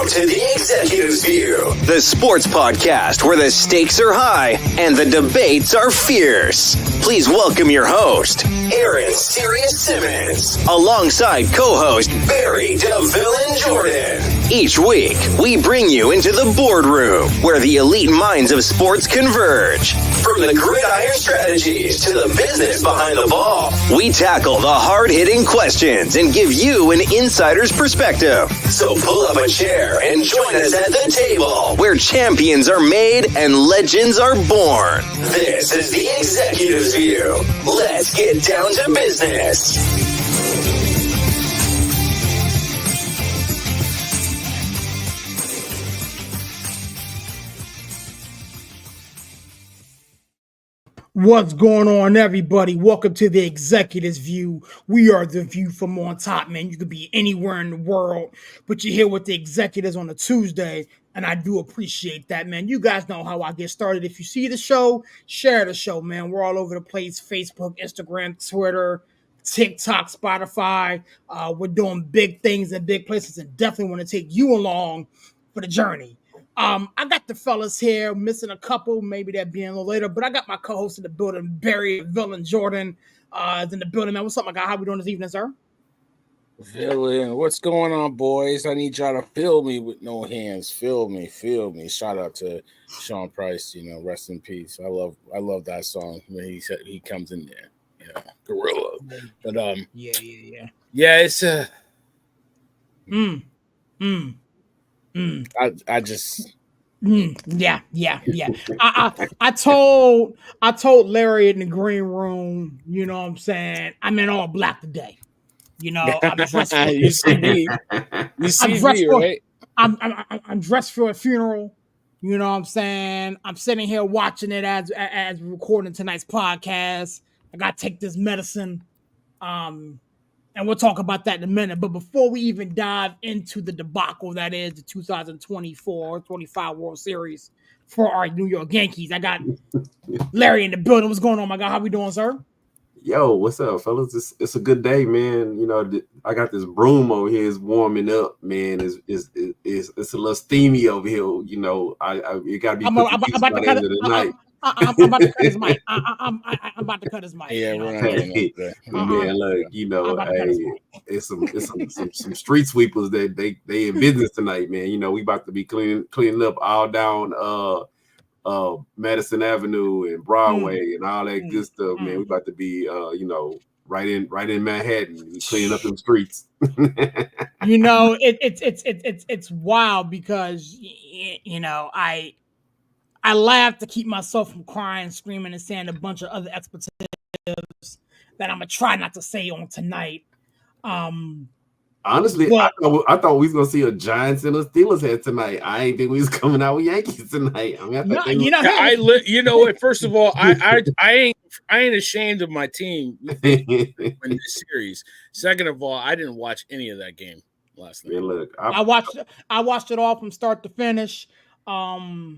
to The Executive's View, the sports podcast where the stakes are high and the debates are fierce. Please welcome your host, Aaron Sirius Simmons, alongside co-host Barry DeVille and Jordan. Each week, we bring you into the boardroom where the elite minds of sports converge. From the gridiron strategies to the business behind the ball, we tackle the hard-hitting questions and give you an insider's perspective. So pull up a chair and join us at the table where champions are made and legends are born. This is The Executive's View. Let's get down to business. What's going on, everybody? Welcome to the Executive's View. We are the view from on top, man. You could be anywhere in the world, but you're here with the Executives on a Tuesday, and I do appreciate that, man. You guys know how I get started. If you see the show, share the show, man. We're all over the place: Facebook, Instagram, Twitter, TikTok, Spotify. We're doing big things in big places, and definitely want to take you along for the journey. I got the fellas here, missing a couple, maybe that being a little later, but I got my co-host in the building, Barry, Villain, Jordan, is in the building, man. What's up, my guy? How we doing this evening, sir? Villain, what's going on, boys? I need y'all to feel me with no hands. Feel me. Shout out to Sean Price, rest in peace. I love that song when he said he comes in there, gorilla. But yeah, it's I just yeah. I told Larry in the green room, you know what I'm saying? I'm in all black today. I'm dressed for, you see me, right? I'm dressed for a funeral. You know what I'm saying? I'm sitting here watching it as we're recording tonight's podcast. I gotta take this medicine. And we'll talk about that in a minute. But before we even dive into the debacle that is the 2024-25 World Series for our New York Yankees, I got Larry in the building. What's going on, my guy? How we doing, sir? Yo, what's up, fellas? It's a good day, man. I got this broom over here. It's warming up, man. It's a little steamy over here. It got to be put to use by the end of the night. I'm about to cut his mic. I'm about to cut his mic. Yeah, man, look, it's some street sweepers that they in business tonight, man. We about to be cleaning up all down Madison Avenue and Broadway and all that good stuff, man. We about to be right in Manhattan. We cleaning up them streets. It's wild because I laugh to keep myself from crying, screaming, and saying a bunch of other expletives that I'm gonna try not to say on tonight. Honestly, I thought we was gonna see a Giants and a Steelers head tonight. I ain't think we was coming out with Yankees tonight. First of all, I ain't ashamed of my team in this series. Second of all, I didn't watch any of that game last night. Man, look, I watched it all from start to finish. I'll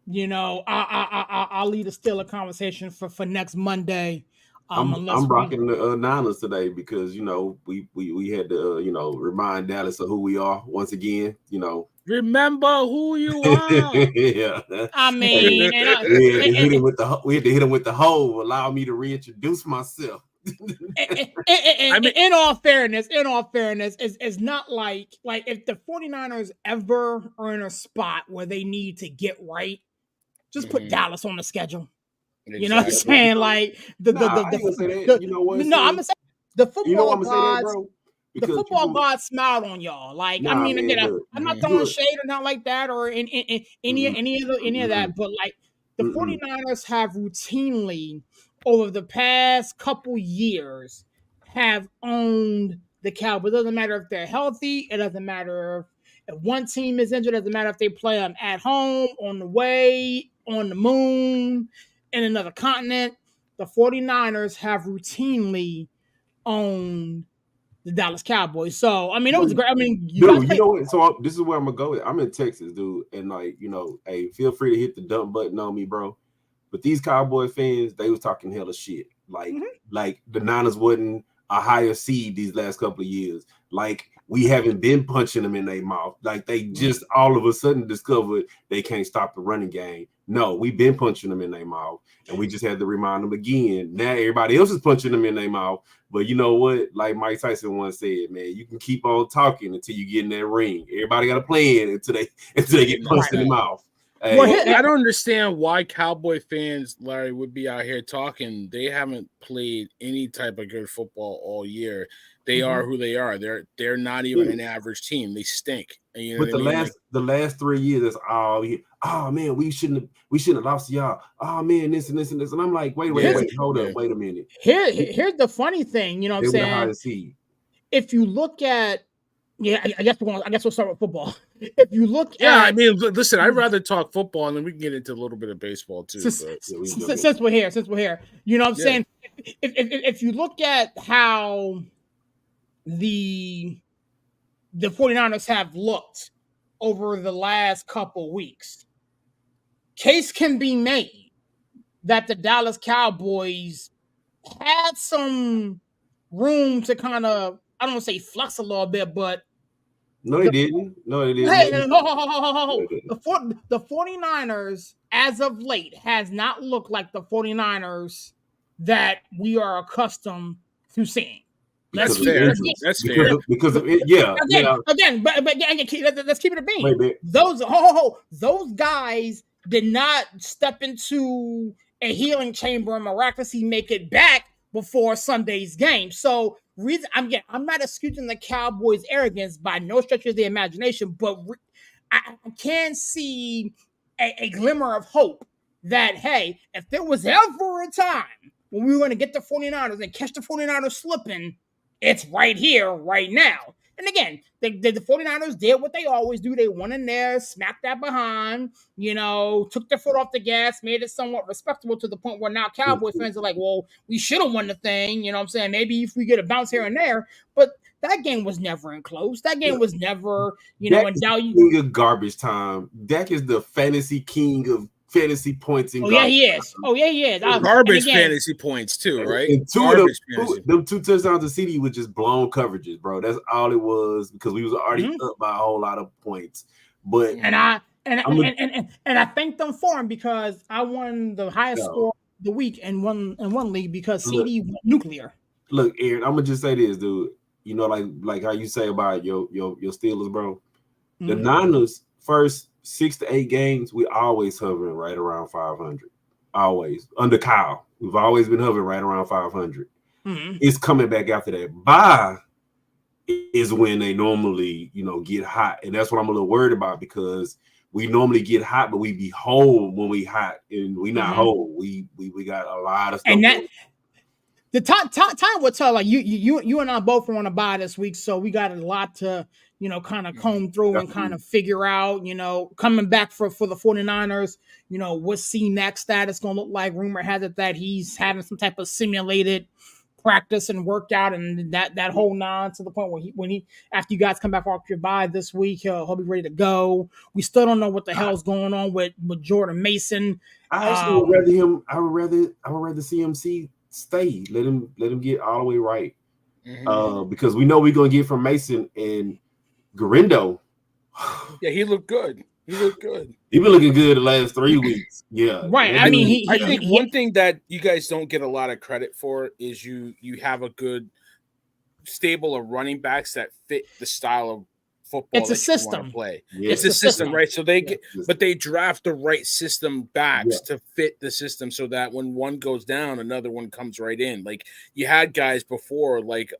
lead a Steeler conversation for next Monday. I'm rocking the Niners today because we had to remind Dallas of who we are once again. Remember who you are. Yeah. I mean, we had to hit him with the hole. Allow me to reintroduce myself. In all fairness, it's not like if the 49ers ever are in a spot where they need to get right, just put Dallas on the schedule. Exactly. You know what I'm saying? Like I'm gonna say the football gods. The football gods smiled on y'all. Like, I'm not throwing shade or not like that or in any of that, but like the 49ers have routinely over the past couple years have owned the Cowboys. It doesn't matter if they're healthy. It doesn't matter if one team is injured. It doesn't matter if they play them at home, on the way, on the moon, in another continent. The 49ers have routinely owned the Dallas Cowboys. So, it was great. So this is where I'm going to go with. I'm in Texas, dude. And hey, feel free to hit the dump button on me, bro. But these Cowboy fans, they was talking hella shit. Like the Niners wasn't a higher seed these last couple of years. Like we haven't been punching them in their mouth. Like they just all of a sudden discovered they can't stop the running game. No, we've been punching them in their mouth, and we just had to remind them again. Now everybody else is punching them in their mouth. But you know what? Like Mike Tyson once said, man, you can keep on talking until you get in that ring. Everybody got a plan until they get punched in the mouth. Hey. Well, I don't understand why Cowboy fans, Larry, would be out here talking. They haven't played any type of good football all year. They are who they are. They're not even an average team. They stink. You know but the last 3 years, that's all. Oh man, we shouldn't have lost y'all. Oh man, this and this and this. And I'm like, wait, hold up, wait a minute. Here's the funny thing. You know what I'm saying? If you look at, I guess we'll start with football. If you look I mean, listen, I'd rather talk football, and then we can get into a little bit of baseball too. Since we're here, you know what I'm saying? If you look at how the 49ers have looked over the last couple weeks, case can be made that the Dallas Cowboys had some room to kind of, I don't want to say flex a little bit, but no, they didn't. Hey, the 49ers, as of late, has not looked like the 49ers that we are accustomed to seeing. That's fair. Because of it, yeah. Again, but let's keep it a beam. Those guys did not step into a healing chamber and miraculously make it back before Sunday's game. So I'm not excusing the Cowboys' arrogance by no stretch of the imagination, but I can see a glimmer of hope that, hey, if there was ever a time when we were going to get the 49ers and catch the 49ers slipping, it's right here, right now. And again, the 49ers did what they always do. They went in there, smacked that behind, took their foot off the gas, made it somewhat respectable to the point where now Cowboy fans are like, well, we should have won the thing. You know what I'm saying? Maybe if we get a bounce here and there. But that game was never enclosed. That game was never, Dak is the king of garbage time. Dak is the fantasy king of fantasy points in garbage. He is. He is. Garbage fantasy points too, right? And them two touchdowns to CD was just blown coverages, bro. That's all it was, because we was already up by a whole lot of points. But I thank them for him, because I won the highest score of the week in one league because CD went nuclear. Look, Aaron, I'm gonna just say this, dude. Like how you say about your Steelers, bro. The Niners first 6 to 8 games, we always hovering right around 500. Always. Under Kyle, we've always been hovering right around 500. It's coming back after that. Bye is when they normally, get hot. And that's what I'm a little worried about, because we normally get hot, but we be whole when we hot, and we not whole. We got a lot of stuff. And that the time will tell. Like you and I both are on a bye this week, so we got a lot to kind of comb through and kind of figure out, coming back for the 49ers, what's C-Mac status going to look like. Rumor has it that he's having some type of simulated practice and workout and that whole nine, to the point where when he after you guys come back off your bye this week, he'll be ready to go. We still don't know what the hell's going on with Jordan Mason. I actually would rather him. I would rather CMC stay. Let him get all the way right. Because we know we're gonna get from Mason and Garindo. Yeah, he looked good. He been looking good the last 3 weeks. Yeah. Right. I mean, I think one thing that you guys don't get a lot of credit for is you have a good stable of running backs that fit the style of football. It's a system. Play. Yeah. It's a system, right? So they draft the right system backs to fit the system, so that when one goes down, another one comes right in. Like you had guys before, like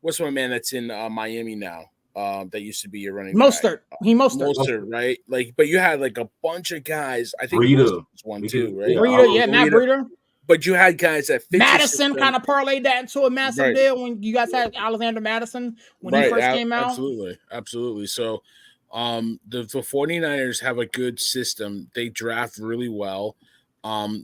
what's my man that's in Miami now? That used to be your running Mostert. Mostert, right? Like, but you had like a bunch of guys. I think Breida was one too, right? Matt Breida. But you had guys that fit Madison kind of parlayed that into a massive deal when you guys had Alexander Madison when he first came out. Absolutely. So, the 49ers have a good system. They draft really well.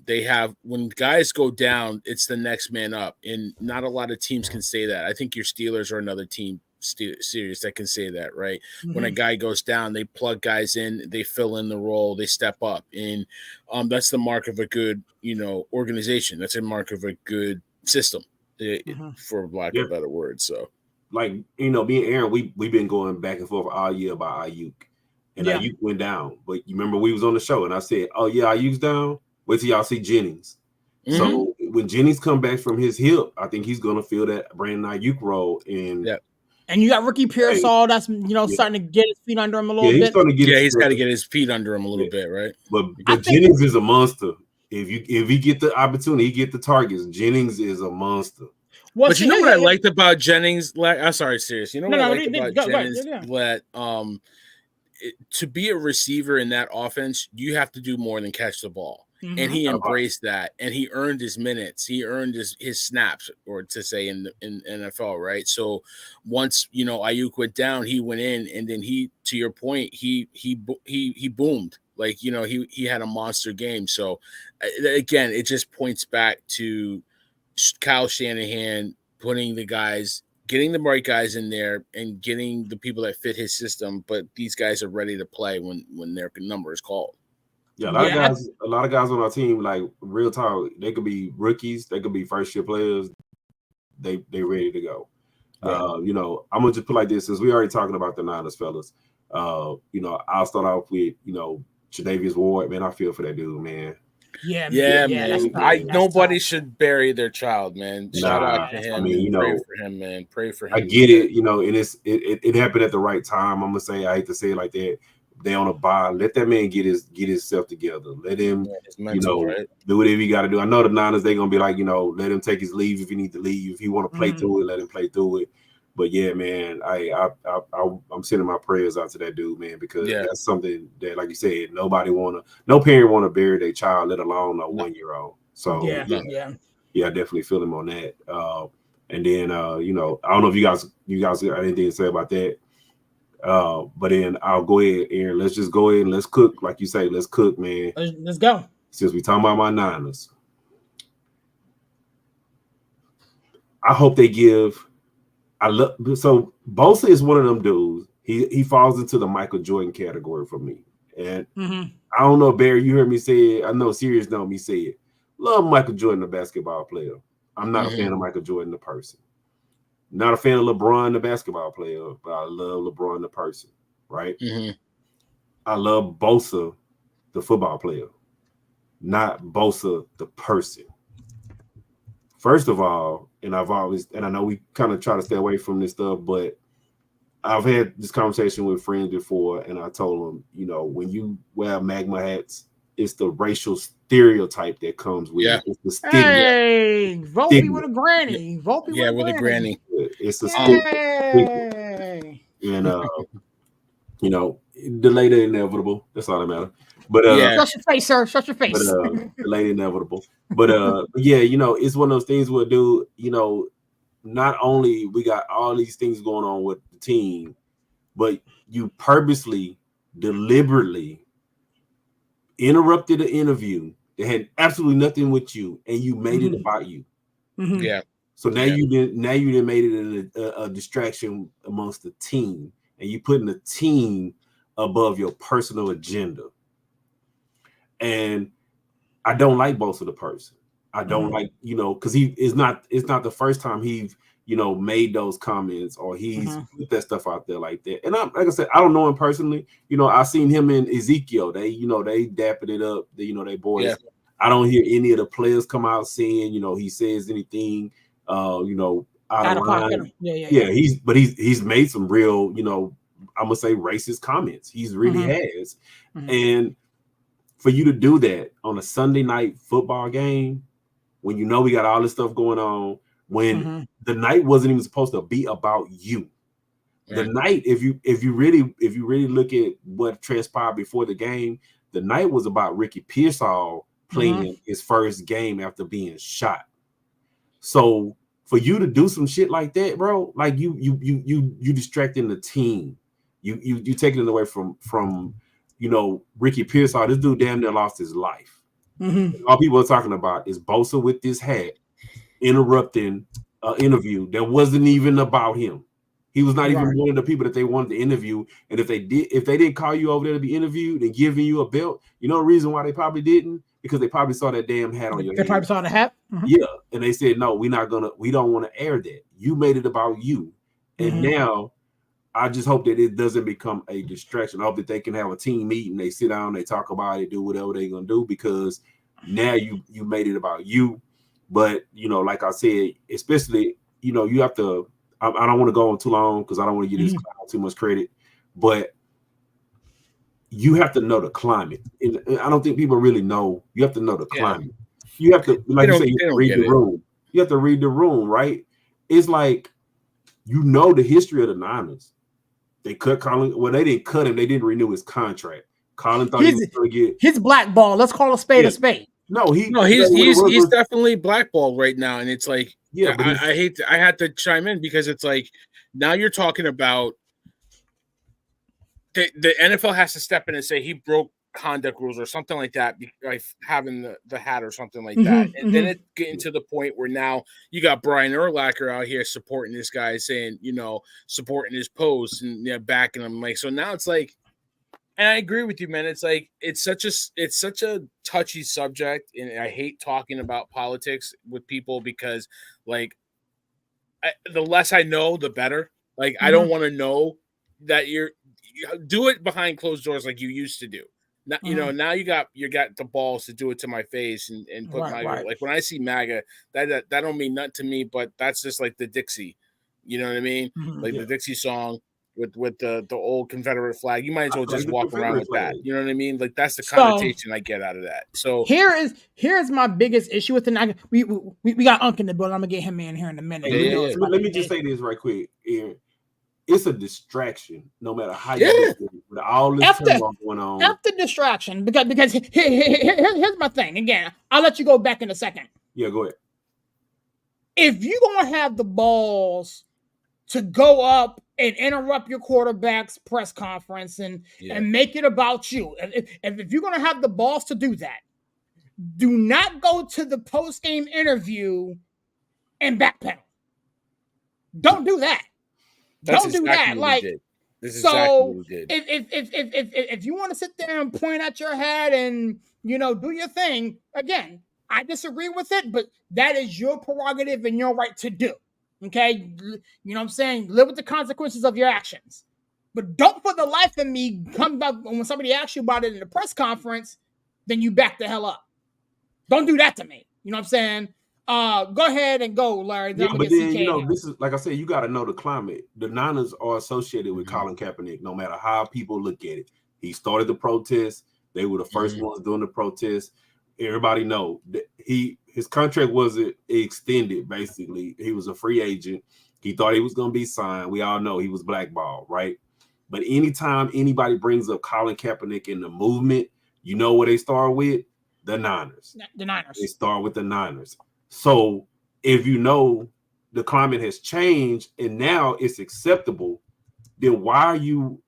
They have, when guys go down, it's the next man up, and not a lot of teams can say that. I think your Steelers are another team serious that can say that, right? When a guy goes down, they plug guys in, they fill in the role, they step up, and that's the mark of a good organization. That's a mark of a good system, for lack of a better word. So like, you know, me and Aaron, we've been going back and forth all year about Ayuk. And Ayuk went down. But you remember we was on the show and I said, oh yeah, Ayuk's down. Wait till y'all see Jennings. Mm-hmm. So when Jennings come back from his hip, I think he's gonna feel that Brandon Ayuk role. And you got Ricky Pearsall that's starting to get his feet under him a little bit. He's got to get his feet under him a little bit, right? But Jennings is a monster. If he get the opportunity, he get the targets. Jennings is a monster. Well, but you know what I liked about Jennings? I'm sorry, serious. You know what I liked about Jennings? That to be a receiver in that offense, you have to do more than catch the ball. Mm-hmm. And he embraced that, and he earned his minutes. He earned his snaps, or to say in NFL, right? So once Ayuk went down, he went in, and then he, to your point, he boomed. Like he had a monster game. So again, it just points back to Kyle Shanahan putting getting the right guys in there and getting the people that fit his system. But these guys are ready to play when their number is called. Yeah, a lot of guys on our team, like real talk, they could be rookies, they could be first year players. They ready to go. Right. I'm gonna just put like this, since we already talking about the Niners, fellas. I'll start off with Tre'Davious Ward. Man, I feel for that dude, man. Yeah, man. Nobody should bury their child, man. Shout out to him. I mean, pray for him, man. Pray for him. I get it, and it happened at the right time. I'm gonna say, I hate to say it like that. They on a bye. Let that man get himself together. Let him, right? Do whatever he got to do. I know the Niners, they're gonna be like, let him take his leave if he need to leave. If he want to play through it, let him play through it. But yeah, man, I'm sending my prayers out to that dude, man, because that's something that, like you said, no parent wanna bury their child, let alone a 1-year-old. So yeah, I definitely feel him on that. And then I don't know if you guys got anything to say about that. But then I'll go ahead, Aaron. Let's just go ahead and let's cook, like you say. Let's cook, man. Let's go. Since we talking about my Niners, I hope they give. So Bosa is one of them dudes. He falls into the Michael Jordan category for me. And I don't know, Barry, you heard me say it. I know Sirius know me say it. Love Michael Jordan, the basketball player. I'm not a fan of Michael Jordan, the person. Not a fan of LeBron, the basketball player, but I love LeBron, the person, right? Mm-hmm. I love Bosa, the football player, not Bosa, the person. First of all, and I know we kind of try to stay away from this stuff, but I've had this conversation with friends before, and I told them, when you wear magma hats, it's the racial stereotype that comes with it. It's the stigma. Hey, Volpe with a granny. Volpe with a granny. It's the stigma. And, delay the inevitable. That's all that matters. But shut your face, sir. Shut your face. But delay the inevitable. But it's one of those things where, dude, not only we got all these things going on with the team, but you purposely, deliberately interrupted an interview that had absolutely nothing with you, and you made it about you. Mm-hmm. Yeah. So now you didn't made it a distraction amongst the team, and you putting the team above your personal agenda. And I don't like Bosa the person. I don't like, because it's not the first time he's made those comments or he's put that stuff out there like that. And like I said, I don't know him personally. I seen him in Ezekiel. They dapping it up. They boys. Yeah. I don't hear any of the players come out saying, he says anything, out of line. Yeah. He's made some real, I'm gonna say racist comments. He's really has. Mm-hmm. And for you to do that on a Sunday night football game, when we got all this stuff going on, when the night wasn't even supposed to be about you. Right. The night, if you really look at what transpired before the game, the night was about Ricky Pearsall playing his first game after being shot. So for you to do some shit like that, bro, like you distracting the team. You taking it away from Ricky Pearsall. This dude damn near lost his life. Mm-hmm. All people are talking about is Bosa with this hat interrupting an interview that wasn't even about him. He was not even one of the people that they wanted to interview. And if they didn't call you over there to be interviewed and giving you a belt, the reason why they probably didn't? Because they probably saw that damn hat on your head. They probably saw the hat? Mm-hmm. Yeah. And they said, no, we don't want to air that. You made it about you. And now I just hope that it doesn't become a distraction. I hope that they can have a team meeting. They sit down, they talk about it, do whatever they're gonna do, because now you made it about you. But like I said, especially you have to. I don't want to go on too long because I don't want to give this crowd too much credit, but you have to know the climate. And I don't think people really know. You have to know the climate. You have to, like you say, you have to read the room. You have to read the room, right? It's like the history of the Niners. They cut Colin. Well, they didn't cut him. They didn't renew his contract. Colin thought he was going to get his blackball. Let's call a spade a spade. He's definitely blackballed right now, and it's like, I had to chime in because it's like now you're talking about the NFL has to step in and say he broke conduct rules or something like that, like having the hat or something like that, and then it's getting to the point where now you got Brian Urlacher out here supporting this guy, saying supporting his posts and backing him, like, so now it's like. And I agree with you, man. It's like it's such a touchy subject, and I hate talking about politics with people because, like, the less I know, the better. Like, I don't want to know that you do it behind closed doors like you used to do. Now, now you got the balls to do it to my face and put like when I see MAGA, that don't mean nothing to me, but that's just like the Dixie, you know what I mean? Like the Dixie song. With the old Confederate flag, you might as well just walk around with that. You know what I mean? Like that's the connotation I get out of that. So here's my biggest issue with the we got Unc in the building. I'm gonna get him in here in a minute. Let me just say this right quick. It's a distraction, no matter how you do it, with all this going on. After distraction, because here's my thing. Again, I'll let you go back in a second. Yeah, go ahead. If you're gonna have the balls to go up and interrupt your quarterback's press conference and make it about you. If you're going to have the balls to do that, do not go to the post-game interview and backpedal. Don't do that. Don't do that. Like, so if you want to sit there and point at your head and, do your thing, again, I disagree with it, but that is your prerogative and your right to do. Okay, you know what I'm saying? Live with the consequences of your actions. But don't for the life of me come back when somebody asks you about it in the press conference, then you back the hell up. Don't do that to me. You know what I'm saying? Go ahead and go, Larry. But then, this is, like I said, you got to know the climate. The Niners are associated with Colin Kaepernick, no matter how people look at it. He started the protest. They were the first ones doing the protest. Everybody know that his contract wasn't extended. Basically, he was a free agent. He thought he was going to be signed. We all know he was blackballed, right? But anytime anybody brings up Colin Kaepernick in the movement, you know what they start with? The Niners. The Niners. They start with the Niners. So if the climate has changed and now it's acceptable, then why are you,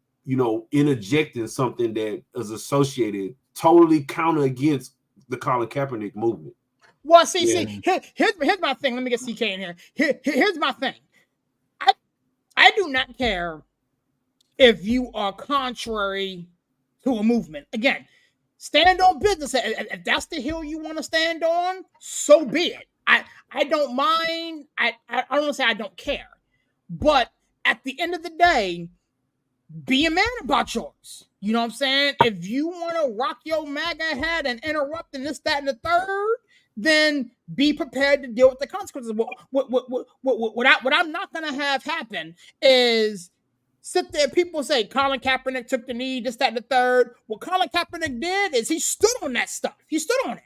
interjecting something that is associated totally counter against the Colin Kaepernick movement? Well, here's my thing. Let me get CK in here. Here's my thing. I do not care if you are contrary to a movement. Again, stand on business. If that's the hill you want to stand on, so be it. I don't mind. I don't want to say I don't care. But at the end of the day, be a man about yours. You know what I'm saying? If you want to rock your MAGA hat and interrupt and this, that, and the third, then be prepared to deal with the consequences. What I'm not going to have happen is sit there. People say Colin Kaepernick took the knee, this, that, and the third. What Colin Kaepernick did is he stood on that stuff. He stood on it.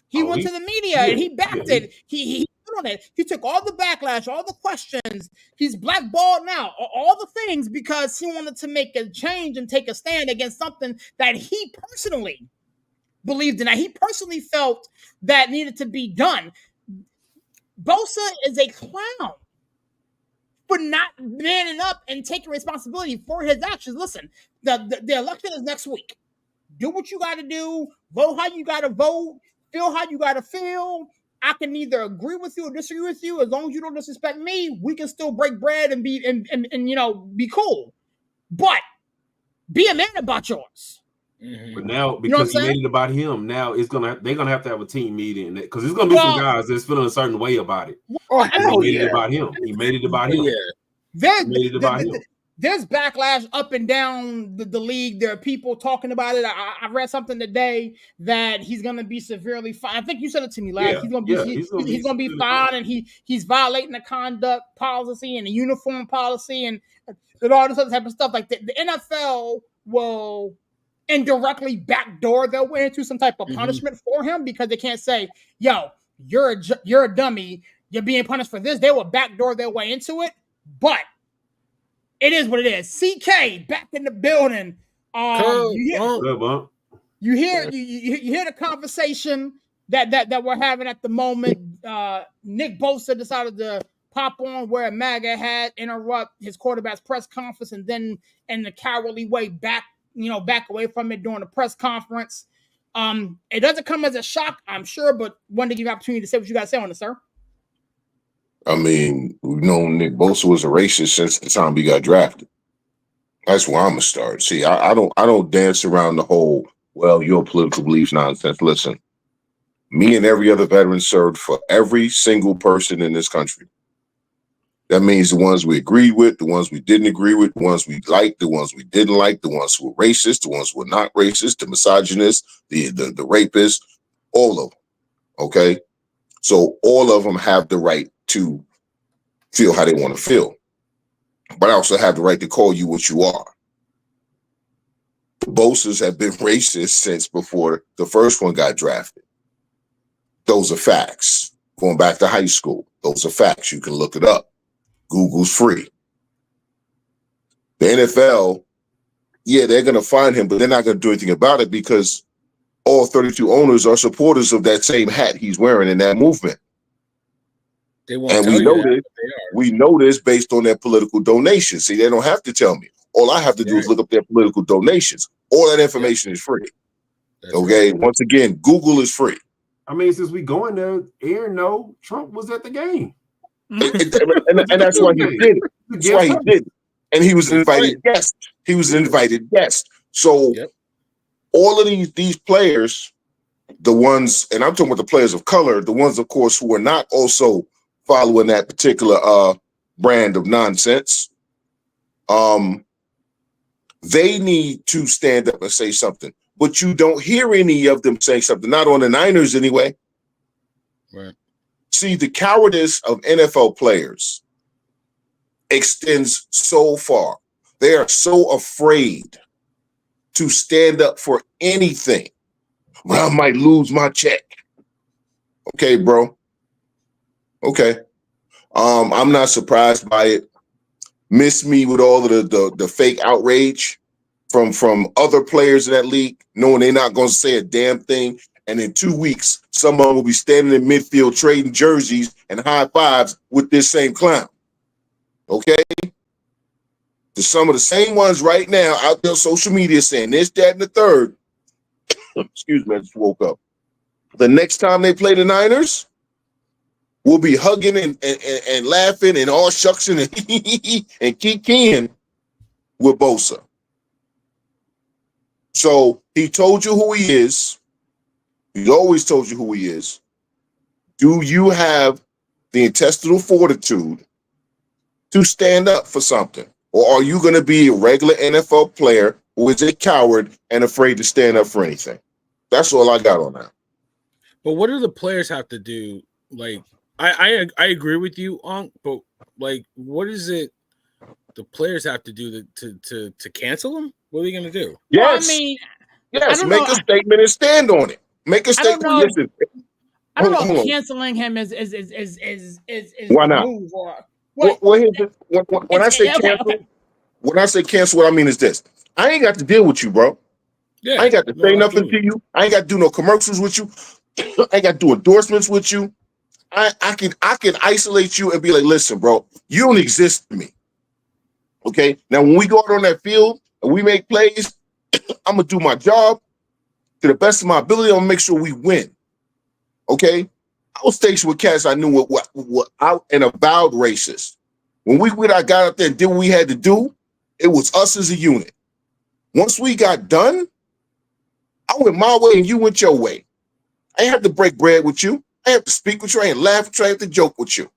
He went to the media and he backed it. He stood on it. He took all the backlash, all the questions. He's blackballed now, all the things because he wanted to make a change and take a stand against something that he personally believed in, that he personally felt that needed to be done. Bosa is a clown for not manning up and taking responsibility for his actions. Listen, the election is next week. Do what you got to do. Vote how you got to vote. Feel how you got to feel. I can either agree with you or disagree with you. As long as you don't disrespect me, we can still break bread and be be cool. But be a man about yours. But now, because he made it about him, now they're gonna have to have a team meeting because there's gonna be some guys that's feeling a certain way about it. Oh, he made it about him. He made it about him. There's backlash up and down the league. There are people talking about it. I read something today that he's going to be severely fined. I think you said it to me last. He's going to be fined, and he's violating the conduct policy and the uniform policy and all this other type of stuff. Like the NFL will indirectly backdoor their way into some type of punishment for him because they can't say, "Yo, you're a dummy. You're being punished for this." They will backdoor their way into it, but it is what it is. CK back in the building. You hear the conversation that we're having at the moment. Nick Bosa decided to pop on, wear a MAGA hat, interrupt his quarterback's press conference, and then in the cowardly way back away from it during the press conference. It doesn't come as a shock, I'm sure, but wanted to give you an opportunity to say what you got to say on it, sir. I mean, we've known Nick Bosa was a racist since the time he got drafted. That's where I'm gonna start. See, I don't dance around the whole, well, your political beliefs nonsense. Listen, me and every other veteran served for every single person in this country. That means the ones we agreed with, the ones we didn't agree with, the ones we liked, the ones we didn't like, the ones who were racist, the ones who were not racist, the misogynists, the rapists, all of them. Okay? So all of them have the right to feel how they want to feel. But I also have the right to call you what you are. The Bosas have been racist since before the first one got drafted. Those are facts. Going back to high school, those are facts. You can look it up. Google's free. The NFL, yeah, they're going to find him, but they're not going to do anything about it because all 32 owners are supporters of that same hat he's wearing in that movement. They won't and we know this based on their political donations. See, they don't have to tell me. All I have to do is look up their political donations. All that information is free. That's okay. Right. Once again, Google is free. I mean, since we going there, Aaron, no, Trump was at the game. and that's why he did it. That's why he did it. And he was an invited guest. He was an invited guest. So all of these players, the ones, and I'm talking about the players of color, the ones, of course, who are not also following that particular brand of nonsense, they need to stand up and say something. But you don't hear any of them saying something, not on the Niners anyway. Right. See, the cowardice of NFL players extends so far. They are so afraid to stand up for anything. Well, I might lose my check. Okay, bro. Okay. I'm not surprised by it. Miss me with all of the fake outrage from other players in that league, knowing they're not going to say a damn thing. And in 2 weeks, someone will be standing in midfield trading jerseys and high fives with this same clown. Okay? There's some of the same ones right now out there on social media saying this, that, and the third. Excuse me, I just woke up. The next time they play the Niners, we'll be hugging and laughing and all shucks and kikiing with Bosa. So he told you who he is. He always told you who he is. Do you have the intestinal fortitude to stand up for something? Or are you going to be a regular NFL player who is a coward and afraid to stand up for anything? That's all I got on that. But what do the players have to do? Like, I agree with you, Unc, but like, what is it the players have to do to cancel him? What are they going to do? Yes. Well, I mean, yes, make a statement and stand on it. Make a statement. Listen. I don't know if canceling him is why not? When I say cancel, what I mean is this: I ain't got to deal with you, bro. Yeah, I ain't got to say nothing to you. I ain't got to do no commercials with you. I ain't got to do endorsements with you. I can isolate you and be like, listen, bro, you don't exist to me. Okay. Now, when we go out on that field and we make plays, I'm gonna do my job to the best of my ability. I'm gonna make sure we win. Okay. I was stationed with cats I knew what out and avowed racist. When I got up there and did what we had to do, it was us as a unit. Once we got done, I went my way and you went your way. I ain't have to break bread with you. I have to speak with you. I ain't laugh with you. I have to joke with you.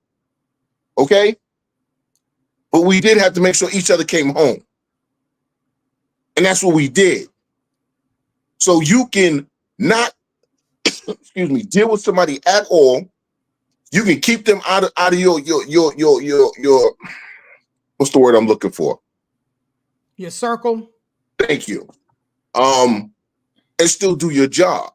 Okay? but we did have to make sure each other came home. And that's what we did. So you can not, deal with somebody at all. You can keep them out of your what's the word I'm looking for? Your circle. Thank you. And still do your job.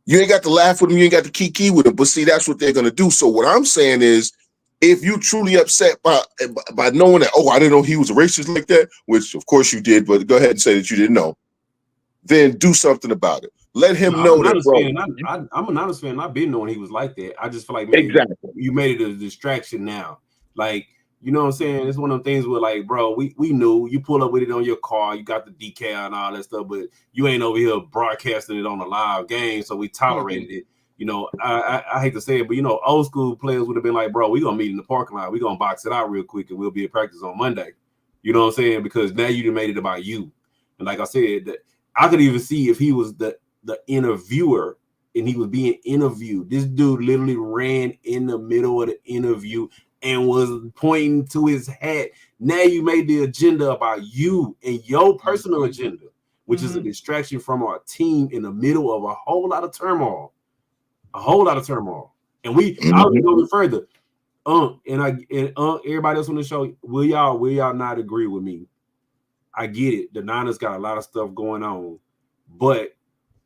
You ain't got to laugh with them. You ain't got to kiki with them. But see, that's what they're going to do. So what I'm saying is, if you truly upset by knowing that, oh, I didn't know he was a racist like that, which of course you did, but go ahead and say that you didn't know, then do something about it. Let him know that, bro. I'm an honest fan. I've been knowing he was like that. I just feel like, man, exactly. You made it a distraction now. Like, you know what I'm saying? It's one of them things where, like, bro, we knew you pull up with it on your car, you got the decal and all that stuff, but you ain't over here broadcasting it on a live game, so we tolerated it. You know, I hate to say it, but, you know, old school players would have been like, bro, we're going to meet in the parking lot. We're going to box it out real quick, and we'll be at practice on Monday. You know what I'm saying? Because now you made it about you. And like I said, I could even see if he was the interviewer and he was being interviewed. This dude literally ran in the middle of the interview and was pointing to his hat. Now you made the agenda about you and your personal agenda, which is a distraction from our team in the middle of a whole lot of turmoil. A whole lot of turmoil. And I'll go further. And everybody else on the show, will y'all not agree with me? I get it. The Niners got a lot of stuff going on, but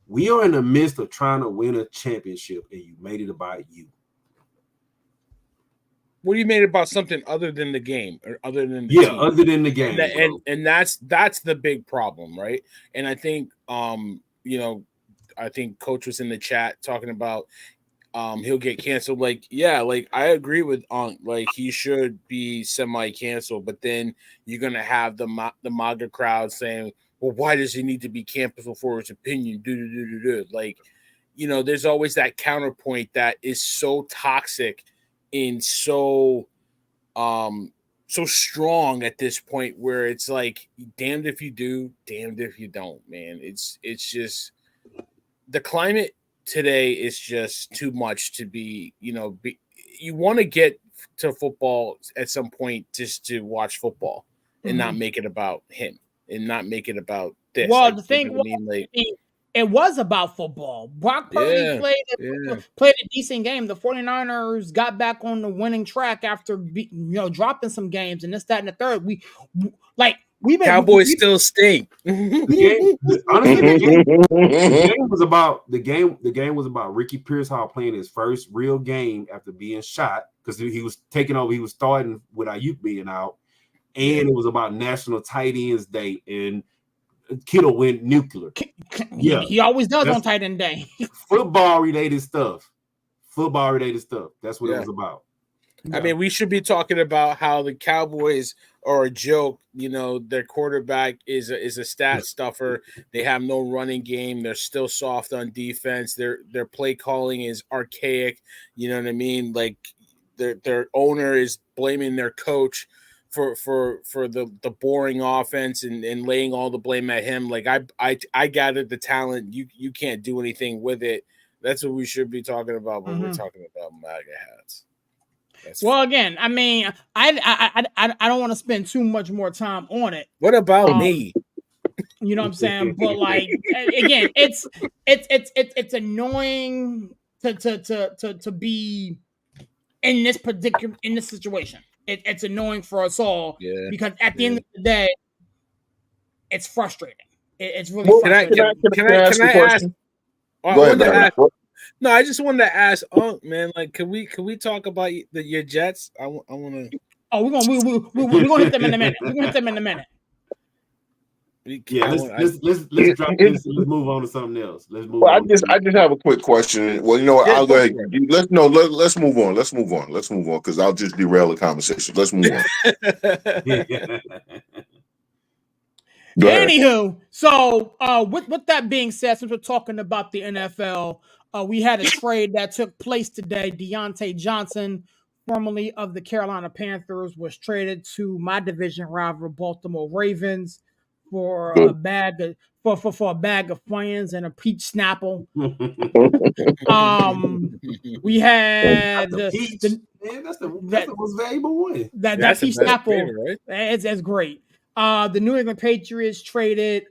we are in the midst of trying to win a championship, and you made it about you. What do you made it about something other than the game, or other than the team? Other than the game, and that's the big problem, right? And I think you know, I think Coach was in the chat talking about he'll get canceled. Like, yeah, like I agree with like he should be semi-canceled, but then you're gonna have the MAGA crowd saying, well, why does he need to be canceled for his opinion? Like, you know, there's always that counterpoint that is so toxic and so strong at this point where it's like damned if you do, damned if you don't, man. It's just the climate today is just too much to be, you know, you want to get to football at some point just to watch football and not make it about him and not make it about this. Well, like, the thing was, like, it was about football. Brock Purdy played a decent game. The 49ers got back on the winning track after dropping some games and this, that, and the third. Cowboys still stink. The game was about Ricky Pearsall playing his first real game after being shot because he was taking over. He was starting with Ayuk being out, and it was about National Tight Ends Day, and Kittle went nuclear. He always does on tight end day. Football related stuff. That's what it was about. I mean, we should be talking about how the Cowboys are a joke. You know, their quarterback is a stat stuffer. They have no running game. They're still soft on defense. Their play calling is archaic. You know what I mean? Like their owner is blaming their coach for the boring offense and laying all the blame at him. Like I gathered the talent. You can't do anything with it. That's what we should be talking about when we're talking about MAGA hats. Well, again, I mean, I don't want to spend too much more time on it. What about me? You know what I'm saying? But like, again, it's annoying to be in this situation. It's annoying for us all because at the end of the day, it's frustrating. It's really frustrating. Can I ask a question? Go ahead. No, I just wanted to ask Unc, man. Like, can we talk about your Jets? I want to. Oh, we're gonna hit them in a minute. We're gonna hit them in a minute. Yeah, let's drop this. Let's move on to something else. Let's move. Well, I just have a quick question. Well, you know what? I'll go ahead. Let's move on. Let's move on because I'll just derail the conversation. Let's move on. Anywho, so with that being said, since we're talking about the NFL, we had a trade that took place today. Deontay Johnson, formerly of the Carolina Panthers, was traded to my division rival, Baltimore Ravens, for a bag of Funyuns and a peach Snapple. We had Man, that's the most valuable one. That's piece apple, right? It's great. The New England Patriots traded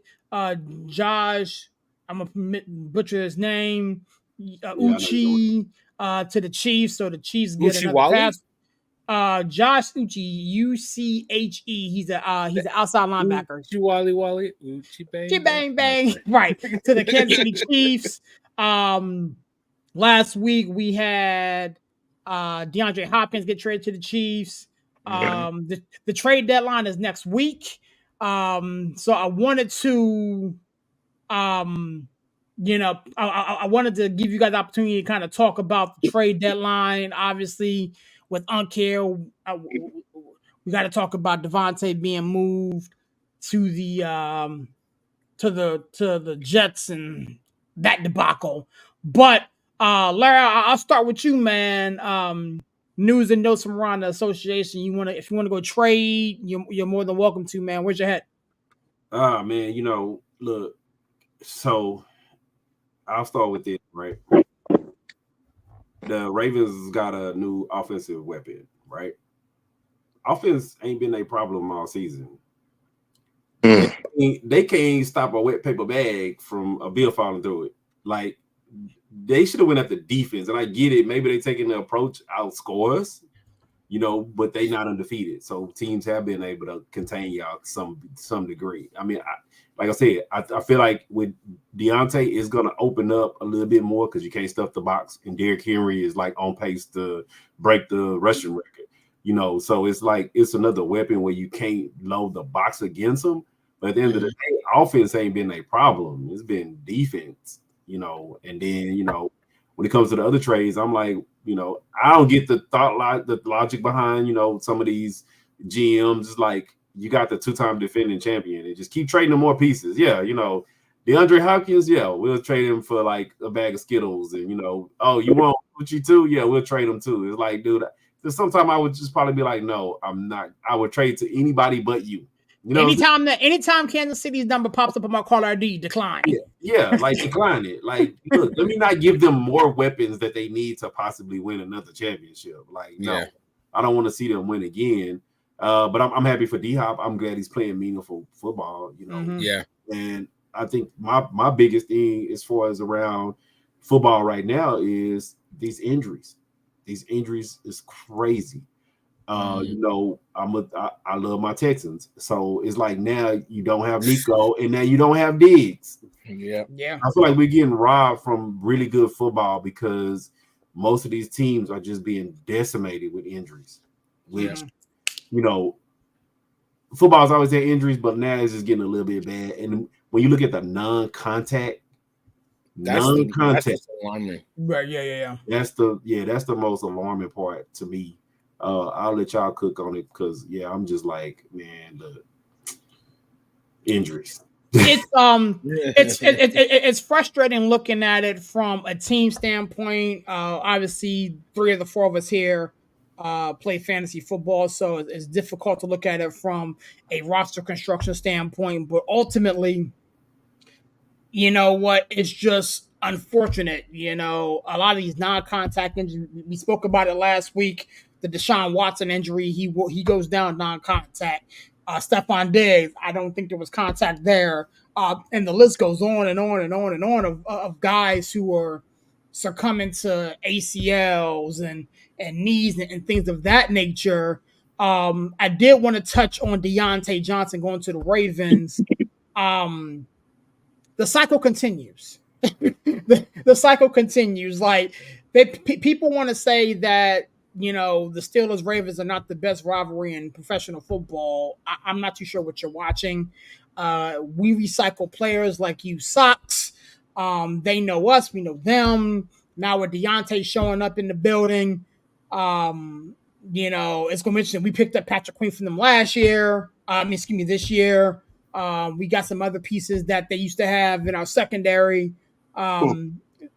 Josh. I'm gonna butcher his name. Uche to the Chiefs, so the Chiefs get another pass. Josh Uche, Uche. He's an outside linebacker. Uche bang. Right to the Kansas City Chiefs. Last week we had DeAndre Hopkins get traded to the Chiefs. The trade deadline is next week. So I wanted to, I wanted to give you guys the opportunity to kind of talk about the trade deadline. Obviously, with Uncare, we got to talk about Devontae being moved to the Jets and that debacle. But Larry, I'll start with you, man. News and notes from around the association. If you want to go trade, you're more than welcome to, man. Where's your head? Man, look. So I'll start with this, right? The Ravens got a new offensive weapon, right? Offense ain't been a problem all season. They can't stop a wet paper bag from a bill falling through it. Like, they should have went after defense, and I get it. Maybe they taking the approach outscore us, but they not undefeated. So teams have been able to contain y'all to some degree. I mean, like I said, I feel like with Deontay, it's going to open up a little bit more because you can't stuff the box, and Derrick Henry is like on pace to break the rushing record. So it's like it's another weapon where you can't load the box against them. But at the end of the day, offense ain't been a problem. It's been defense. And then, when it comes to the other trades, I'm like, I don't get the logic behind, some of these GMs. It's like, you got the 2-time defending champion and just keep trading them more pieces. Yeah, DeAndre Hopkins, yeah, we'll trade him for like a bag of Skittles. And, you want Uche too? Yeah, we'll trade him too. It's like, dude, sometimes I would just probably be like, no, I'm not. I would trade to anybody but you. Anytime Kansas City's number pops up on my caller ID, decline. Yeah, like decline it. Like, look, let me not give them more weapons that they need to possibly win another championship. Like, no, I don't want to see them win again. But I'm happy for D-Hop. I'm glad he's playing meaningful football. Yeah. And I think my biggest thing as far as around football right now is these injuries. These injuries is crazy. I love my Texans. So it's like now you don't have Nico and now you don't have Diggs. Yeah. I feel like we're getting robbed from really good football because most of these teams are just being decimated with injuries. Which, football's always had injuries, but now it's just getting a little bit bad. And when you look at the non-contact, that's alarming. Right, yeah. That's the most alarming part to me. I'll let y'all cook on it because I'm just like, man, the injuries. It's frustrating looking at it from a team standpoint. Obviously, 3 of the 4 of us here play fantasy football, so it's difficult to look at it from a roster construction standpoint. But ultimately, it's just unfortunate. A lot of these non-contact injuries. We spoke about it last week. The Deshaun Watson injury, he goes down non-contact. Stephon Diggs, I don't think there was contact there. And the list goes on and on and on and on of guys who are succumbing to ACLs and knees and things of that nature. I did want to touch on Deontay Johnson going to the Ravens. The cycle continues. the cycle continues. Like, people want to say that, the Steelers Ravens are not the best rivalry in professional football. I'm not too sure what you're watching. We recycle players like you sucks. They know us, we know them. Now with Deontay showing up in the building, it's gonna be interesting. We picked up Patrick Queen from them last year. This year. We got some other pieces that they used to have in our secondary.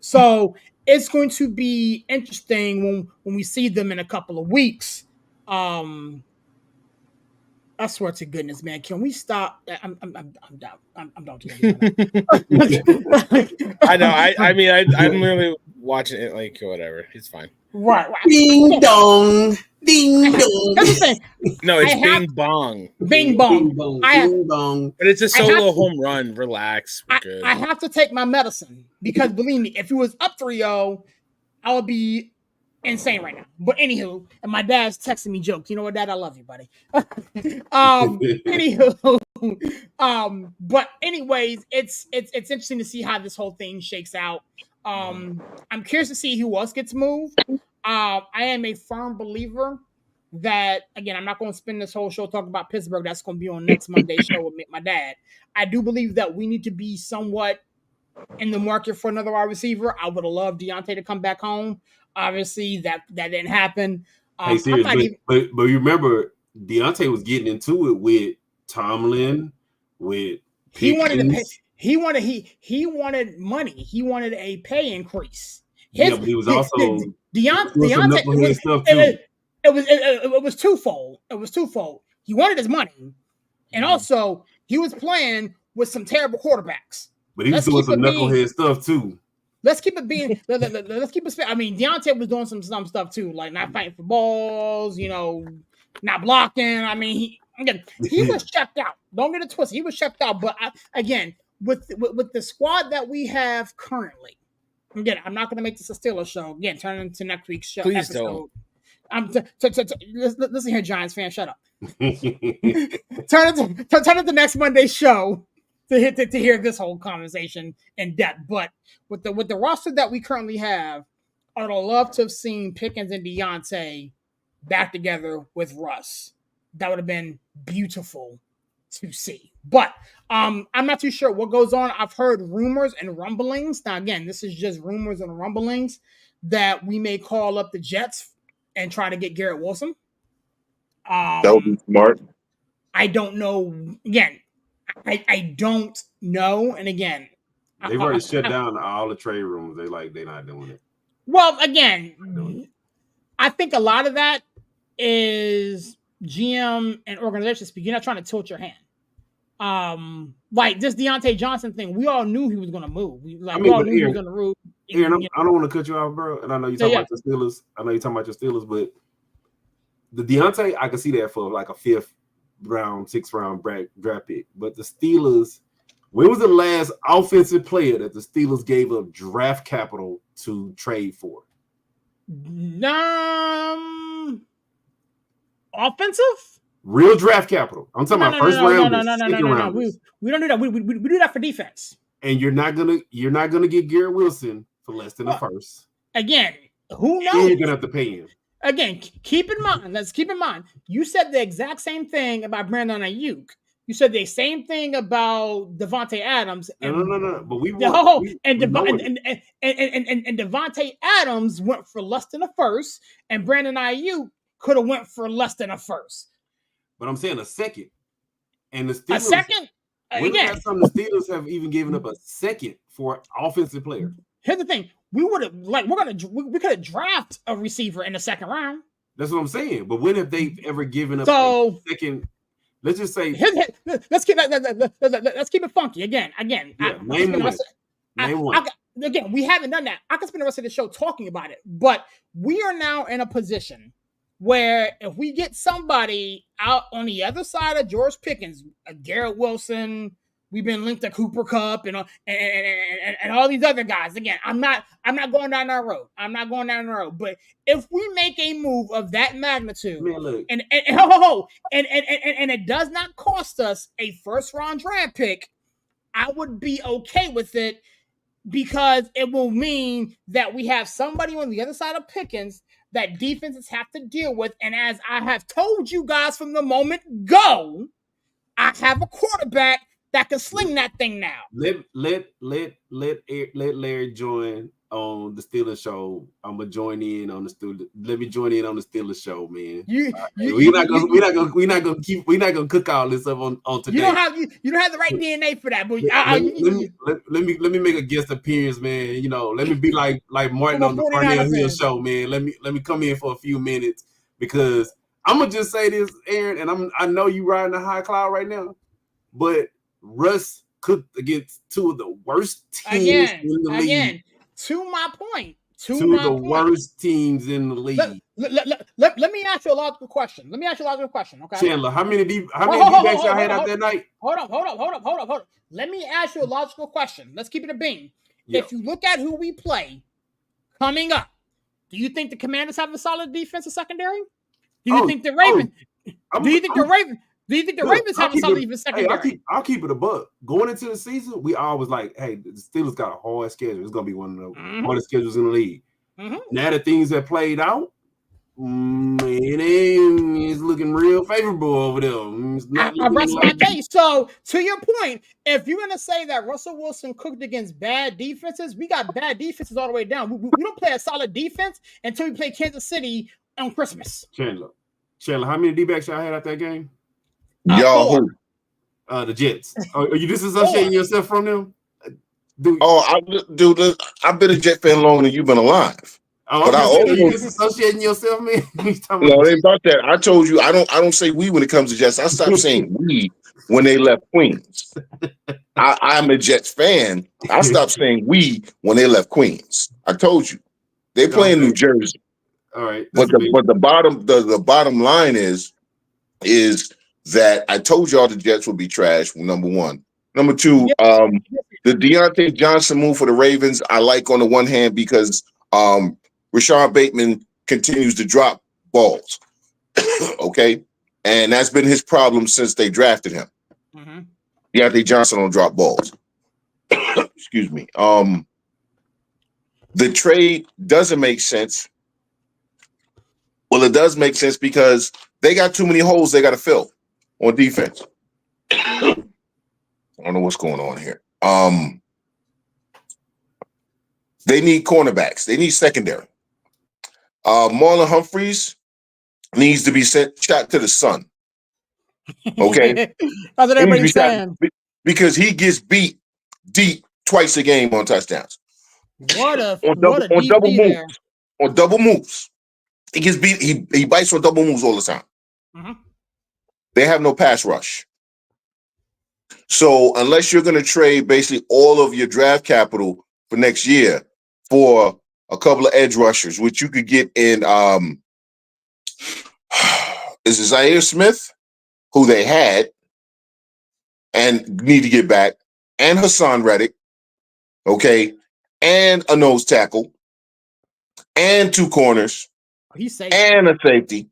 So it's going to be interesting when we see them in a couple of weeks. I swear to goodness, man, can we stop? I'm down. I'm down to I know. I'm really watching it like whatever. It's fine. Right. Ding dong. Ding dong. That's the thing. No, it's Bing Bong. Bing Bong. Ding dong. But it's a solo home run. Relax. We're good. I have to take my medicine because believe me, if it was up 3-0, I would be insane right now. But anywho, and my dad's texting me jokes. You know what, Dad? I love you, buddy. Anywho, but anyways, it's interesting to see how this whole thing shakes out. I'm curious to see who else gets moved. I am a firm believer that, again, I'm not going to spend this whole show talking about Pittsburgh. That's going to be on next Monday's show with my dad. I do believe that we need to be somewhat in the market for another wide receiver. I would have loved Deontay to come back home. Obviously, that didn't happen. Hey, seriously, but remember, Deontay was getting into it with Tomlin, with Pickens. He wanted money. He wanted a pay increase. But he was also Deontay. It was twofold. It was twofold. He wanted his money, and also he was playing with some terrible quarterbacks. But he was doing some knucklehead stuff too. Let's keep it being. Let's keep it. I mean, Deontay was doing some stuff too, like not fighting for balls. Not blocking. I mean, he was checked out. Don't get it twisted. He was checked out. But again, with the squad that we have currently, again, I'm not going to make this a Steelers show. Again, turn into next week's show. Please don't. Listen here, Giants fan, shut up. Turn it to next Monday's show to hear this whole conversation in depth. But with the roster that we currently have, I'd love to have seen Pickens and Deontay back together with Russ. That would have been beautiful to see. But I'm not too sure what goes on. I've heard rumors and rumblings. Now, again, this is just rumors and rumblings that we may call up the Jets and try to get Garrett Wilson. That would be smart. I don't know. Again, I don't know. And again, they've already shut down all the trade rooms. They're not doing it. Well, again, I think a lot of that is GM and organization speak. You're not trying to tilt your hand. Like this Deontay Johnson thing, we all knew he was going to move. We all knew he was going to move. Aaron, I don't want to cut you off, bro. And I know you're talking about the Steelers. But the Deontay, I can see that for like a 5th round, 6th round draft pick. But the Steelers, when was the last offensive player that the Steelers gave up draft capital to trade for? Offensive? Real draft capital. I'm talking about first round. No. We don't do that. We do that for defense. And you're not gonna get Garrett Wilson for less than a first. Again, who knows? And you're gonna have to pay him. Again, keep in mind. Let's keep in mind. You said the exact same thing about Brandon Ayuk. You said the same thing about Devontae Adams. And, no. But Devontae Adams went for less than a first, and Brandon Ayuk could have went for less than a first. But I'm saying a second. And the Steelers, a second? Again, the Steelers have even given up a second for an offensive player. Here's the thing: we could have drafted a receiver in the 2nd round. That's what I'm saying. But when have they ever given up a second? Let's just say. Let's keep it funky again. Yeah, name one. Again, we haven't done that. I can spend the rest of the show talking about it, but we are now in a position where if we get somebody out on the other side of George Pickens, Garrett Wilson, we've been linked to Cooper Kupp and all these other guys. Again, I'm not going down that road. But if we make a move of that magnitude, man, look. and it does not cost us a 1st round draft pick, I would be okay with it because it will mean that we have somebody on the other side of Pickens that defenses have to deal with. And as I have told you guys from the moment go, I have a quarterback that can sling that thing now. Let Larry join on the Steelers show. I'm gonna join in on the Steelers. Let me join in on the Steelers show, man. We're not gonna cook all this up on today. You don't have the right DNA for that, but let me make a guest appearance, man. Let me be like Martin on the Parnell Hill show, man. Let me come in for a few minutes because I'm gonna just say this, Aaron, and I know you riding the high cloud right now, but Russ cooked against 2 of the worst teams in the league. Again, to my point, two of the worst teams in the league. Let me ask you a logical question. Okay, Chandler, how many D-backs y'all had out that night? Hold up. Let me ask you a logical question. Let's keep it a bean. Yeah. If you look at who we play coming up, do you think the Commanders have a solid defensive secondary? Do you think the Ravens? Do you think the Ravens have a solid defensive secondary? Hey, I'll keep it a buck. Going into the season, we always like, hey, the Steelers got a hard schedule. It's gonna be one of the hardest schedules in the league. Now the things that played out, it's looking real favorable over there. I rest my case. So, to your point, if you're going to say that Russell Wilson cooked against bad defenses, we got bad defenses all the way down. We don't play a solid defense until we play Kansas City on Christmas. Chandler, how many D-backs y'all had at that game? Y'all who? The Jets. Are you disassociating yourself from them? I've been a Jet fan longer than you've been alive. But are you disassociating yourself, man? No, it ain't about that. I told you I don't say we when it comes to Jets. I stopped saying we when they left Queens. I'm a Jets fan. I stopped saying we when they left Queens. I told you they play in New Jersey. All right, but the bottom line is that I told y'all the Jets would be trash. Number one. Number two, the Deontay Johnson move for the Ravens I like on the one hand because Rashad Bateman continues to drop balls. Okay. And that's been his problem since they drafted him. Deontay Johnson don't drop balls. Excuse me. The trade doesn't make sense. Well, it does make sense because they got too many holes they got to fill on defense. I don't know what's going on here. They need cornerbacks. They need secondary. Marlon Humphreys needs to be shot to the sun. Okay? That's what everybody's saying. Because he gets beat deep twice a game on touchdowns. On double moves. He gets beat. He bites on double moves all the time. They have no pass rush. So unless you're going to trade basically all of your draft capital for next year for a couple of edge rushers, which you could get in is it Zaire Smith, who they had and need to get back, and Hassan Reddick, okay, and a nose tackle, and two corners, and a safety.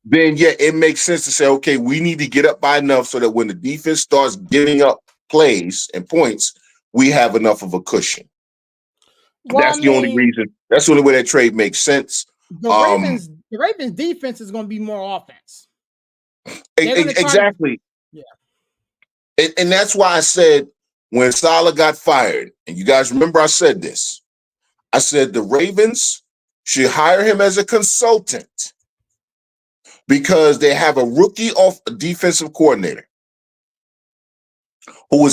Then it makes sense to say, okay, we need to get up by enough so that when the defense starts giving up plays and points, we have enough of a cushion. Well, that's the only reason. That's the only way that trade makes sense. The Ravens defense is going to be more offense. Exactly. And that's why I said when Saleh got fired, and you guys remember I said this, I said the Ravens should hire him as a consultant because they have a rookie defensive coordinator who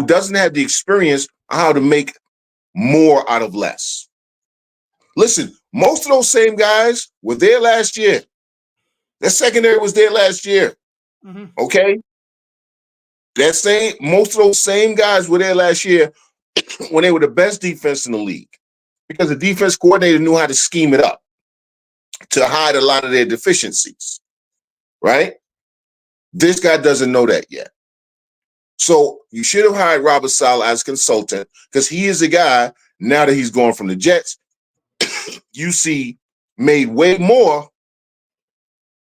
doesn't have the experience on how to make more out of less. Listen, most of those same guys were there last year. That secondary was there last year. Okay? Most of those same guys were there last year when they were the best defense in the league because the defense coordinator knew how to scheme it up to hide a lot of their deficiencies, right? This guy doesn't know that yet. So you should have hired Robert Saleh as consultant because he is a guy, now that he's gone from the Jets, you see made way more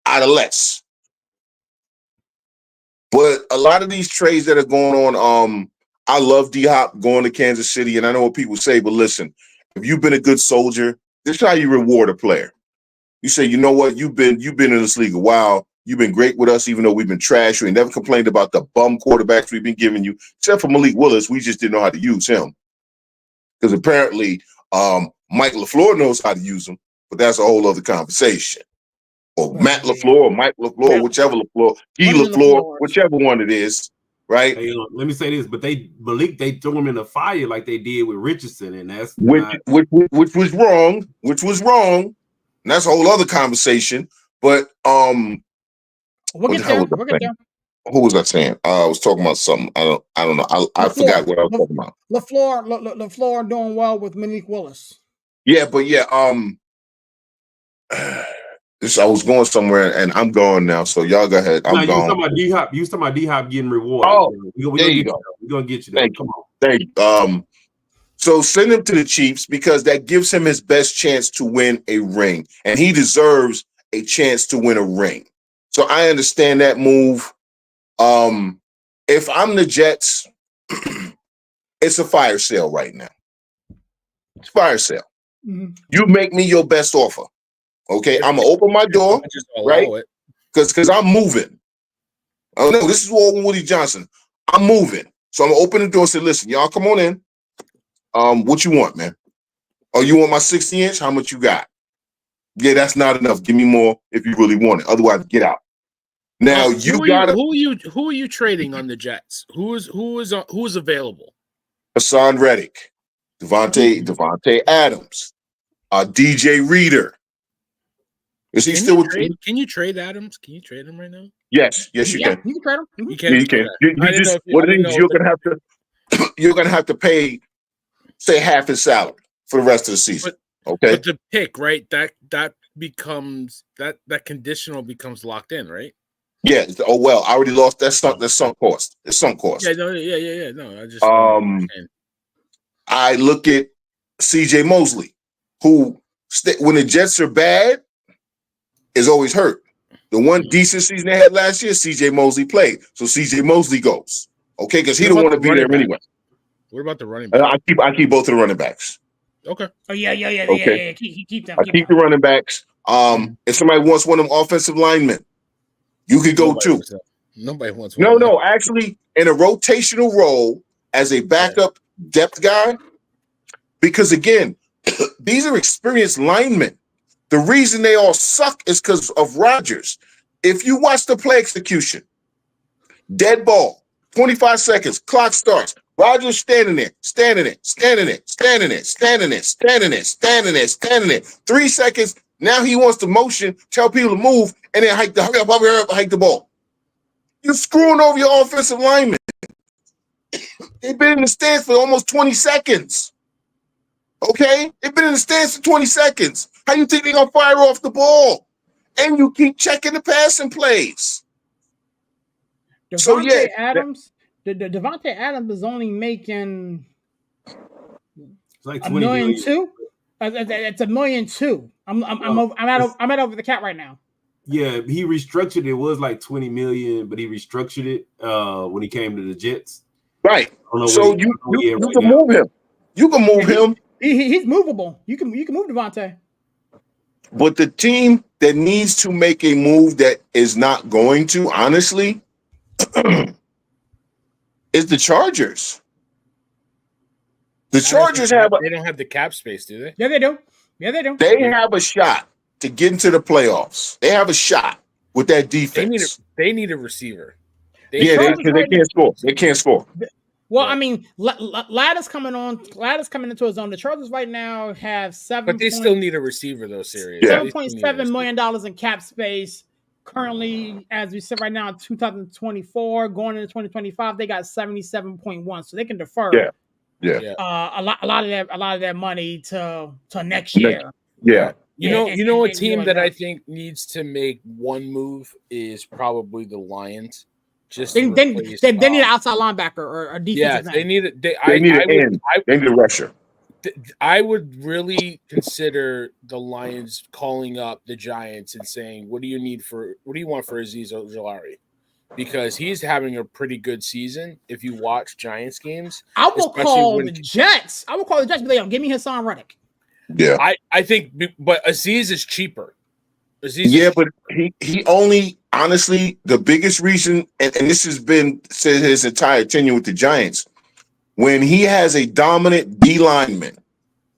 out of less. But a lot of these trades that are going on, I love D-Hop going to Kansas City, and I know what people say, but listen, if you've been a good soldier, this is how you reward a player. You say, you know what, you've been in this league a while. You've been great with us, even though we've been trash. We never complained about the bum quarterbacks we've been giving you, except for Malik Willis. We just didn't know how to use him. Because apparently Mike LaFleur knows how to use him, but that's a whole other conversation. Or Matt LaFleur, or Mike LaFleur, whichever LaFleur, LaFleur, whichever one it is, right? Hey, let me say this, but they threw him in the fire like they did with Richardson, and that's which was wrong. And that's a whole other conversation. But we'll get there. Who was I saying? I was talking about something. I don't know. I forgot what I was talking about. LaFleur doing well with Malik Willis. Yeah, but yeah, I was going somewhere and I'm going now. So y'all go ahead. I'm going. You was talking about D-Hop getting rewarded. Oh, there you go. We're gonna get you there. Come on. Thank you. So send him to the Chiefs because that gives him his best chance to win a ring, and he deserves a chance to win a ring. So I understand that move. If I'm the Jets, it's a fire sale right now. It's fire sale. Mm-hmm. You make me your best offer. Okay, I'm gonna open my door, right? Because I'm moving. Oh no, this is all Woody Johnson. I'm moving. So I'm gonna open the door and say, listen, y'all come on in. What you want, man? Oh, you want my 60-inch? How much you got? Yeah, that's not enough. Give me more if you really want it. Otherwise, get out. Now who are you trading on the Jets? Who is available? Hassan Reddick, Devontae Adams, DJ Reader. Is he still with you? Can you trade Adams? Can you trade him right now? Yes, you can. You can trade him. You can. You can. You're gonna have to pay, say, half his salary for the rest of the season. Okay. But the pick, right? That becomes that conditional becomes locked in, right? Yeah. Oh well, I already lost. That's sunk cost. It's sunk cost. Yeah. No, I just I look at CJ Mosley, who when the Jets are bad, is always hurt. The one decent season they had last year, CJ Mosley played. So CJ Mosley goes. Okay, because he don't want to be there anyway. What about the running back? I keep both of the running backs. Okay. Oh yeah. Okay. Yeah. Keep them. I keep the running backs. If somebody wants one of them offensive linemen, you could go too. Nobody wants one. No, actually, in a rotational role as a backup depth guy, because again, these are experienced linemen. The reason they all suck is because of Rodgers. If you watch the play execution, dead ball, 25 seconds, clock starts. Rodgers standing there. 3 seconds. Now he wants to motion, tell people to move, and then hike the ball. You're screwing over your offensive linemen. They've been in the stands for almost 20 seconds. Okay? They've been in the stands for 20 seconds. How you think they're going to fire off the ball? And you keep checking the passing plays. Devontae Adams, Devontae Adams is only making like $1.2 million. It's $1.2 million. I'm at over the cap right now. Yeah, he restructured it. It was like $20 million, but he restructured it when he came to the Jets. Right. So you can move him. You can move him. He's movable. You can move Devontae. But the team that needs to make a move that is not going to, honestly, is the Chargers. The Chargers they don't have the cap space, do they? Yeah, they do. They have a shot to get into the playoffs. They have a shot with that defense. They need a receiver. They can't score. They can't score. Well, I mean, Ladd is coming into his own. The Chargers right now have But they still need a receiver, though, serious. $7.7 million in cap space. Currently, as we sit right now in 2024, going into 2025, they got 77.1. So they can defer a lot of that money to next year. Yeah. You know a team that I think needs to make one move is probably the Lions. Just they need an outside linebacker or a defensive end. They need it. They need a rusher. I would really consider the Lions calling up the Giants and saying, "What do you want for Azeez Ojulari?" Because he's having a pretty good season. If you watch Giants games, I will call the Jets. But give me Hassan Reddick. Yeah, I think, but Azeez is cheaper. But he only, honestly, the biggest reason, and this has been his entire tenure with the Giants, when he has a dominant D lineman,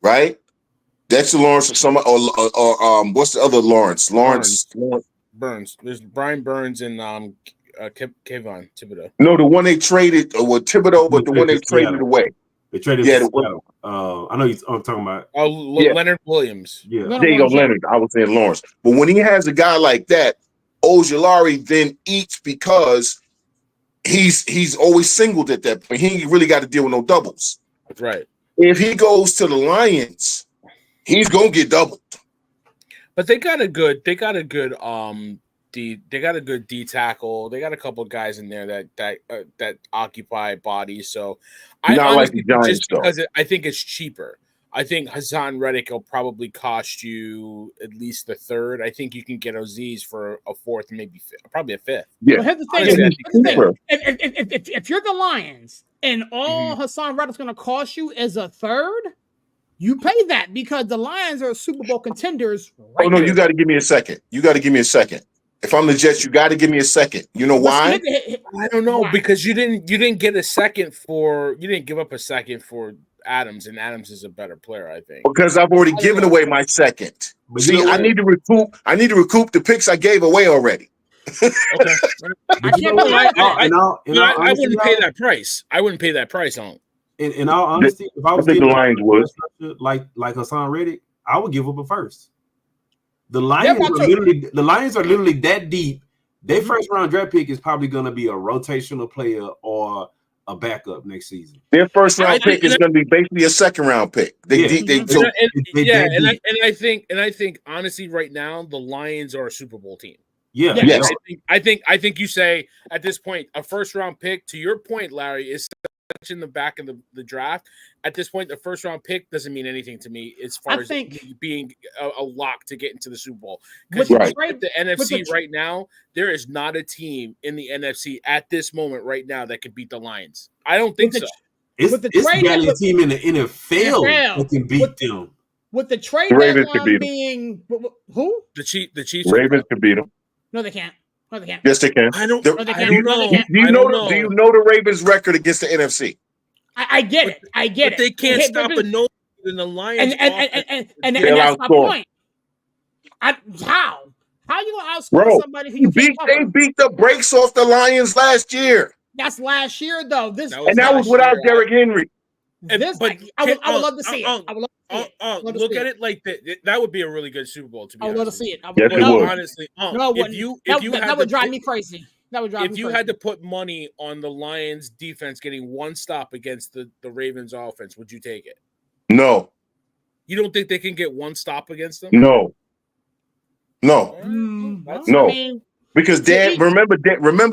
right? That's the Lawrence or what's the other Lawrence? Lawrence Burns. There's Brian Burns and Kayvon Thibodeau. No, the one they traded Thibodeau, but the one they traded away. They traded. I know I'm talking about. Leonard Williams. Yeah, there you go, Leonard. I was saying Lawrence, but when he has a guy like that, Ojulari then eats because he's always singled at that point. He ain't really got to deal with no doubles. That's right. If he goes to the Lions, he's gonna get doubled. But they got a good D tackle. They got a couple of guys in there that occupy bodies. So I Not like honestly, the Giants, just because though. I think it's cheaper. I think Hassan Reddick will probably cost you at least the third. I think you can get Azeez for a fourth, maybe probably a fifth. Yeah. Well, here's the thing. Honestly, I If you're the Lions and all Hassan Reddick's going to cost you is a third, you pay that because the Lions are Super Bowl contenders. Oh no, you got to give me a second. If I'm the Jets, you got to give me a second. You know why? I don't know because you didn't get a second you didn't give up a second for Adams, and Adams is a better player, I think. Because I've already given away my second. But See, I need to recoup the picks I gave away already. Okay. But you know what? I wouldn't pay that price. I wouldn't pay that price on. In all honesty, if I was think the Lions would. like Hassan Reddick, I would give up a first. The Lions are literally that deep. Their first round draft pick is probably going to be a rotational player or a backup next season. Their first round pick is going to be basically a second round pick. I think honestly, right now the Lions are a Super Bowl team. Yeah. Yes. I think you say at this point a first round pick. To your point, Larry, is such in the back of the draft. At this point, the first round pick doesn't mean anything to me as far as being a lock to get into the Super Bowl. Because the NFC right now, there is not a team in the NFC at this moment right now that can beat the Lions. I don't think so. It's barely a team in the NFL that can beat them. With the trade Ravens could beat being who? The Chiefs. Ravens could beat them. No, they can't. Yes, they can. I don't Do know. you know the Ravens' record against the NFC? I get it. But they can't stop a no in the Lions. And that's my point. How you gonna outscore somebody who you can't cover? They beat the brakes off the Lions last year. That's last year, though. That was without Derrick Henry. I would love to see it. I would love to see it. Look at it like that. That would be a really good Super Bowl. To be I would love to see it. Yes, it would. Honestly, that would drive me crazy. If you had to put money on the Lions defense getting one stop against the Ravens offense, would you take it? No. You don't think they can get one stop against them? No. Because remember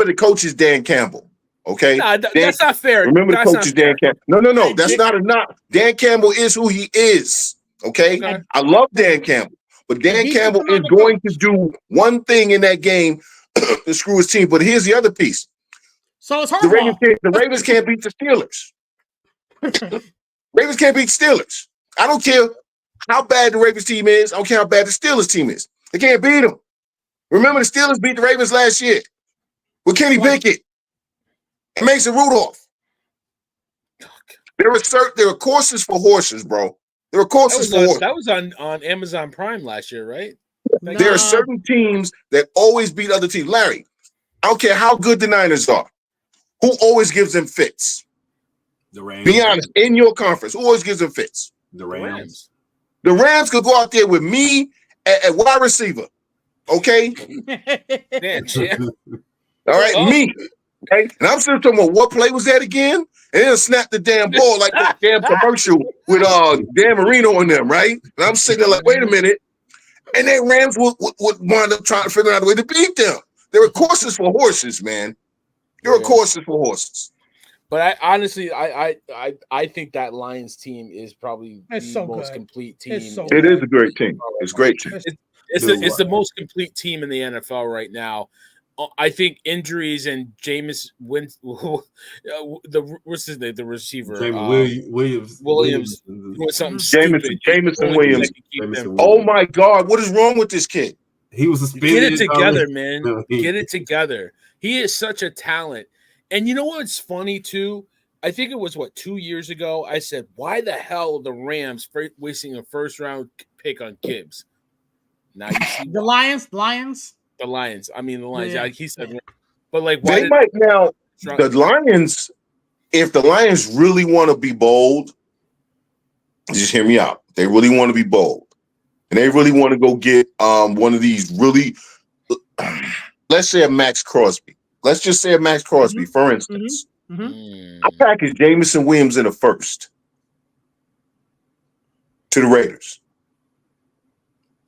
the coach is Dan Campbell. Okay, that's not fair. Remember the coach is Dan Campbell. No. That's not enough. Dan Campbell is who he is. Okay, I love Dan Campbell, but Dan Campbell is going to do one thing in that game to screw his team. But here's the other piece. So it's hard. The Ravens can't beat the Steelers. Ravens can't beat the Steelers. I don't care how bad the Ravens team is. I don't care how bad the Steelers team is. They can't beat them. Remember the Steelers beat the Ravens last year with Kenny Pickett and Mason Rudolph. There are courses for horses, bro. There are courses for horses. That was on Amazon Prime last year, right? There are certain teams that always beat other teams. Larry, I don't care how good the Niners are. Who always gives them fits? The Rams. Be honest, in your conference, who always gives them fits? The Rams. The Rams could go out there with me at wide receiver. Okay? All right, me. Okay? And I'm still talking about what play was that again? And then snap the damn ball like that damn commercial with Dan Marino on them, right? And I'm sitting there like, wait a minute. And then Rams would wind up trying to figure out a way to beat them. There are courses for horses, man. There are courses for horses. But I honestly think that Lions team is probably the most complete team. It is a great team. It's a great team. It's the most complete team in the NFL right now. I think injuries and Jameis what's his name? The receiver Williams. Jameson Williams. Oh my God, what is wrong with this kid? He was suspended. Get it together, man. Get it together. He is such a talent. And you know what's funny too? I think it was 2 years ago. I said, why the hell are the Rams wasting a first round pick on Gibbs? Now you see the Lions. The Lions. I mean, the Lions. Yeah, he said, but like, why they might now. The Lions, if the Lions really want to be bold, just hear me out. They really want to be bold, and they really want to go get one of these really, let's say a Max Crosby. let's just say a Max Crosby, for instance. I package Jameson Williams in the first to the Raiders.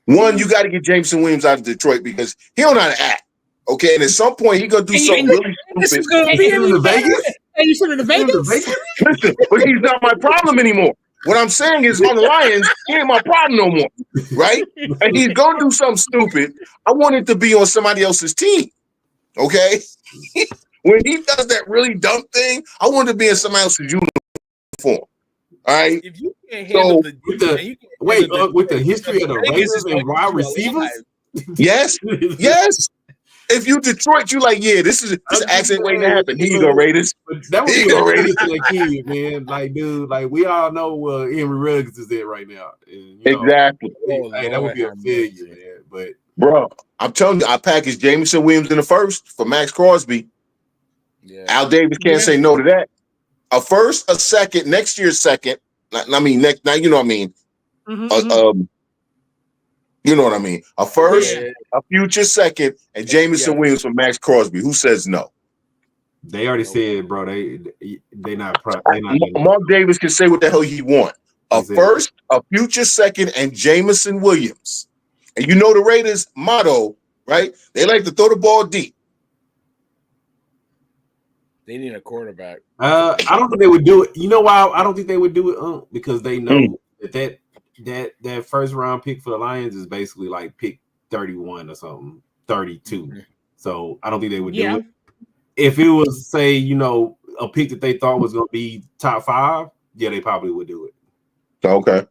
One, you got to get Jameson Williams out of Detroit because he don't know how to act. Okay, and at some point he gonna do something really stupid. To Vegas? Hey, you sent to Vegas? Listen, but he's not my problem anymore. What I'm saying is on the Lions, he ain't my problem no more, right? And he's gonna do something stupid. I want it to be on somebody else's team. Okay, when he does that really dumb thing, I want it to be in somebody else's uniform. All right. If you can't handle with the history of the Raiders and wide receivers, yes. If you Detroit, you like, yeah, this is an accident waiting to happen. Here you go, Raiders. That would be a Raiders to that kid, man. Like, dude, like we all know where Henry Ruggs is at right now. And, exactly. Hey, that would be a failure, man. But bro, I'm telling you, I packaged Jameson Williams in the first for Max Crosby. Yeah. Al Davis can't say no to that. A first, a second, next year's second. I mean, next. Now you know what I mean. You know what I mean. A first, a future second, and Jameson Williams for Max Crosby. Who says no? They already said, bro. They not. Mark Davis can say what the hell he want. A first, a future second, and Jameson Williams. And you know the Raiders' motto, right? They like to throw the ball deep. They need a quarterback. I don't think they would do it. You know why I don't think they would do it? Because they know that first round pick for the Lions is basically like pick 31 or something, 32. So I don't think they would do it. If it was, say, you know, a pick that they thought was going to be top 5, yeah, they probably would do it. Okay.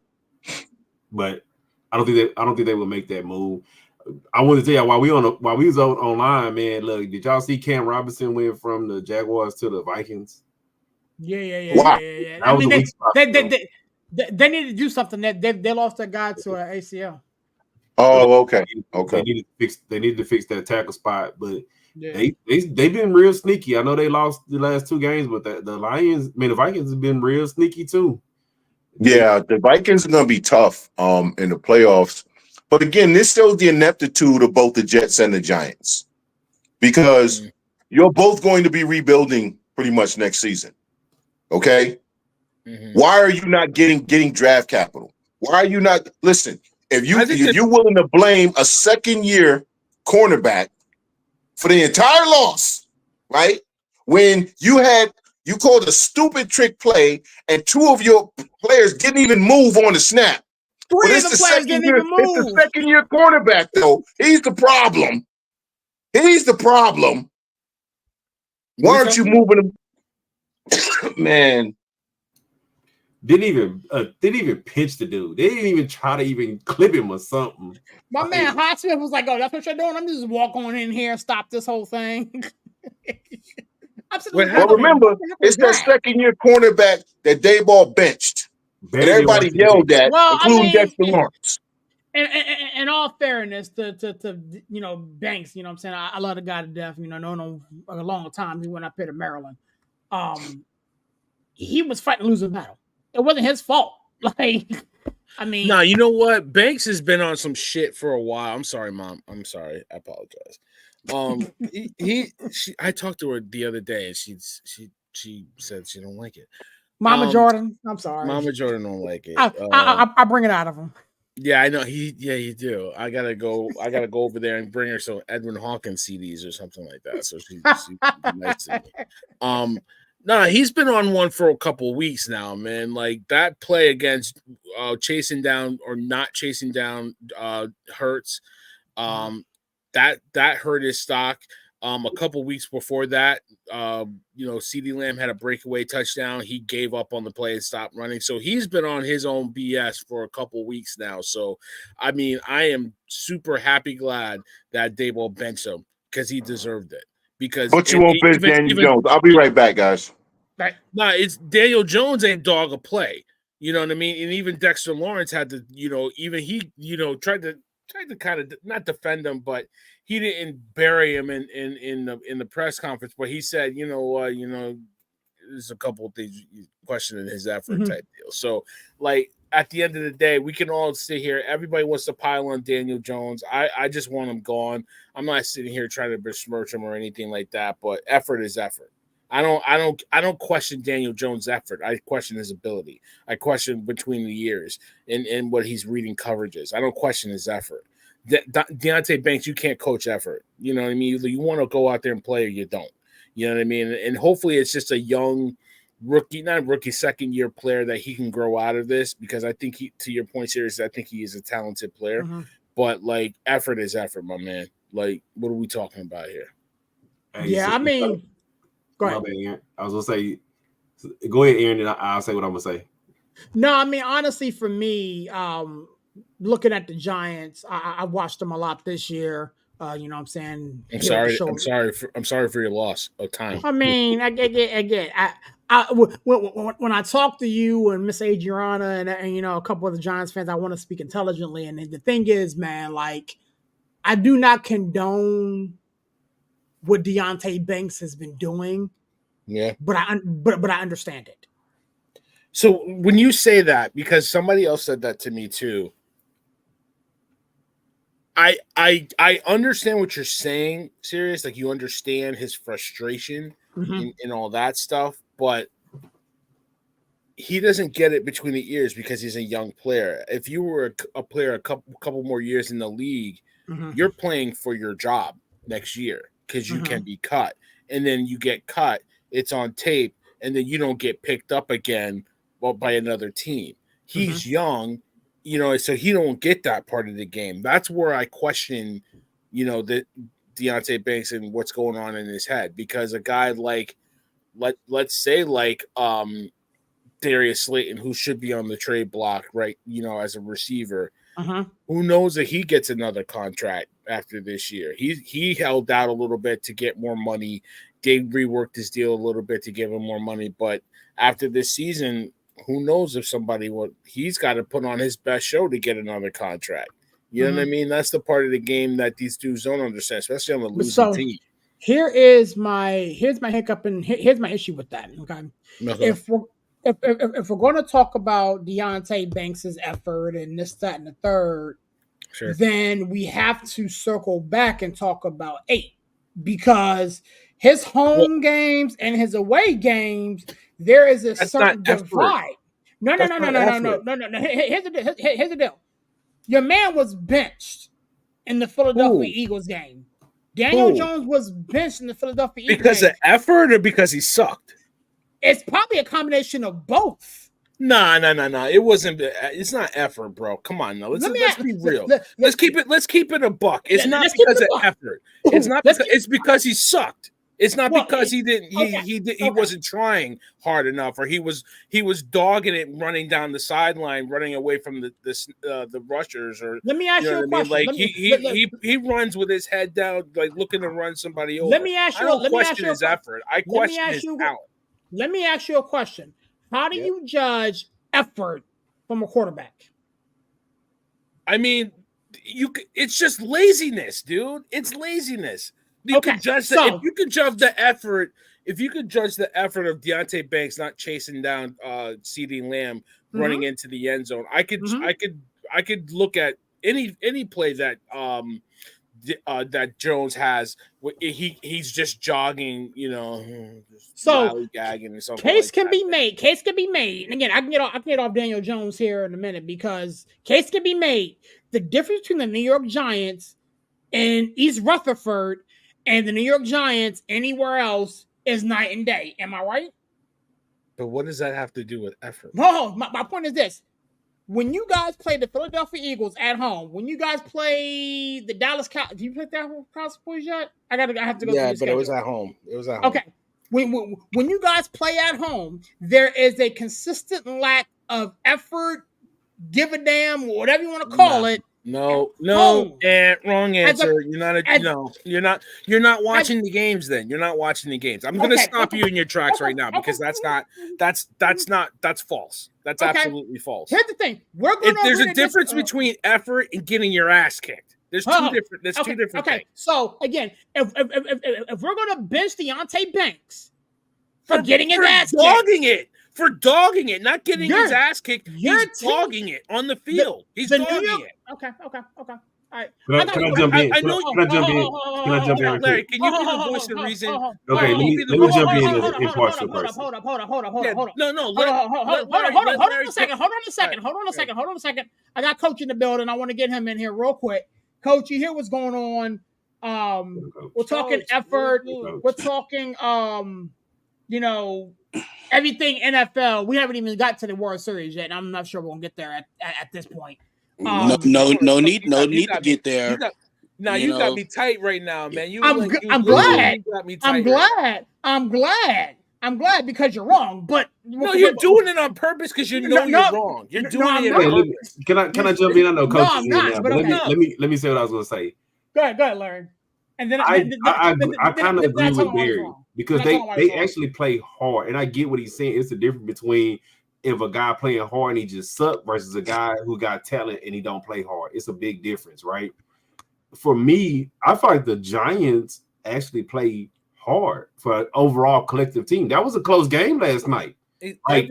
But I don't think they would make that move. I want to tell you while we was online, man. Look, did y'all see Cam Robinson went from the Jaguars to the Vikings? Yeah. Wow. I mean, they need to do something. That they lost their guy to an ACL. Oh, okay. They need to fix that tackle spot, but they've been real sneaky. I know they lost the last 2 games, but the Vikings have been real sneaky too. Yeah, the Vikings are going to be tough in the playoffs. But again, this shows the ineptitude of both the Jets and the Giants because you're both going to be rebuilding pretty much next season. Okay? Why are you not getting draft capital? Why are you not – listen, if you're willing to blame a second-year cornerback for the entire loss, right, when you called a stupid trick play and 2 of your players didn't even move on the snap. 3 of the players didn't even move. It's the second-year cornerback, though. He's the problem. Why aren't you moving him? Man. Didn't even pitch the dude. They didn't even try to even clip him or something. My man Highsmith was like, "Oh, that's what you're doing. I'm just walk on in here and stop this whole thing." Well, remember, it's that second-year cornerback that Daboll benched. And everybody yelled at, including Dexter Lawrence. In all fairness to Banks, you know what I'm saying? I love the guy to death, known him a long time. He went up here to Maryland. He was fighting a losing battle. It wasn't his fault. No, you know what? Banks has been on some shit for a while. I'm sorry, Mom. I'm sorry. I apologize. I talked to her the other day and she said she don't like it. Mama Jordan, I'm sorry. Mama Jordan don't like it. I bring it out of him. Yeah, I know. You do. I gotta go over there and bring her some Edwin Hawkins CDs or something like that. So she nice to me. No, he's been on one for a couple of weeks now, man. Like that play against chasing down or not chasing down Hurts. That hurt his stock. A couple weeks before that, CeeDee Lamb had a breakaway touchdown. He gave up on the play and stopped running. So he's been on his own BS for a couple weeks now. So, I mean, I am super glad that Daboll benched him because he deserved it. But you won't bench Daniel Jones. I'll be right back, guys. Right. No, it's Daniel Jones ain't dog a play. You know what I mean? And even Dexter Lawrence had to, even he, tried to kind of not defend him, but he didn't bury him in the press conference. But he said, there's a couple of things questioning his effort type deal. So, like, at the end of the day, we can all sit here. Everybody wants to pile on Daniel Jones. I just want him gone. I'm not sitting here trying to besmirch him or anything like that, but effort is effort. I don't question Daniel Jones' effort. I question his ability. I question between the years and what he's reading coverages. I don't question his effort. Deonte Banks, you can't coach effort. You know what I mean? You want to go out there and play or you don't. You know what I mean? And hopefully it's just a young second-year player that he can grow out of this, because I think to your point, Sirius, I think he is a talented player. Mm-hmm. But, like, effort is effort, my man. Like, what are we talking about here? Yeah, I mean – go ahead. Aaron. I was gonna say, go ahead, Aaron, and I'll say what I'm gonna say. No, I mean, honestly, for me, looking at the Giants, I watched them a lot this year. You know what I'm saying? I'm sorry for your loss of time. I mean, when I talk to you and Miss Adriana and you know, a couple of the Giants fans, I want to speak intelligently. And the thing is, man, like, I do not condone what Deonte Banks has been doing. Yeah. But I understand it. So when you say that, because somebody else said that to me too, I understand what you're saying, Sirius. Like, you understand his frustration and all that stuff, but he doesn't get it between the ears because he's a young player. If you were a player a couple more years in the league, you're playing for your job next year, because you can be cut, and then you get cut, it's on tape, and then you don't get picked up again by another team. He's young, you know, so he don't get that part of the game. That's where I question, you know, the Deonte Banks and what's going on in his head, because a guy like, let's say like Darius Slayton, who should be on the trade block, right, you know, as a receiver, who knows that he gets another contract after this year. He held out a little bit to get more money. They reworked his deal a little bit to give him more money. But after this season, who knows if he's got to put on his best show to get another contract. You know what I mean? That's the part of the game that these dudes don't understand, especially on the losing team. Here's my hiccup, and here's my issue with that. Okay. If we're going to talk about Deonte Banks' effort and this, that, and the third, then we have to circle back and talk about 8, because his home games and his away games, there is a certain divide. No. Here's the deal. Your man was benched in the Philadelphia Eagles game. Daniel Jones was benched in the Philadelphia Eagles because of effort or because he sucked? It's probably a combination of both. No. It wasn't. It's not effort, bro. Come on, now. Let's be real. Let's keep it a buck. It's not because of effort. It's not. It's because he sucked. It's not because he didn't. He wasn't trying hard enough, or he was dogging it, running down the sideline, running away from the rushers. Or let me ask you a question. Like he runs with his head down, like looking to run somebody over. Let me ask you. I don't question his effort. I question his talent. Let me ask you a question. How do you judge effort from a quarterback? I mean, it's just laziness, dude. It's laziness. You can judge if you could judge the effort. If you could judge the effort of Deonte Banks not chasing down CeeDee Lamb running into the end zone, I could look at any play that that Jones has. He's just jogging, you know. So gagging or something. Case can be made. And again, I can get off Daniel Jones here in a minute, because case can be made. The difference between the New York Giants and East Rutherford and the New York Giants anywhere else is night and day. Am I right? But what does that have to do with effort? No, my point is this. When you guys play the Philadelphia Eagles at home, when you guys play the Dallas Cowboys, do you play that Cowboys yet? I have to go. Yeah, but it was at home. Okay. When you guys play at home, there is a consistent lack of effort, give a damn, whatever you want to call it. No, wrong answer. You're not watching the games. Then you're not watching the games. I'm going to stop you in your tracks right now, because that's false. That's absolutely false. Here's the thing: there's a difference between effort and getting your ass kicked. There's two different. Two different things. So again, if we're going to bench Deonte Banks for getting his ass dogging it. for dogging it, not getting his ass kicked. He's dogging it on the field. He's dogging it. Okay. All right. Can I jump in? Can I jump in? Larry, can you be the voice of reason? Okay, let me jump in impartial person. Hold up. No. Hold on a second. I got Coach in the building. I want to get him in here real quick. Coach, you hear what's going on? We're talking effort. We're talking, everything NFL. We haven't even got to the World Series yet. And I'm not sure we're gonna get there at this point. No need to get there. You got me tight right now, man. I'm glad. I'm glad because you're wrong, but no, you're doing it on purpose because you're wrong. You're doing it on purpose. Can I jump in? I know Coach is in now, but let me say what I was gonna say. Go ahead, Larry. And then I kind of agree with Barry because they actually play hard, and I get what he's saying. It's the difference between if a guy playing hard and he just suck versus a guy who got talent and he don't play hard. It's a big difference, right? For me, I feel like the Giants actually play hard for an overall collective team. That was a close game last night. They played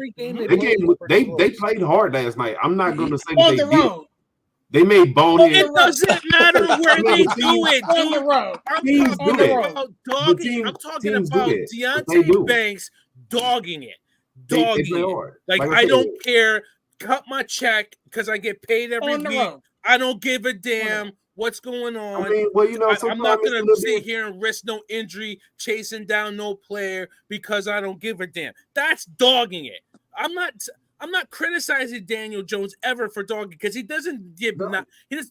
hard last night. I'm not going to say that they did. They made bonehead. It doesn't matter where they do it, dude. I'm talking about Deonte Banks dogging it. I don't care. Cut my check because I get paid every week. I don't give a damn what's going on. I mean, I'm not going to sit here and risk no injury, chasing down no player because I don't give a damn. That's dogging it. I'm not criticizing Daniel Jones ever for dogging because he does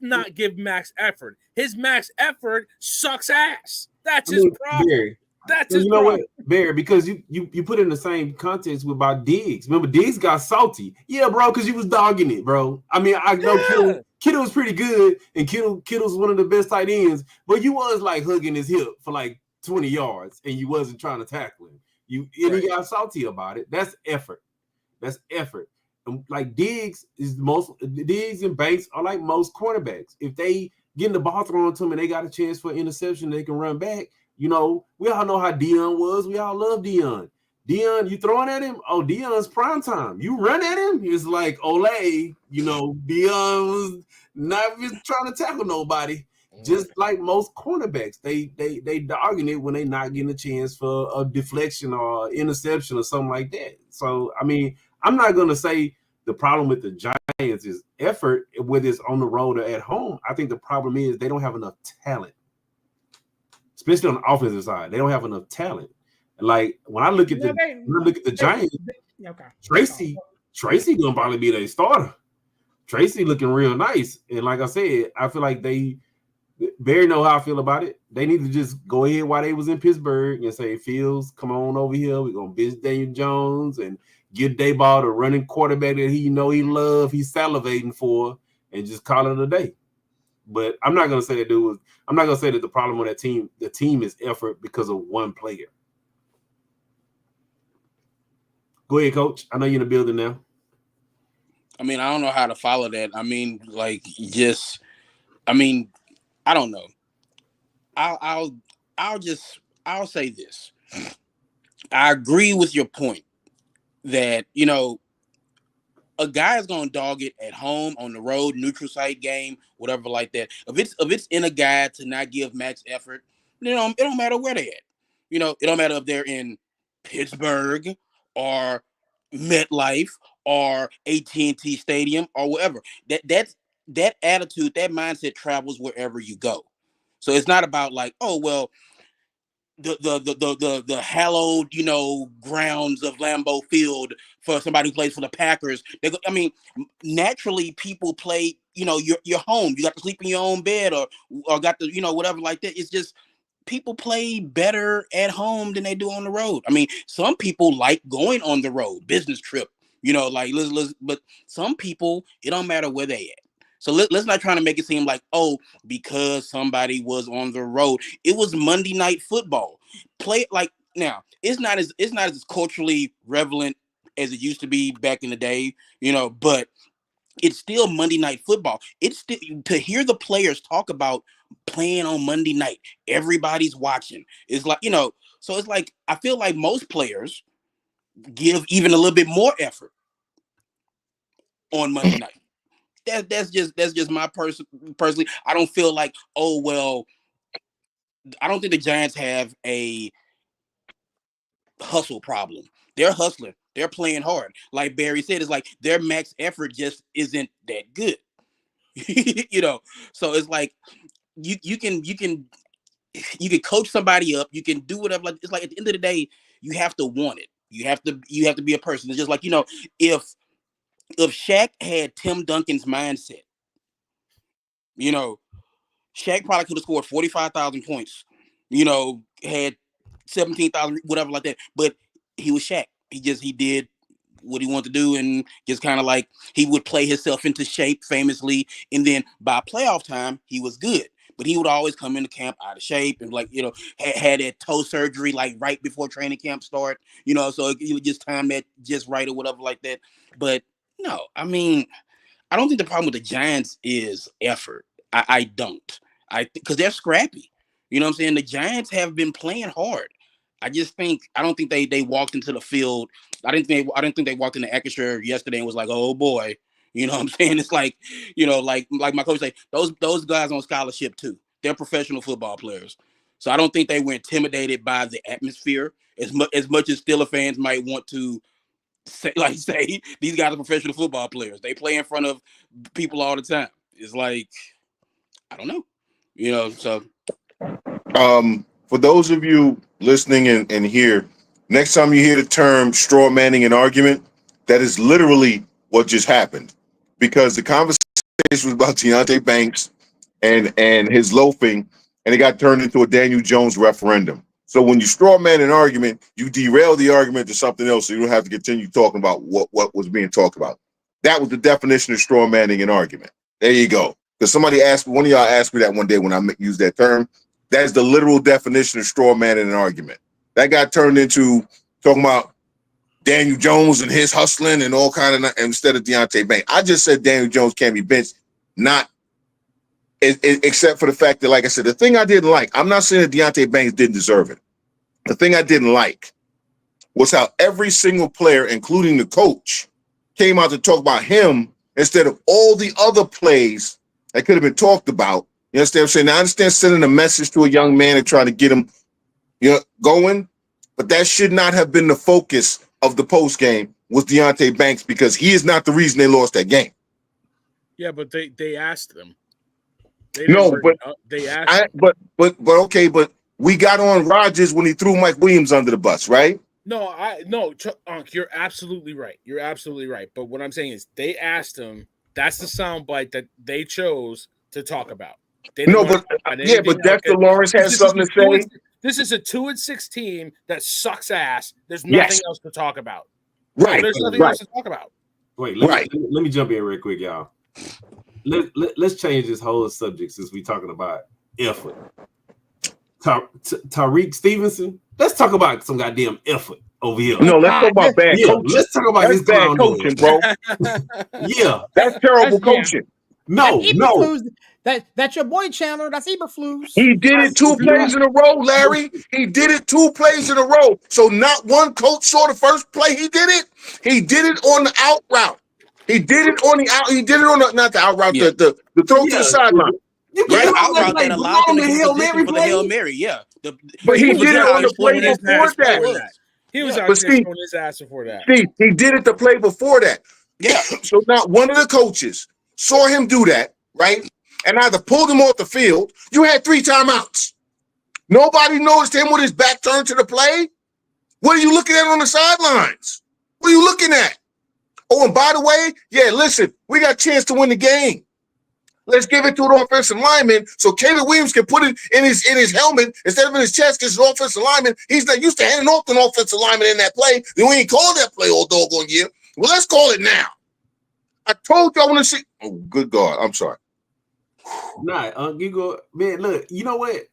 not give max effort. His max effort sucks ass. That's his problem. Barry, that's his problem. What, Barry? Because you put it in the same context with about Diggs. Remember, Diggs got salty. Yeah, bro, because you was dogging it, bro. I mean, I know Kittle was pretty good, and Kittle's one of the best tight ends, but you was like hugging his hip for like 20 yards, and you wasn't trying to tackle him. He got salty about it. That's effort. That's effort. And like Diggs and Banks are like most cornerbacks. If they getting the ball thrown to them and they got a chance for interception, they can run back. We all know how Deion was. We all love Deion. Deion, you throwing at him? Oh, Deion's prime time. You run at him? It's like Olay. Deion was not just trying to tackle nobody. Just like most cornerbacks, they dogging it when they not getting a chance for a deflection or interception or something like that. So I mean, I'm not gonna say the problem with the Giants is effort, whether it's on the road or at home. I think the problem is they don't have enough talent, especially on the offensive side. They don't have enough talent. Like when I look at the Giants, Tracy gonna probably be their starter. Tracy looking real nice, and like I said, I feel like Barry know how I feel about it. They need to just go ahead while they was in Pittsburgh and say, Fields, come on over here. We're gonna visit Daniel Jones and give Dayball the running quarterback that he love, he's salivating for, and just call it a day. But I'm not gonna say that I'm not gonna say that the problem with the team is effort because of one player. Go ahead, Coach. I know you're in the building now. I mean, I don't know how to follow that. I mean, I don't know. I'll say this. I agree with your point that, a guy is going to dog it at home, on the road, neutral site game, whatever like that. If it's in a guy to not give max effort, it don't matter where they at. It don't matter if they're in Pittsburgh or MetLife or AT&T Stadium or whatever. That attitude, that mindset travels wherever you go. So it's not about like, oh well, the hallowed grounds of Lambeau Field for somebody who plays for the Packers. Naturally people play. You're home. You got to sleep in your own bed or got to whatever like that. It's just people play better at home than they do on the road. I mean, some people like going on the road, business trip. But some people, it don't matter where they at. So let's not try to make it seem like, oh, because somebody was on the road. It was Monday Night Football. Play like now. It's not as culturally relevant as it used to be back in the day, but it's still Monday Night Football. It's still to hear the players talk about playing on Monday night. Everybody's watching. It's like, so it's like I feel like most players give even a little bit more effort on Monday night. That's just my personally. I don't feel like, oh well, I don't think the Giants have a hustle problem. They're hustling. They're playing hard. Like Barry said, it's like their max effort just isn't that good. So it's like you can coach somebody up. You can do whatever. Like, it's like at the end of the day, you have to want it. You have to be a person. It's just like, if Shaq had Tim Duncan's mindset, Shaq probably could have scored 45,000 points, had 17,000, whatever like that. But he was Shaq. He did what he wanted to do, and just kind of like he would play himself into shape famously. And then by playoff time, he was good. But he would always come into camp out of shape and had that toe surgery like right before training camp start, so he would just time that just right or whatever like that. But no, I mean, I don't think the problem with the Giants is effort. I don't. Because they're scrappy. You know what I'm saying? The Giants have been playing hard. I don't think they walked into the field. I didn't think they walked into Acrisure yesterday and was like, oh boy. You know what I'm saying? It's like, like my coach say, those guys on scholarship too. They're professional football players. So I don't think they were intimidated by the atmosphere as much as Steelers fans might want to say these guys are professional football players. They play in front of people all the time. It's like, I don't know. So for those of you listening and here, next time you hear the term straw manning an argument, that is literally what just happened. Because the conversation was about Deonte Banks and his loafing, and it got turned into a Daniel Jones referendum. So when you straw man an argument, you derail the argument to something else, so you don't have to continue talking about what was being talked about. That was the definition of straw manning an argument. There you go. Because one of y'all asked me that one day when I used that term. That is the literal definition of straw manning an argument. That got turned into talking about Daniel Jones and his hustling and all kind of, instead of Deonte Banks. I just said Daniel Jones can't be benched, except for the fact that, like I said, the thing I didn't like, I'm not saying that Deonte Banks didn't deserve it. The thing I didn't like was how every single player, including the coach, came out to talk about him instead of all the other plays that could have been talked about. You understand what I'm saying? Now, I understand sending a message to a young man and trying to get him going, but that should not have been the focus of the post game was Deonte Banks, because he is not the reason they lost that game. Yeah, but they asked them. They asked. But okay, but we got on Rodgers when he threw Mike Williams under the bus, right? No, you're absolutely right. You're absolutely right. But what I'm saying is they asked him. That's the soundbite that they chose to talk about. But Dexter Lawrence has something to say. This is a 2-6 team that sucks ass. There's nothing else to talk about. Right. There's nothing else to talk about. Wait, let me jump in real quick, y'all. Let's change this whole subject since we're talking about effort. Tariq Stevenson, let's talk about some goddamn effort over here. No, let's talk about bad coaching. Let's talk about his bad coaching, bro. Yeah. That's terrible coaching. No. That's your boy Chandler. That's Eberflus. He did it 2 plays in a row, Larry. He did it 2 plays in a row. So not one coach saw the first play. He did it. He did it on the out route. He did it on the out. He did it on the, not the out route, the throw to the sideline. You can out route that allowed them to get position for the Hail Mary. Yeah. But he did it on the play before that. He was out there on his ass before that. Steve, he did it the play before that. Yeah. So not one of the coaches saw him do that, right? And either pulled him off the field. You had 3 timeouts. Nobody noticed him with his back turned to the play. What are you looking at on the sidelines? What are you looking at? Oh, and by the way, listen, we got a chance to win the game. Let's give it to an offensive lineman so Caleb Williams can put it in his helmet instead of in his chest because he's an offensive lineman. He's not used to handing off an offensive lineman in that play. Then we ain't called that play all doggone year. Well, let's call it now. I told you I want to see. Oh, good God. I'm sorry. You go, man. Look, you know what?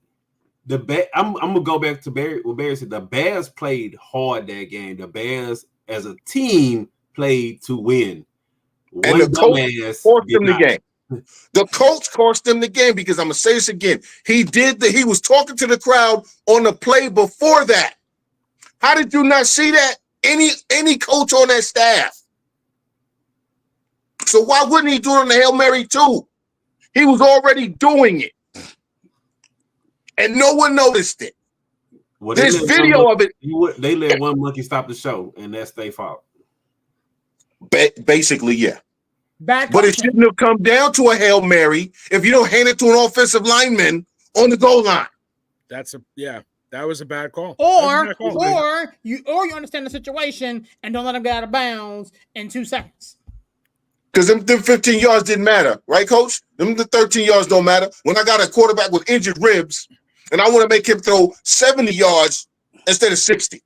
I'm gonna go back to Barry. What Barry said. The Bears played hard that game. The Bears, as a team, played to win. And the coach cost them the game. The coach cost them the game because I'm gonna say this again. He was talking to the crowd on the play before that. How did you not see that? Any coach on that staff. So why wouldn't he do it on the Hail Mary too? He was already doing it. And no one noticed it. Well, There's video of it. They let one monkey stop the show, and that's their fault. Basically, yeah. But it shouldn't have come down to a Hail Mary if you don't hand it to an offensive lineman on the goal line. That was a bad call. Or you understand the situation and don't let him get out of bounds in 2 seconds. Because them 15 yards didn't matter, right, Coach? The 13 yards don't matter. When I got a quarterback with injured ribs and I want to make him throw 70 yards instead of 60.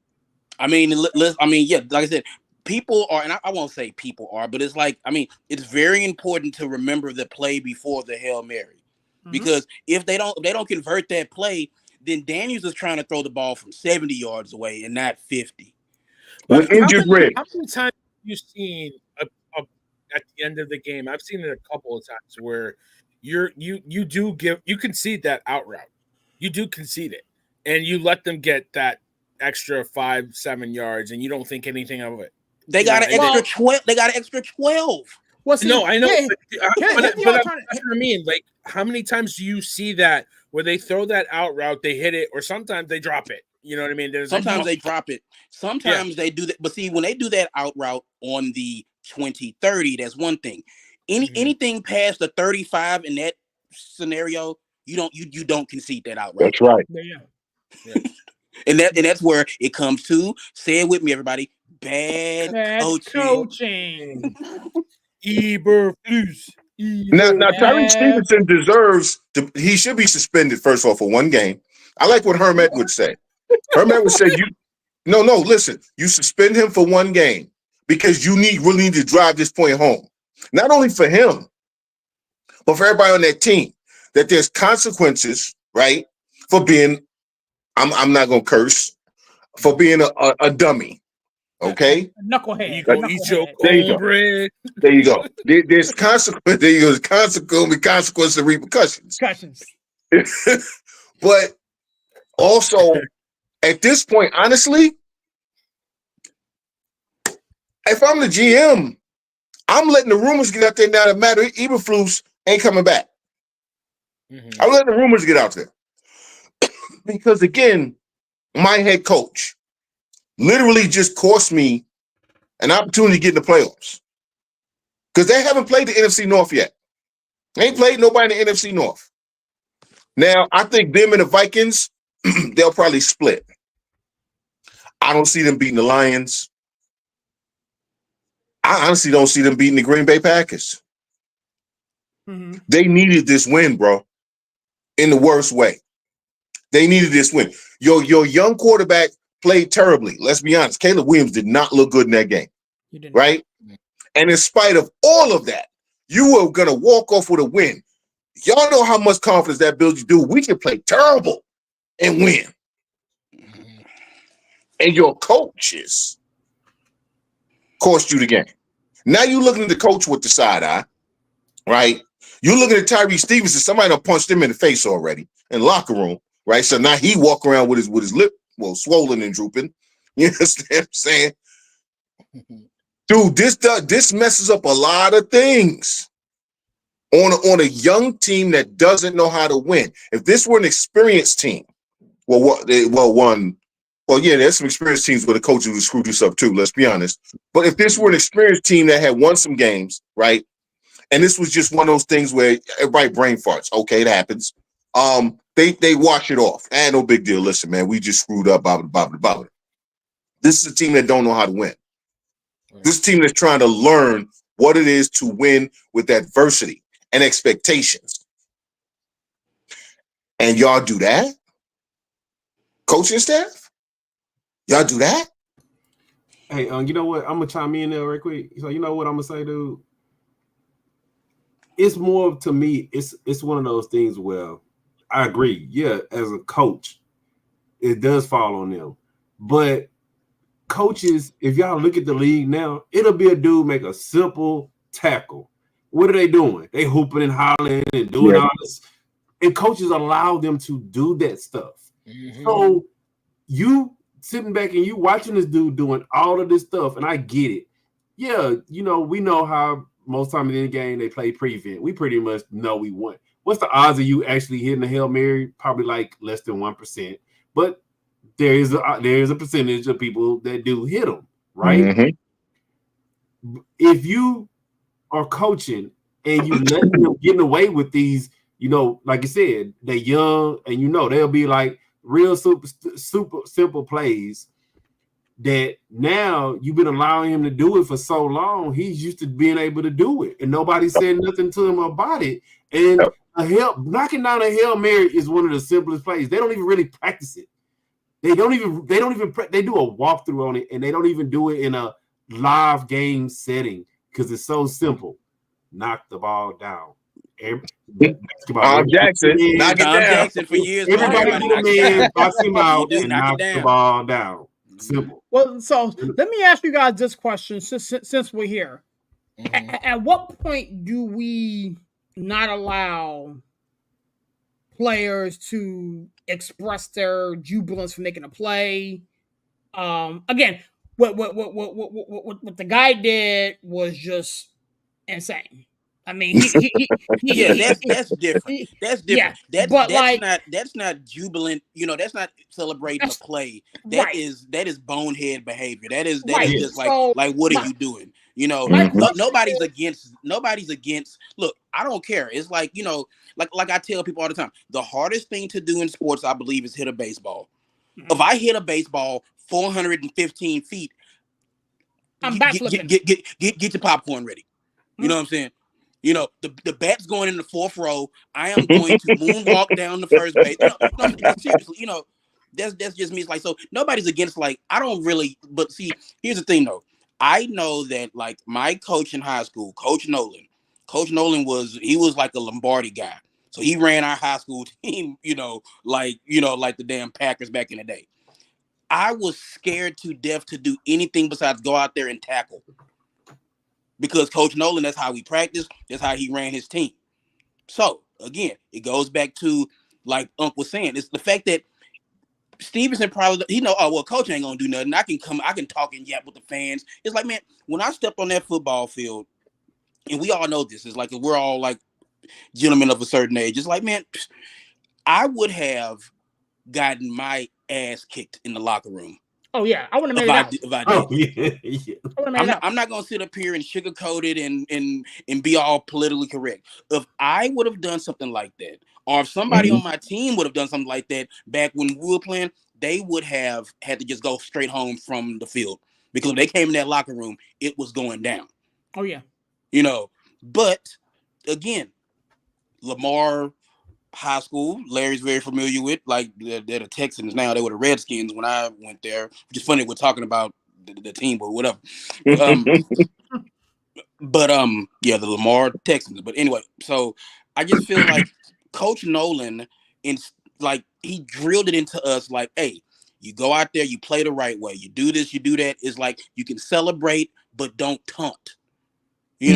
I mean, yeah, like I said, people are, and I won't say people are, but it's like, I mean, it's very important to remember the play before the Hail Mary. Because if they don't convert that play, then Daniels is trying to throw the ball from 70 yards away and not 50. With injured ribs. How many times have you seen at the end of the game? I've seen it a couple of times where you concede that out route. You do concede it, and you let them get that extra 5-7 yards, and you don't think anything of it. They got an extra 12. They got an extra 12. Well, see, no, I know, that's what I mean. Like, how many times do you see that where they throw that out route, they hit it, or sometimes they drop it? You know what I mean? Sometimes they drop it. Sometimes they do that. But see, when they do that out route on the 20-30, that's one thing. Anything past the 35 in that scenario, you don't concede that out route. That's right. Yeah. and that's where it comes to. Say it with me, everybody. Bad coaching. Eberflus. Now Tyree Stevenson he should be suspended first of all for 1 game. I like what Hermet would say. Hermet would say, listen, you suspend him for 1 game because you really need to drive this point home. Not only for him, but for everybody on that team, that there's consequences, right? For being, I'm not gonna curse, for being a dummy. Okay, knucklehead. There you go. There's consequence. There you go. Consequence and repercussions. But also, at this point, honestly, if I'm the GM, I'm letting the rumors get out there now that Matt Eberflus ain't coming back. I'm letting the rumors get out there because again, my head coach literally just cost me an opportunity to get in the playoffs because they haven't played the NFC North yet. They ain't played nobody in the NFC North. Now, I think them and the Vikings, they'll probably split. I don't see them beating the Lions. I honestly don't see them beating the Green Bay Packers. They needed this win, bro, in the worst way. They needed this win. Your young quarterback played terribly. Let's be honest. Caleb Williams did not look good in that game, right? And in spite of all of that, you were going to walk off with a win. Y'all know how much confidence that builds you. Do. We can play terrible and win. And your coaches cost you the game. Now you're looking at the coach with the side eye, right? You're looking at Tyree Stevenson. Somebody done punched him in the face already in the locker room, right? So now he walk around with his lip, swollen and drooping. You understand what I'm saying? Dude, this messes up a lot of things on a young team that doesn't know how to win. If this were an experienced team, there's some experienced teams where the coaches would screw this up too, let's be honest. But if this were an experienced team that had won some games, right? And this was just one of those things where everybody brain farts. Okay, it happens. They wash it off. No big deal. Listen, man, we just screwed up. Blah. This is a team that don't know how to win. This team that's trying to learn what it is to win with adversity and expectations. And y'all do that? Coaching staff? Y'all do that? Hey, you know what? I'm gonna chime in there right quick. So you know what I'm gonna say, dude? It's more to me, it's one of those things where I agree. Yeah, as a coach, it does fall on them. But coaches, if y'all look at the league now, it'll be a dude make a simple tackle. What are they doing? They hooping and hollering and doing all this. And coaches allow them to do that stuff. So you sitting back and you watching this dude doing all of this stuff, and I get it. Yeah, we know how most time in the game they play prevent. We pretty much know we won. What's the odds of you actually hitting a Hail Mary? Probably like less than 1%. But there is a percentage of people that do hit them, right? Mm-hmm. If you are coaching and you let them getting away with these, like you said, they're young and they'll be like real super simple plays that now you've been allowing him to do it for so long. He's used to being able to do it and nobody said nothing to him about it. And knocking down a Hail Mary is one of the simplest plays. They don't even really practice it. They do a walkthrough on it, and they don't even do it in a live game setting because it's so simple. Knock the ball down. Tom Jackson, knock it down. Jackson for years. Everybody get a man, box him out, and knock the ball down. Simple. Well, so let me ask you guys this question since we're here. Mm-hmm. At what point do we not allow players to express their jubilance for making a play? Again, what the guy did was just insane. I mean, that's different. That's different. Yeah, that's not jubilant. That's not celebrating a play. That is bonehead behavior. That is just like what are you doing? Nobody's against. Look, I don't care. It's like like I tell people all the time. The hardest thing to do in sports, I believe, is hit a baseball. Mm-hmm. If I hit a baseball 415 feet, I'm backflipping. Get your popcorn ready. You know what I'm saying? The bat's going in the fourth row. I am going to moonwalk down the first base. Seriously, that's just me. It's like, so nobody's against, like, I don't really, but see, here's the thing though. I know that, like, my coach in high school, Coach Nolan was like a Lombardi guy. So he ran our high school team, like the damn Packers back in the day. I was scared to death to do anything besides go out there and tackle. Because Coach Nolan, that's how we practiced. That's how he ran his team. So, again, it goes back to, like Unc was saying, it's the fact that Stevenson probably, Coach ain't going to do nothing. I can talk and yap with the fans. It's like, man, when I stepped on that football field, and we all know this, it's like we're all like gentlemen of a certain age. It's like, man, I would have gotten my ass kicked in the locker room. Oh yeah, I want to make it out. I'm not gonna sit up here and sugarcoat it and be all politically correct. If I would have done something like that, or if somebody on my team would have done something like that back when we were playing, they would have had to just go straight home from the field because when they came in that locker room, it was going down. Oh yeah, But again, Lamar High School, Larry's very familiar with. Like they're the Texans now. They were the Redskins when I went there. Which is funny. We're talking about the team, but whatever. The Lamar Texans. But anyway, so I just feel like Coach Nolan, he drilled it into us. Like, hey, you go out there, you play the right way. You do this, you do that. It's like you can celebrate, but don't taunt. He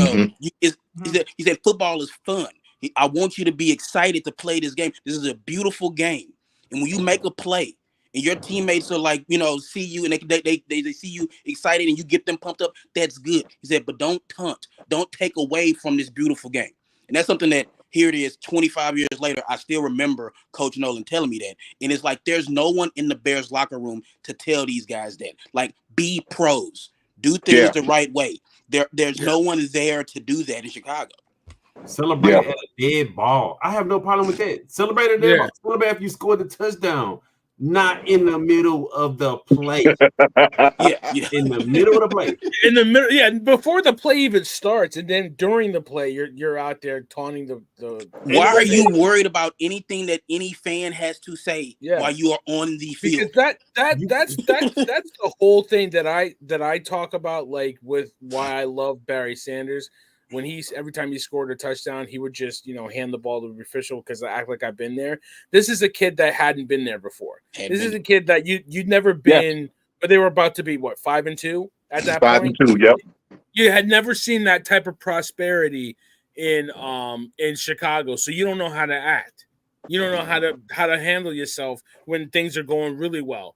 said football is fun. I want you to be excited to play this game. This is a beautiful game. And when you make a play and your teammates are like, see you and they see you excited and you get them pumped up, that's good. He said, but don't taunt. Don't take away from this beautiful game. And that's something that here it is 25 years later. I still remember Coach Nolan telling me that. And it's like there's no one in the Bears locker room to tell these guys that. Like, be pros. Do things the right way. There's no one there to do that in Chicago. Celebrate at a dead ball. I have no problem with that. Celebrate a dead ball. Celebrate if you scored the touchdown, not in the middle of the play. In the middle of the play. In the middle, before the play even starts, and then during the play, you're out there taunting the. Why are you worried about anything that any fan has to say while you are on the field? Because that's the whole thing that I talk about, like with why I love Barry Sanders. When every time he scored a touchdown, he would just, hand the ball to the official because I act like I've been there. This is a kid that hadn't been there before. This is a kid that you'd never been, but they were about to be 5-2 at that point. 5-2, yep. You had never seen that type of prosperity in Chicago, so you don't know how to act. You don't know how to handle yourself when things are going really well.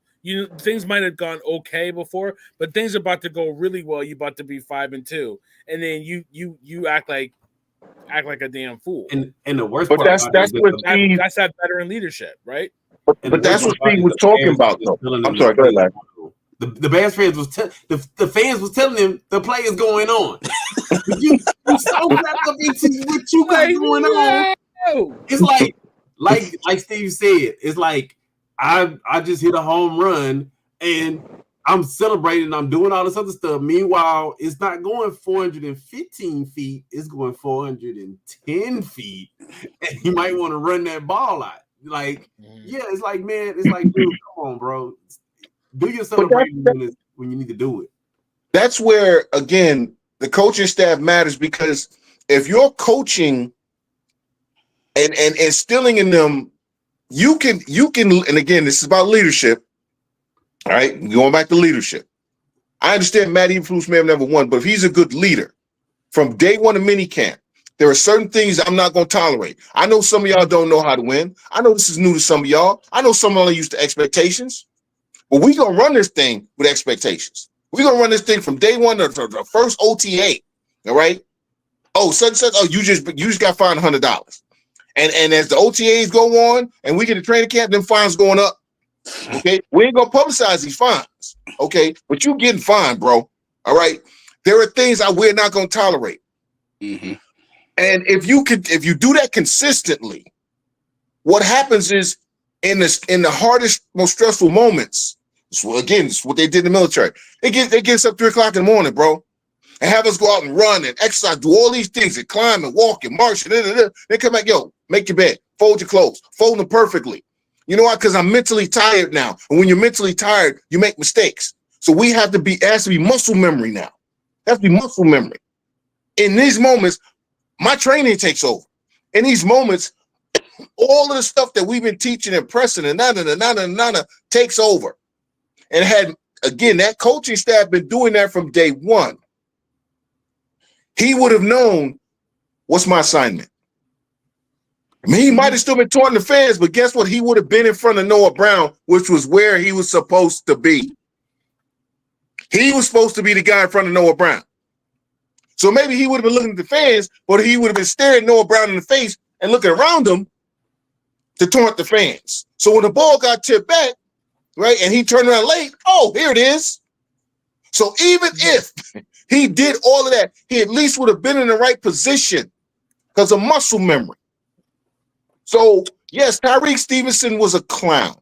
things might have gone okay before, but things are about to go really well. You're about to be 5-2, and then you act like a damn fool. And the worst But part that's what Steve. That's that veteran leadership, right? But that's what Steve was talking about, though. I'm sorry, go ahead, Larry. The Bears fans was the fans was telling him the play is going on. you so wrapped up into what you got going on. It's like Steve said. It's like I just hit a home run and I'm celebrating. I'm doing all this other stuff. Meanwhile, it's not going 415 feet. It's going 410 feet, and you might want to run that ball out. Like, yeah, it's like, man, it's like, dude, come on, bro. Do your celebration when you need to do it. That's where, again, the coaching staff matters, because if you're coaching and instilling in them, you can, and again, this is about leadership. All right, going back to leadership. I understand Matt Eberflus may have never won, but if he's a good leader from day one of minicamp, there are certain things I'm not going to tolerate. I know some of y'all don't know how to win. I know this is new to some of y'all. I know some of y'all are used to expectations. But we're going to run this thing with expectations. We're going to run this thing from day one to the first OTA. All right? Oh, you just got fined $100. And as the OTAs go on and we get a training camp, then fines going up. Okay? We ain't going to publicize these fines. Okay? But you getting fined, bro. All right? There are things that we're not going to tolerate. Mm-hmm. And if you do that consistently, what happens is in the hardest, most stressful moments, it's what they did in the military. They get us up 3 o'clock in the morning, bro, and have us go out and run and exercise, do all these things, and climb and walk and march, and then come back, make your bed, fold your clothes, fold them perfectly. You know why? Because I'm mentally tired now. And when you're mentally tired, you make mistakes. So it has to be muscle memory now. It has to be muscle memory. In these moments, my training takes over. In these moments, all of the stuff that we've been teaching and pressing and nana takes over. And had, again, that coaching staff been doing that from day one, he would have known what's my assignment. I mean, he might have still been taunting the fans, but guess what? He would have been in front of Noah Brown, which was where he was supposed to be. He was supposed to be the guy in front of Noah Brown. So maybe he would have been looking at the fans, but he would have been staring Noah Brown in the face and looking around him to taunt the fans. So when the ball got tipped back, right, and he turned around late, oh, here it is. So even if he did all of that, he at least would have been in the right position because of muscle memory. So, yes, Tyreek Stevenson was a clown.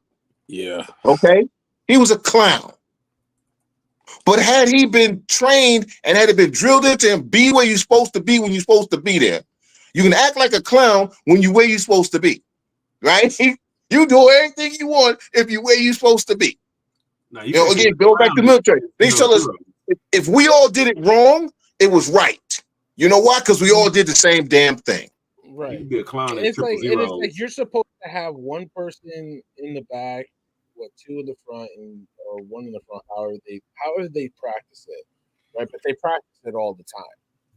Yeah. Okay? He was a clown. But had he been trained and had it been drilled into him, be where you're supposed to be when you're supposed to be there, you can act like a clown when you're where you're supposed to be. Right? You do everything you want if you're where you're supposed to be. Now, again, go back to the military. They tell us if we all did it wrong, it was right. You know why? Because we all did the same damn thing. Right. You be a clown. It's like you're supposed to have one person in the back, 2 in the front, or 1 in the front. However they practice it, right? But they practice it all the time.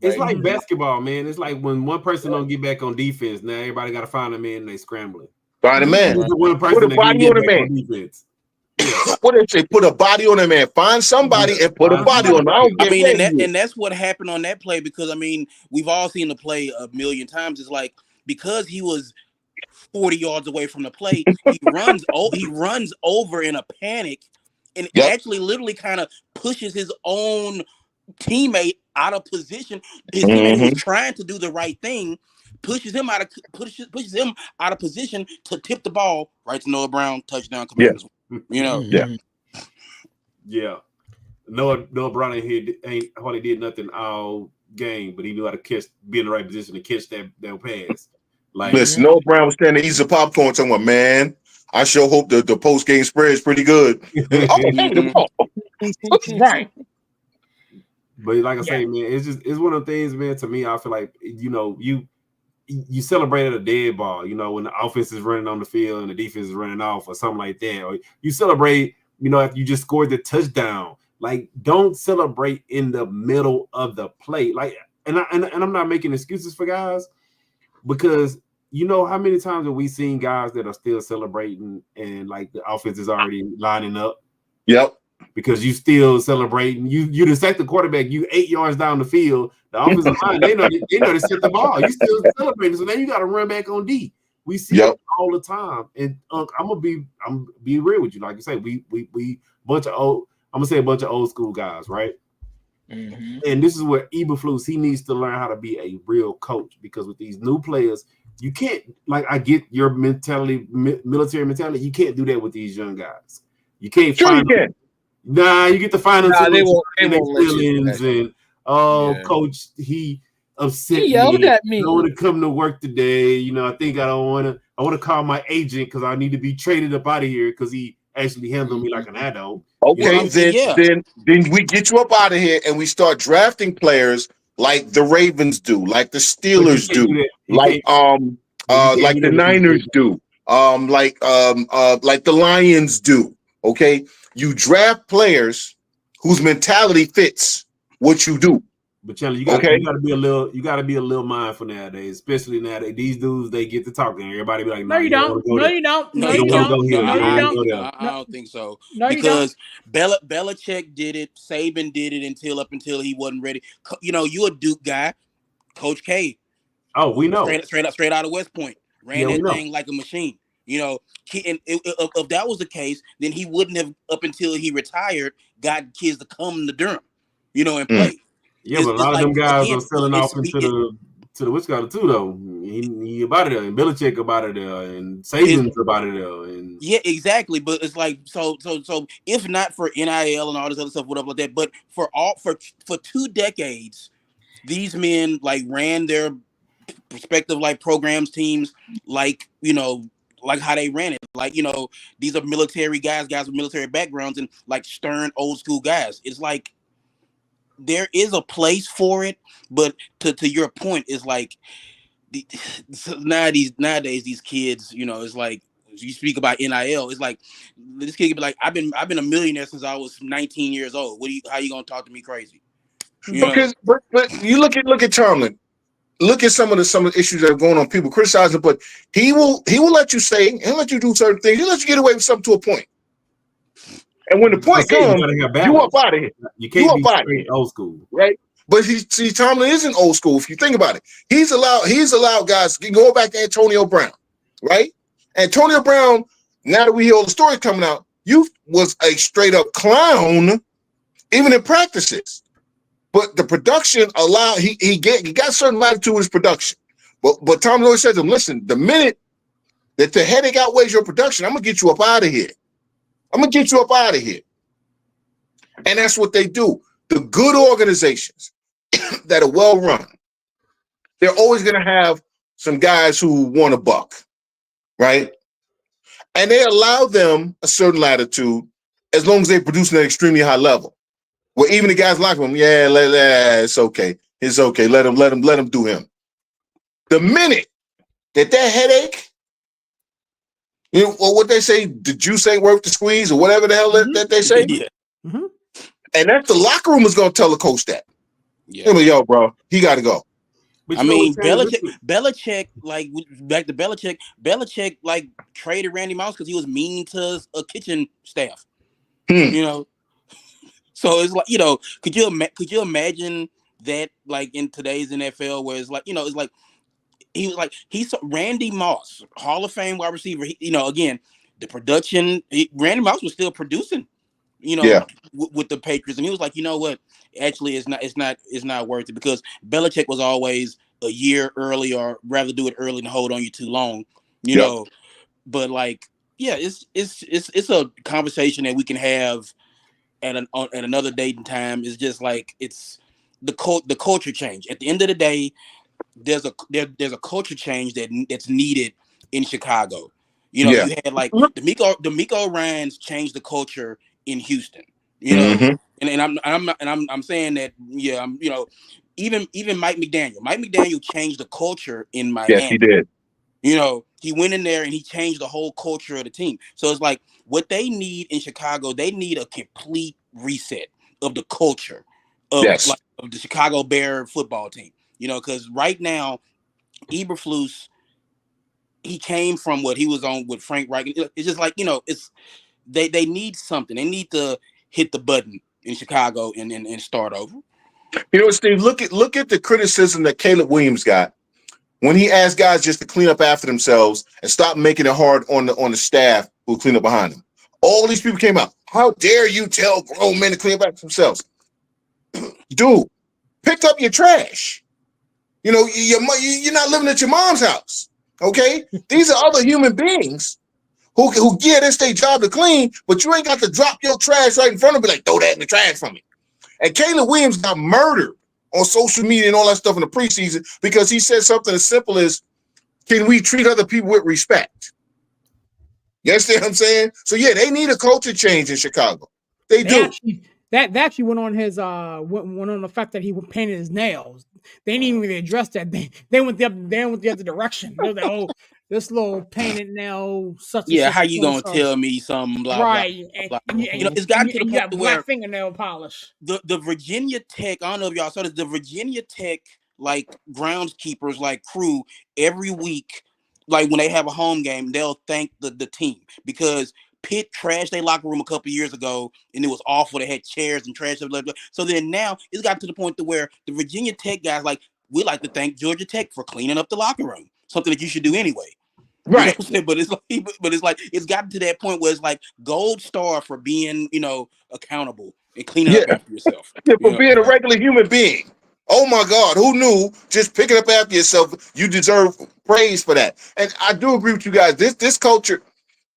Right? It's like basketball, man. It's like when one person don't get back on defense, now everybody got to find a man and they scrambling. Find a man. One person put a body on a man. What did they put a body on a man? Find somebody and put a body on him. I mean, and that's what happened on that play, because I mean, we've all seen the play a million times. It's like, because he was 40 yards away from the play, he runs over in a panic and actually literally kind of pushes his own teammate out of position. His teammate was trying to do the right thing, pushes him out of position to tip the ball right to Noah Brown, touchdown, Commanders. You know, Noah Brown ain't hardly did nothing all game, but he knew how to be in the right position to catch that pass. Like, listen, Noah Brown was standing eating popcorn, talking about, man, I sure hope the post game spread is pretty good. Right. But like I say, man, it's one of the things, man. To me, I feel like you celebrated a dead ball, when the offense is running on the field and the defense is running off or something like that. Or you celebrate, if you just scored the touchdown. Like, don't celebrate in the middle of the play. Like, and I'm not making excuses for guys, because how many times have we seen guys that are still celebrating and like the offense is already lining up Yep. Because you still celebrating. You the second quarterback. You 8 yards down the field. The offensive line, they know to set the ball. You still celebrating. So now you got to run back on D. We see it all the time. And I'm be real with you. Like you say, we bunch of old. I'm gonna say a bunch of old school guys, right? Mm-hmm. And this is where Eberflus, he needs to learn how to be a real coach, because with these new players, you can't, like, I get your mentality, military mentality. You can't do that with these young guys. You can't find them. Nah, you get to find them. They won't let you and coach, he upset he yelled at me. I don't want to come to work today. I think I want to call my agent because I need to be traded up out of here because he actually handled me like an adult. Okay, then we get you up out of here and we start drafting players like the Ravens do, like the Steelers do, like the Niners do, like the Lions do. Okay, you draft players whose mentality fits what you do. But Chandler, you gotta be a little mindful nowadays, especially nowadays. These dudes, they get to talking. Everybody be like, "No, you don't. No, you don't. No, you don't. I don't think so. No, because Belichick did it. Saban did it up until he wasn't ready. You a Duke guy, Coach K. Oh, we know. Straight out of West Point, ran that thing like a machine. If that was the case, then he wouldn't have, up until he retired, got kids to come to Durham, and play. Yeah, but a lot of them guys are selling off into the Wisconsin too, though. He about it there, and Belichick about it there, and Saban's about it there, and yeah, exactly. But it's like so. If not for NIL and all this other stuff, whatever like that, but for 2 decades, these men like ran their respective like programs, teams, like how they ran it. Like, these are military guys with military backgrounds, and like stern old school guys. It's like there is a place for it, but to your point, is like nowadays these kids, it's like you speak about NIL. It's like this kid could be like, I've been a millionaire since I was 19 years old. How you gonna talk to me crazy? But you look at Tomlin. Look at some of the issues that are going on. People criticize him, but he will let you say, he'll let you do certain things. He'll let you get away with something to a point. And when the point comes, you up out of here. You can't be old school, right? But Tomlin isn't old school. If you think about it, he's allowed guys. You go back to Antonio Brown, right? Antonio Brown. Now that we hear all the stories coming out, you was a straight up clown, even in practices. But the production allowed he got certain latitude with his production. But Tomlin always says to him, listen, the minute that the headache outweighs your production, I'm gonna get you up out of here. And that's what they do. The good organizations that are well run, they're always gonna have some guys who want a buck, right? And they allow them a certain latitude as long as they produce at an extremely high level. Well, even the guys like him, it's okay. It's okay. Let him do him. The minute that headache, what they say, the juice ain't worth the squeeze, or whatever the hell that they say. Yeah. Mm-hmm. And that's the locker room is gonna tell the coach that. Yeah. Yo, bro, he got to go. I mean, Belichick, like back to Belichick, like traded Randy Moss because he was mean to a kitchen staff. So it's like, could you imagine that, like in today's NFL, where it's like, it's like he's Randy Moss, Hall of Fame wide receiver. Again, the production, Randy Moss was still producing, with the Patriots, and he was like, you know what, actually, it's not worth it, because Belichick was always a year early, or rather do it early and hold on you too long, know. But like, yeah, it's a conversation that we can have at another date and time. Is just like, it's the culture change. At the end of the day, there's a culture change that's needed in Chicago. You had like D'Amico Ryans changed the culture in Houston. And I'm saying that, even Mike McDaniel. Mike McDaniel changed the culture in Miami. Yes, he did. He went in there and he changed the whole culture of the team. So it's like, what they need in Chicago, they need a complete reset of the culture of the Chicago Bear football team. Because right now, Eberflus, he came from what he was on with Frank Reich. It's just like, they need something. They need to hit the button in Chicago and start over. You know, Steve, look at the criticism that Caleb Williams got when he asked guys just to clean up after themselves and stop making it hard on the staff who clean up behind them. All these people came out. How dare you tell grown men to clean up after themselves? Dude, pick up your trash. You know, you're not living at your mom's house. Okay? These are other human beings who it's their job to clean, but you ain't got to drop your trash right in front of me like, throw that in the trash for me. And Caleb Williams got murdered on social media and all that stuff in the preseason because he said something as simple as, can we treat other people with respect? You understand what I'm saying? So, yeah, they need a culture change in Chicago. They do. That actually went on his went on the fact that he painted his nails. They didn't even really address that. They went the other direction. They were like, oh, this little painted nail. How you gonna tell me something? Blah, right. Blah, blah. It's got to the point to where fingernail polish. The Virginia Tech. I don't know if y'all saw this. The Virginia Tech groundskeepers crew every week, when they have a home game, they'll thank the team because Pitt trashed their locker room a couple years ago, and it was awful. They had chairs and trash. So then now it's got to the point to where the Virginia Tech guys we like to thank Georgia Tech for cleaning up the locker room. Something that you should do anyway. Right. You know, but it's gotten to that point where it's gold star for being accountable and cleaning up after yourself. Yeah, for being a regular human being. Oh my God, who knew just picking up after yourself, you deserve praise for that. And I do agree with you guys. This culture.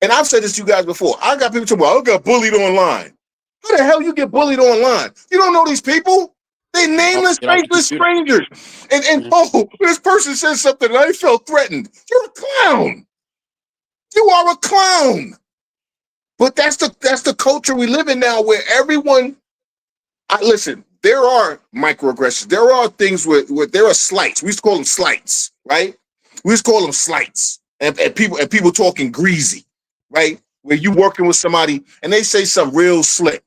And I've said this to you guys before. I got people talking about, I got bullied online. How the hell you get bullied online? You don't know these people. They nameless, faceless strangers. And this person said something and I felt threatened. You're a clown. You are a clown. But that's the culture we live in now where everyone, listen, there are microaggressions. There are things where there are slights. We used to call them slights, right? We used to call them slights. And people talking greasy. Right, where you working with somebody and they say something real slick,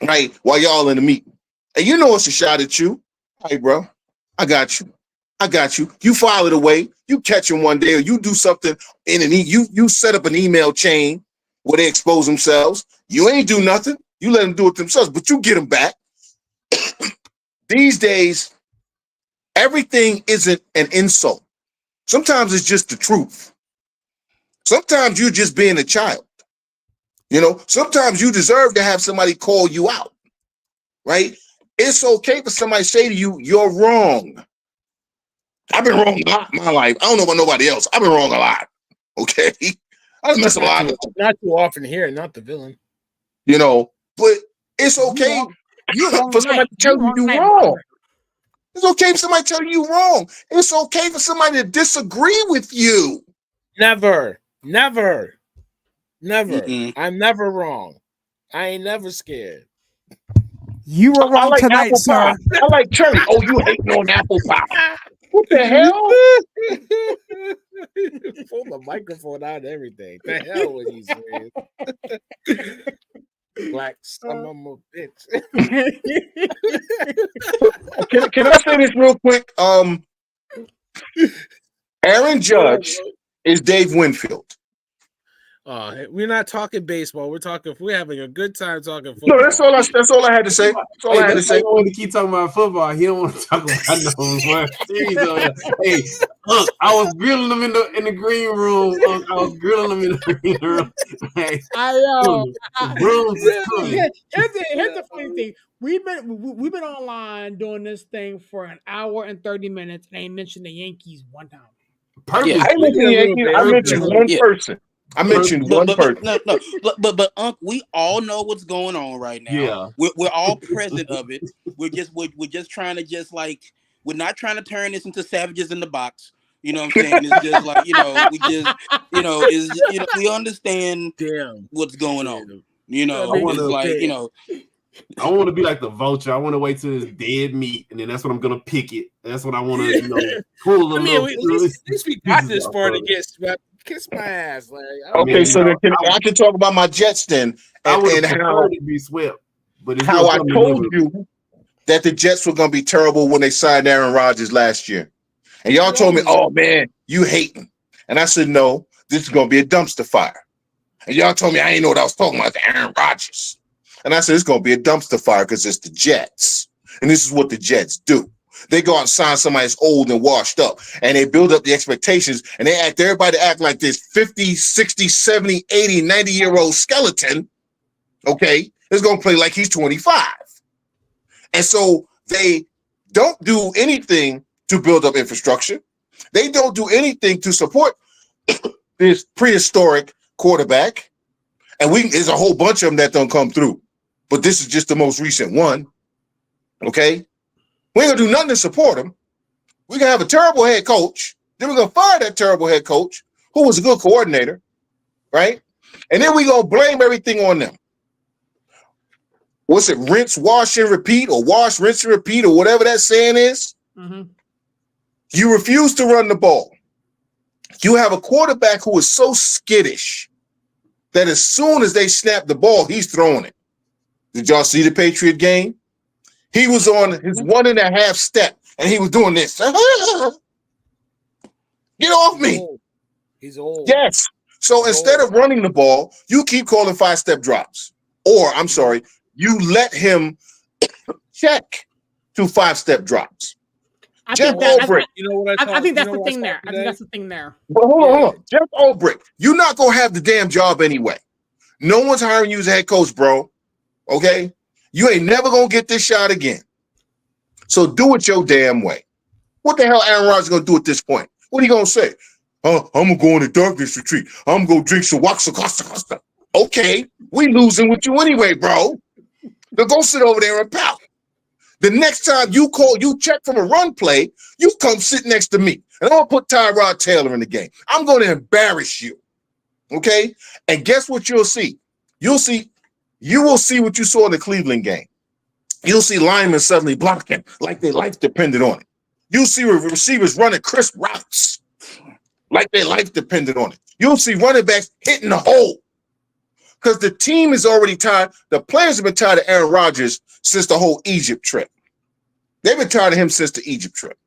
right, while y'all in the meeting, and you know it's a shot at you. Hey, bro, I got you. You file it away. You catch them one day, or you do something you set up an email chain where they expose themselves. You ain't do nothing. You let them do it themselves, but you get them back. These days, everything isn't an insult. Sometimes it's just the truth. Sometimes you're just being a child. You know, sometimes you deserve to have somebody call you out, right? It's okay for somebody to say to you, you're wrong. I've been wrong a lot in my life. I don't know about nobody else. I've been wrong a lot, okay? I've messed a lot. Not too often here, not the villain. You know, but it's okay for somebody to tell you you're wrong. It's okay for somebody to tell you you're wrong. It's okay for somebody to disagree with you. Never. I'm never wrong. I ain't never scared. You were wrong tonight, sir. I like cherry. Oh, you hating on apple pie. What the hell? Pull the microphone out and everything. The hell with these man. Black son of a bitch. Can I say this real quick? Aaron Judge is Dave Winfield. We're not talking baseball. We're having a good time talking football. No, that's all I had to say. That's all I had to say. I want to keep talking about football. He don't want to talk about no series. Hey, look, I was grilling him in the green room. Hey, here's the funny thing. We've been online doing this thing for an hour and 30 minutes and ain't mentioned the Yankees one time. Perfect. Yeah, I mentioned one person. I mentioned one person. No. But we all know what's going on right now. Yeah, we're all present of it. We're just trying to we're not trying to turn this into savages in the box. You know what I'm saying? It's just we understand what's going on. You know, I want to be like the vulture. I want to wait till it's dead meat, and then that's when I'm gonna pick it. That's what I want to, pull a little. At least we got this far to get swept. Kiss my ass, Larry. Okay, so then I can talk about my Jets then, and how to be swept. But how I told you that the Jets were gonna be terrible when they signed Aaron Rodgers last year, and y'all told me, "Oh man, you hating," and I said, "No, this is gonna be a dumpster fire." And y'all told me I ain't know what I was talking about, the Aaron Rodgers. And I said, it's going to be a dumpster fire because it's the Jets. And this is what the Jets do. They go out and sign somebody that's old and washed up, and they build up the expectations, and they act everybody to act like this 50, 60, 70, 80, 90-year-old skeleton, okay, is going to play like he's 25. And so they don't do anything to build up infrastructure. They don't do anything to support this prehistoric quarterback. And there's a whole bunch of them that don't come through. But this is just the most recent one. Okay? We ain't gonna do nothing to support him. We're gonna have a terrible head coach. Then we're gonna fire that terrible head coach who was a good coordinator, right? And then we're gonna blame everything on them. What's it? Rinse, wash, and repeat, or wash, rinse, and repeat, or whatever that saying is. Mm-hmm. You refuse to run the ball. You have a quarterback who is so skittish that as soon as they snap the ball, he's throwing it. Did y'all see the Patriot game? He was on his 1.5 step, and he was doing this. Get off me. He's old. Yes. So instead of running the ball, you keep calling 5-step drops. Or, I'm sorry, you let him check to 5-step drops. I think that's the thing there. Today? I think that's the thing there. But hold on. Jeff Ulbrich, you're not going to have the damn job anyway. No one's hiring you as a head coach, bro. Okay? You ain't never going to get this shot again. So do it your damn way. What the hell Aaron Rodgers going to do at this point? What are you going to say? Oh, I'm going to go on a darkness retreat. I'm going to drink some Costa. Okay, we losing with you anyway, bro. Now go sit over there and pout. The next time you check from a run play, you come sit next to me. And I'm going to put Tyrod Taylor in the game. I'm going to embarrass you. Okay? And guess what you'll see? You will see what you saw in the Cleveland game. You'll see linemen suddenly blocking like their life depended on it. You'll see receivers running crisp routes like their life depended on it. You'll see running backs hitting the hole because the team is already tired. The players have been tired of Aaron Rodgers since the whole Egypt trip. They've been tired of him since the Egypt trip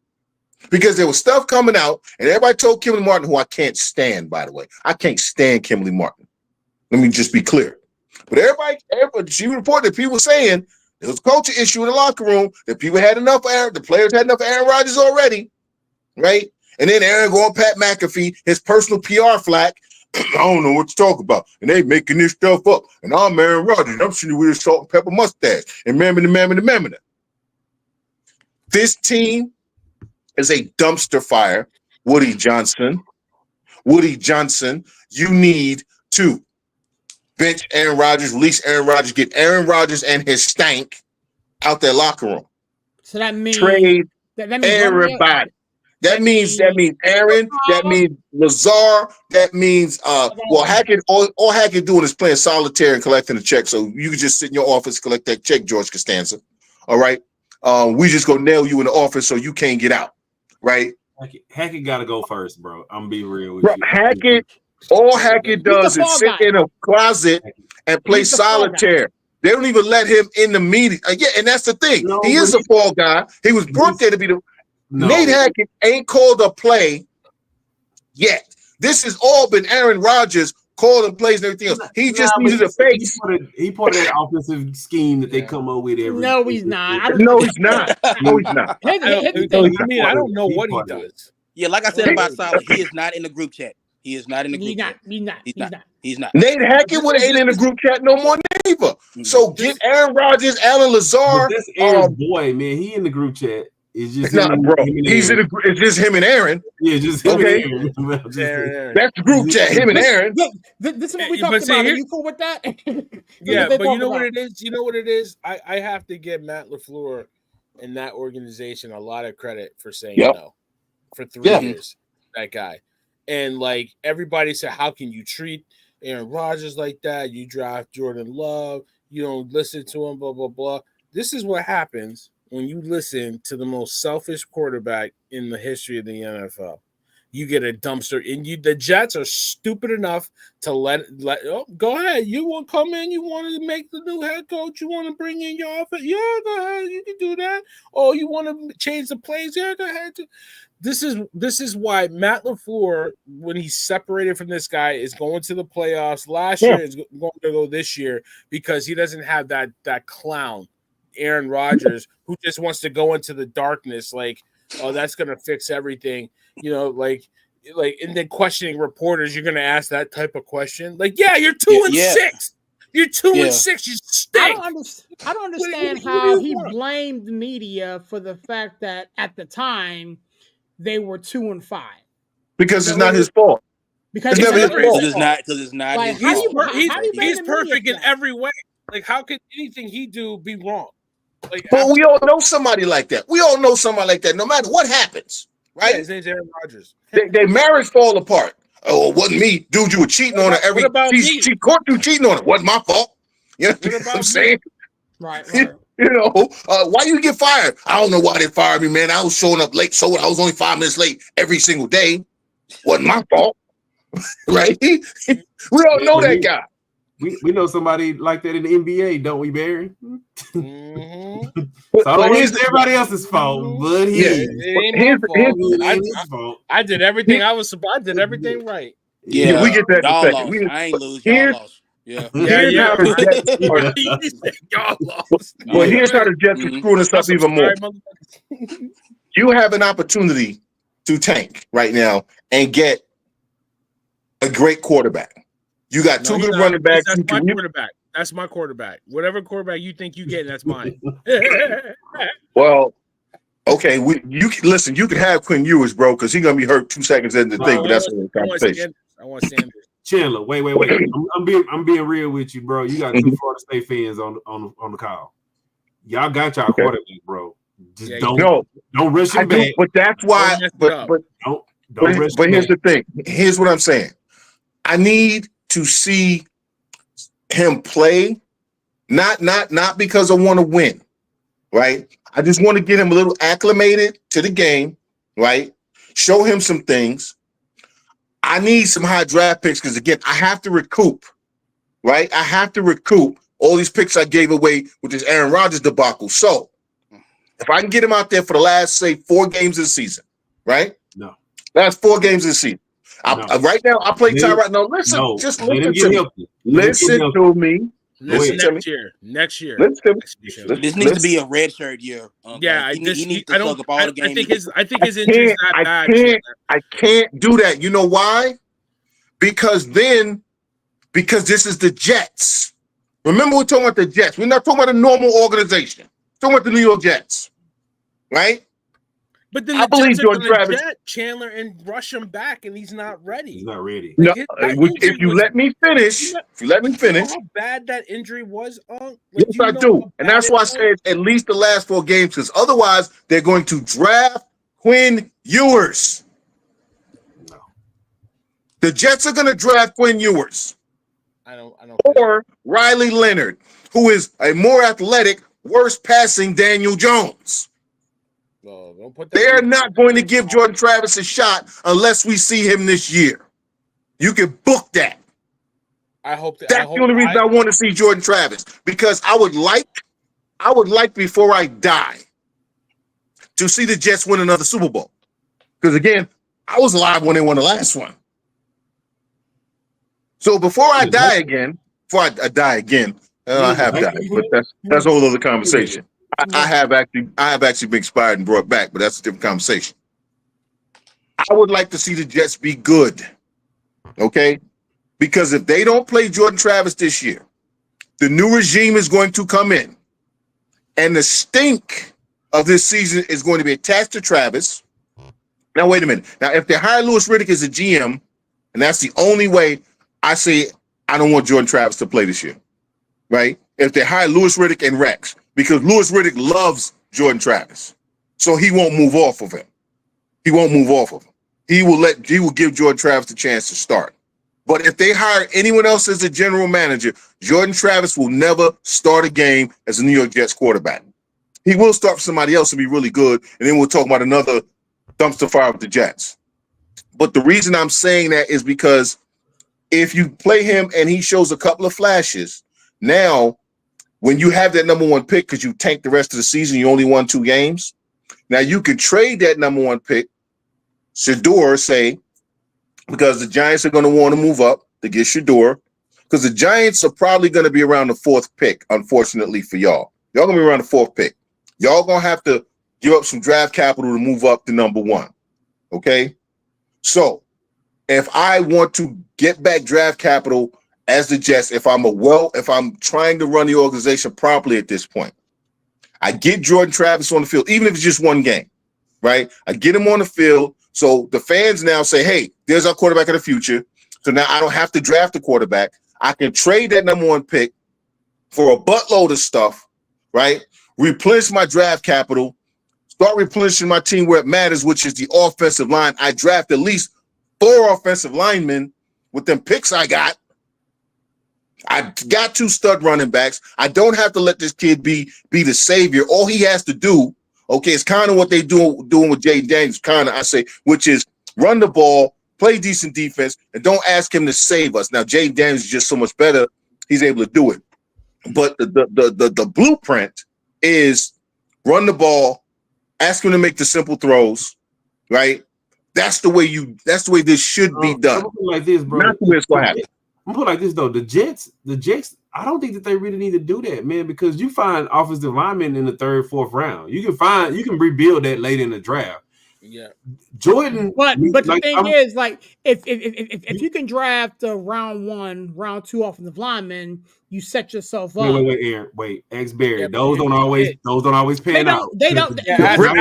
because there was stuff coming out, and everybody told Kimberly Martin, who I can't stand, by the way. I can't stand Kimberly Martin. Let me just be clear. But everybody, she reported that people were saying there was a culture issue in the locker room, that people had enough the players had enough Aaron Rodgers already, right? And then Aaron going Pat McAfee, his personal PR flack. I don't know what to talk about. And they making this stuff up. And I'm Aaron Rodgers. I'm sitting with a salt and pepper mustache. And mamma. This team is a dumpster fire. Woody Johnson, you need to bench Aaron Rodgers, release Aaron Rodgers, get Aaron Rodgers and his stank out their locker room. So that means trade that means everybody. That means Aaron, that means Lazar, that means Hackett, all Hackett doing is playing solitaire and collecting a check. So you can just sit in your office, collect that check, George Costanza. All right. We just go nail you in the office so you can't get out. Right. Hackett gotta go first, bro. I'm be real with you. Hackett, all Hackett does is sit in a closet and play solitaire. They don't even let him in the meeting. And that's the thing. No, he is a fall guy. He was brought there to be the Nate Hackett ain't called a play yet. This has all been Aaron Rodgers calling plays and everything else. He just needed a face. He part of that offensive scheme that they come up with every. No, he's not. No, he's not. No, he's not. I don't know what he does. Yeah, like I said about Solid, he is not in the group chat. He is not in the group chat. He's not. Nate Hackett would ain't in the group chat no more neither. So get Aaron Rodgers, Alan Lazar. That's Aaron's boy, man. He in the group chat. It's just bro. It's just him and Aaron. Yeah, just him and Aaron. That's the group chat. Him and Aaron. This is what we talked about. Are you cool with that? Yeah, but you know what it is. You know what it is. I have to give Matt LaFleur and that organization a lot of credit for saying no for 3 years. That guy, and like everybody said, how can you treat Aaron Rodgers like that? You draft Jordan Love. You don't listen to him. Blah blah blah. This is what happens when you listen to the most selfish quarterback in the history of the NFL. you get a dumpster. And the Jets are stupid enough to let go ahead. You want to come in, you want to make the new head coach, you want to bring in your offense. Yeah, go ahead, you can do that. Oh, you want to change the plays? Yeah, go ahead. This is why Matt LaFleur, when he's separated from this guy, is going to the playoffs. Last year is going to go this year because he doesn't have that clown, Aaron Rodgers, who just wants to go into the darkness like, oh, that's going to fix everything. Like, and then questioning reporters, you're going to ask that type of question. Like, yeah, you're 2-6. You're 2-6. You stink. I don't understand how he blamed the media for the fact that at the time they were 2-5. Because it's not his fault. Because it's never his fault. Because it's not like, his fault. He's perfect in every way. Like, how could anything he do be wrong? Like, but we all know somebody like that. We all know somebody like that. No matter what happens, right? Yeah, his name's Aaron Rodgers. Their marriage fall apart. Oh, it wasn't me, dude. You were cheating on her she caught you cheating on her. Wasn't my fault. You know what I'm saying? Right. Why you get fired? I don't know why they fired me, man. I was showing up late, so I was only 5 minutes late every single day. Wasn't my fault, right? We all know that guy. We know somebody like that in the NBA, don't we, Barry? Mm-hmm. So I don't think everybody else's fault, but it ain't my fault. I did everything I was supposed. I did everything right. Yeah, we get that. I ain't lose. Y'all lost. Yeah. Yeah. Well, here's how the Jets are screwing us up even more. You have an opportunity to tank right now and get a great quarterback. You got two good running backs. That's my quarterback. That's my quarterback. Whatever quarterback you think you get, that's mine. Well, okay. You can have Quinn Ewers, bro, because he's gonna be hurt 2 seconds into the thing. But that's another conversation. I want Sanders. Chandler, wait. I'm being real with you, bro. You got two Florida State fans on the call. Y'all got y'all quarterback, bro. Just don't rush him back. But that's why. But here's the thing. Here's what I'm saying. I need to see him play, not because I want to win, right? I just want to get him a little acclimated to the game, right? Show him some things. I need some high draft picks because, again, I have to recoup, right? I have to recoup all these picks I gave away with this Aaron Rodgers debacle. So if I can get him out there for the last, say, 4 games of the season, right? No. Last 4 games of the season. Right now, I play Tyrod. No, listen. Just listen to me. Listen to me. Next year. This needs to be a red shirt year. Yeah, he needs to plug up all the games. I think his injury's not bad. I can't do that. You know why? Because this is the Jets. Remember, we're talking about the Jets. We're not talking about a normal organization. We're talking about the New York Jets, right? But then I believe Jordan Travis, Chandler, and rush him back, and he's not ready. He's not ready. No, if you let me finish, how bad that injury was. Yes, I do, and that's why I said at least the last 4 games, because otherwise they're going to draft Quinn Ewers. No, the Jets are going to draft Quinn Ewers. I don't. Or Riley Leonard, who is a more athletic, worse passing Daniel Jones. No, don't put that. They're not going to give Jordan Travis a shot unless we see him this year. You can book that. That's the only reason I want to see Jordan Travis, because I would like before I die to see the Jets win another Super Bowl. Because again, I was alive when they won the last one. So before I die again, I have died, but that's a whole other conversation. I have actually been expired and brought back, but that's a different conversation. I would like to see the Jets be good, okay? Because if they don't play Jordan Travis this year, the new regime is going to come in, and the stink of this season is going to be attached to Travis. Now, wait a minute. Now, if they hire Louis Riddick as a GM, and that's the only way I say I don't want Jordan Travis to play this year, right? If they hire Louis Riddick and Rex, because Louis Riddick loves Jordan Travis, so he won't move off of him. He will give Jordan Travis a chance to start. But if they hire anyone else as a general manager, Jordan Travis will never start a game as a New York Jets quarterback. He will start for somebody else and be really good, and then we'll talk about another dumpster fire with the Jets. But the reason I'm saying that is because if you play him and he shows a couple of flashes, now when you have that number 1 pick because you tanked the rest of the season, you only won 2 games. Now you can trade that number 1 pick, Shedeur, say, because the Giants are going to want to move up to get Shedeur, because the Giants are probably going to be around the 4th pick, unfortunately for y'all. Y'all going to be around the 4th pick. Y'all going to have to give up some draft capital to move up to number 1. Okay? So if I want to get back draft capital as the Jets, if I'm trying to run the organization properly at this point, I get Jordan Travis on the field, even if it's just 1 game, right? I get him on the field. So the fans now say, hey, there's our quarterback of the future. So now I don't have to draft a quarterback. I can trade that number 1 pick for a buttload of stuff, right? Replenish my draft capital, start replenishing my team where it matters, which is the offensive line. I draft at least 4 offensive linemen with them picks I got. I got 2 stud running backs. I don't have to let this kid be the savior. All he has to do, okay, it's kind of what they doing with Jayden Daniels, kind of, I say, which is run the ball, play decent defense, and don't ask him to save us. Now, Jayden Daniels is just so much better. He's able to do it. But the blueprint is run the ball, ask him to make the simple throws, right? That's the way this should be done. Like this, bro. Not the way it's going to happen. I'm put like this though. The Jets, I don't think that they really need to do that, man, because you find offensive linemen in the 3rd, 4th round. You can rebuild that late in the draft. Yeah, Jordan. But the thing is, like, if you can draft a round 1, round 2 offensive lineman, you set yourself up. Wait, Aaron. Wait, X Berry. Those don't always pan out. They don't. Ferguson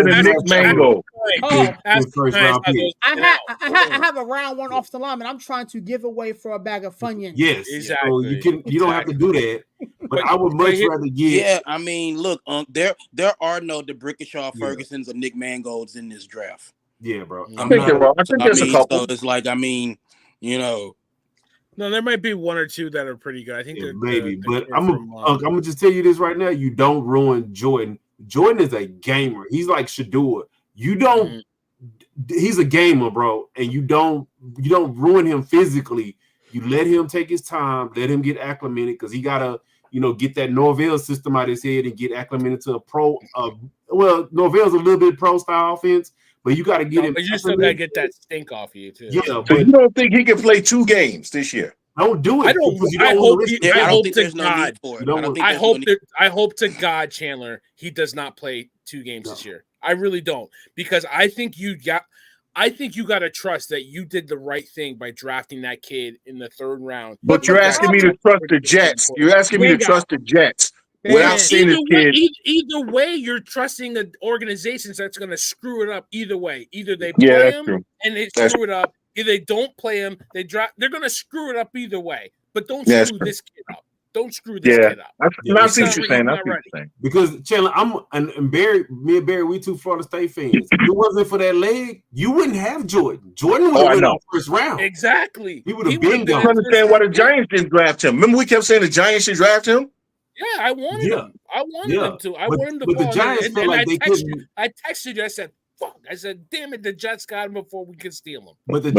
and Nick Mango. I have a round 1 offensive lineman. I'm trying to give away for a bag of Funyuns. Yes, exactly. So you don't have to do that. But I would much rather get. Yeah, I mean, look, there are no DeBrickashaw Fergusons or Nick Mangos in this draft. Yeah, bro. I think there's a couple. So it's like, I mean, you know. No, there might be 1 or 2 that are pretty good. I think maybe, but I'm gonna just tell you this right now. You don't ruin Jordan. Jordan is a gamer. He's like Shedeur. You don't. He's a gamer, bro, and you don't ruin him physically. You let him take his time, let him get acclimated, because he gotta, get that Norvell system out of his head and get acclimated to a pro. Well, Norvell's a little bit pro style offense, but you got to get him. But you still got to get that stink off you too. Yeah, so you don't think he can play 2 games this year? Don't do it. I hope to God, Chandler, he does not play 2 games this year. I really don't, because I think you got to trust that you did the right thing by drafting that kid in the 3rd round. But you're asking me to trust the Jets. You're asking me to trust the Jets without seeing this kid. Either way, you're trusting the organizations that's going to screw it up. Either way, either they play him and they screw it up. Either they don't play him, they draft. They're going to screw it up either way. But don't screw this kid up. Don't screw this kid up. I see what you're saying. Because Chandler, and Barry, me and Barry, we 2 Florida State fans. If it wasn't for that leg, you wouldn't have Jordan. Jordan would have been in the 1st round. Exactly. He would have been gone. I don't understand why the Giants didn't draft him. Remember we kept saying the Giants should draft him? Yeah, I wanted him. I wanted him to. I wanted him to. But the Giants felt like they couldn't. I texted you. I said, fuck. I said, damn it, the Jets got him before we could steal him. But the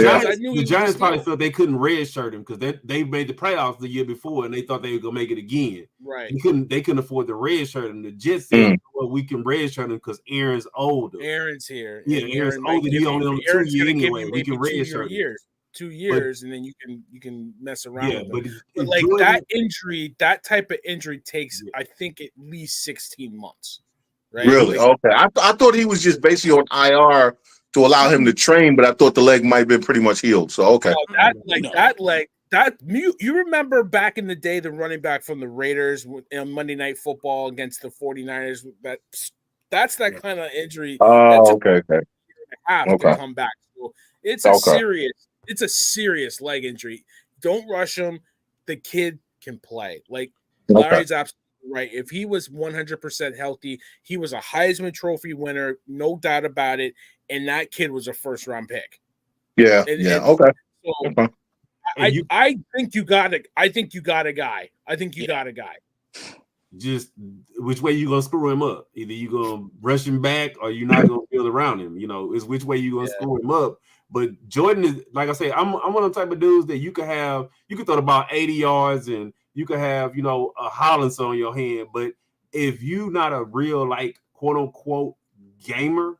Giants probably felt they couldn't redshirt him because they made the playoffs the year before and they thought they were gonna make it again. Right. They couldn't afford to redshirt him. The Jets said, well, we can redshirt him because Aaron's older. Aaron's here. Yeah, Aaron's older. He only on 2 years anyway. We can redshirt him. 2 years, and then you can mess around. Yeah, with but like Jordan, that injury, that type of injury takes, I think, at least 16 months. Right? Really? Okay. I thought he was just basically on IR to allow him to train, but I thought the leg might have been pretty much healed. So okay. You remember back in the day, the running back from the Raiders on Monday Night Football against the 49ers. That's that kind of injury. Oh, okay. To come back. So it's a serious leg injury. Don't rush him. The kid can play. Like Larry's absolutely right. If he was 100% healthy, he was a Heisman Trophy winner, no doubt about it. And that kid was a 1st-round pick. Yeah. Okay. So I think you got a guy. Got a guy. Just which way you gonna screw him up? Either you gonna rush him back or you're not gonna build around him. It's which way you gonna screw him up. But Jordan is, like I say, I'm one of the type of dudes that you could throw about 80 yards and you could have, a Hollins on your hand. But if you not a real, like, quote unquote gamer,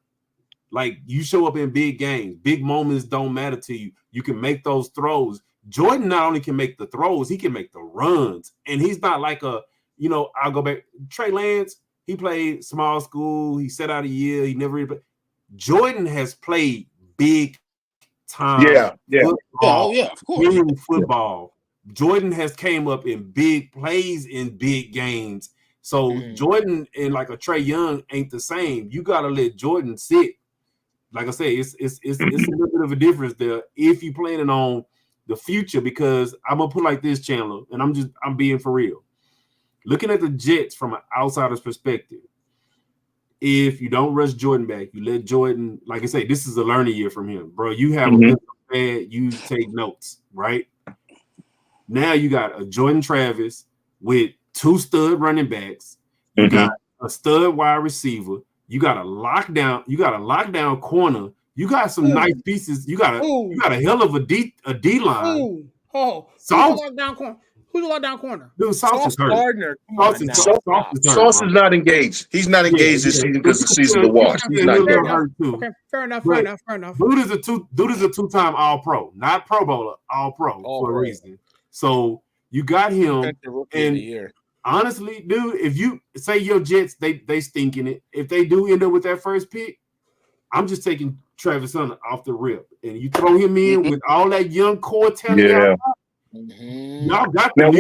like you show up in big games, big moments don't matter to you. You can make those throws. Jordan not only can make the throws, he can make the runs. And he's not like I'll go back. Trey Lance, he played small school. He sat out a year. He never really played. Jordan has played big time. Football, of course. Football. Jordan has came up in big plays in big games. So Jordan and like a Trey Young ain't the same. You got to let Jordan sit. Like I say, it's a little bit of a difference there if you planning on the future, because I'm gonna put like this, Chandler, and I'm being for real. Looking at the Jets from an outsider's perspective, if you don't rush Jordan back, you let Jordan, like I say, this is a learning year from him, bro. You have a good pad, you take notes, right? Now you got a Jordan Travis with 2 stud running backs, you got a stud wide receiver. You got a lockdown corner. You got some nice pieces. You got a hell of a D line. Who's the lockdown corner? Dude, Sauce Gardner. Sauce is not engaged. He's not engaged this season because the season to watch. He's not engaged. Okay, fair enough. Dude is a 2-time All-Pro, not Pro Bowler, All-Pro for a reason. So you got him, and honestly, dude, if you say your Jets, they stinking it. If they do end up with that first pick, I'm just taking Travis Hunter off the rip, and you throw him in with all that young core talent. Yeah. Y'all got now,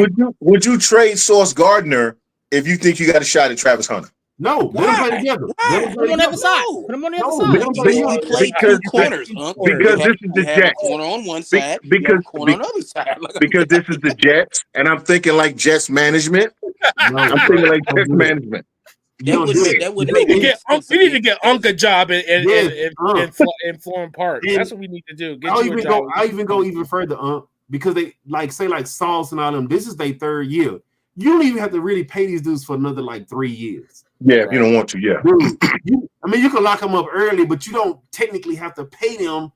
would you trade Sauce Gardner if you think you got a shot at Travis Hunter? No, let them play together. Put them on the other side. Put them on the other side. Because corners, because this is the Jets. Corner on one side, corner on the other side. Because this is the Jets, and I'm thinking like Jets management. I'm thinking like Jets management. That would we need to get Unc a job in Florham Park. That's what we need to do. I'll even go even further, because they say Sauce and all them. This is their 3rd year. You don't even have to really pay these dudes for another 3 years. Yeah, if you don't want to, yeah. Dude, you can lock them up early, but you don't technically have to pay them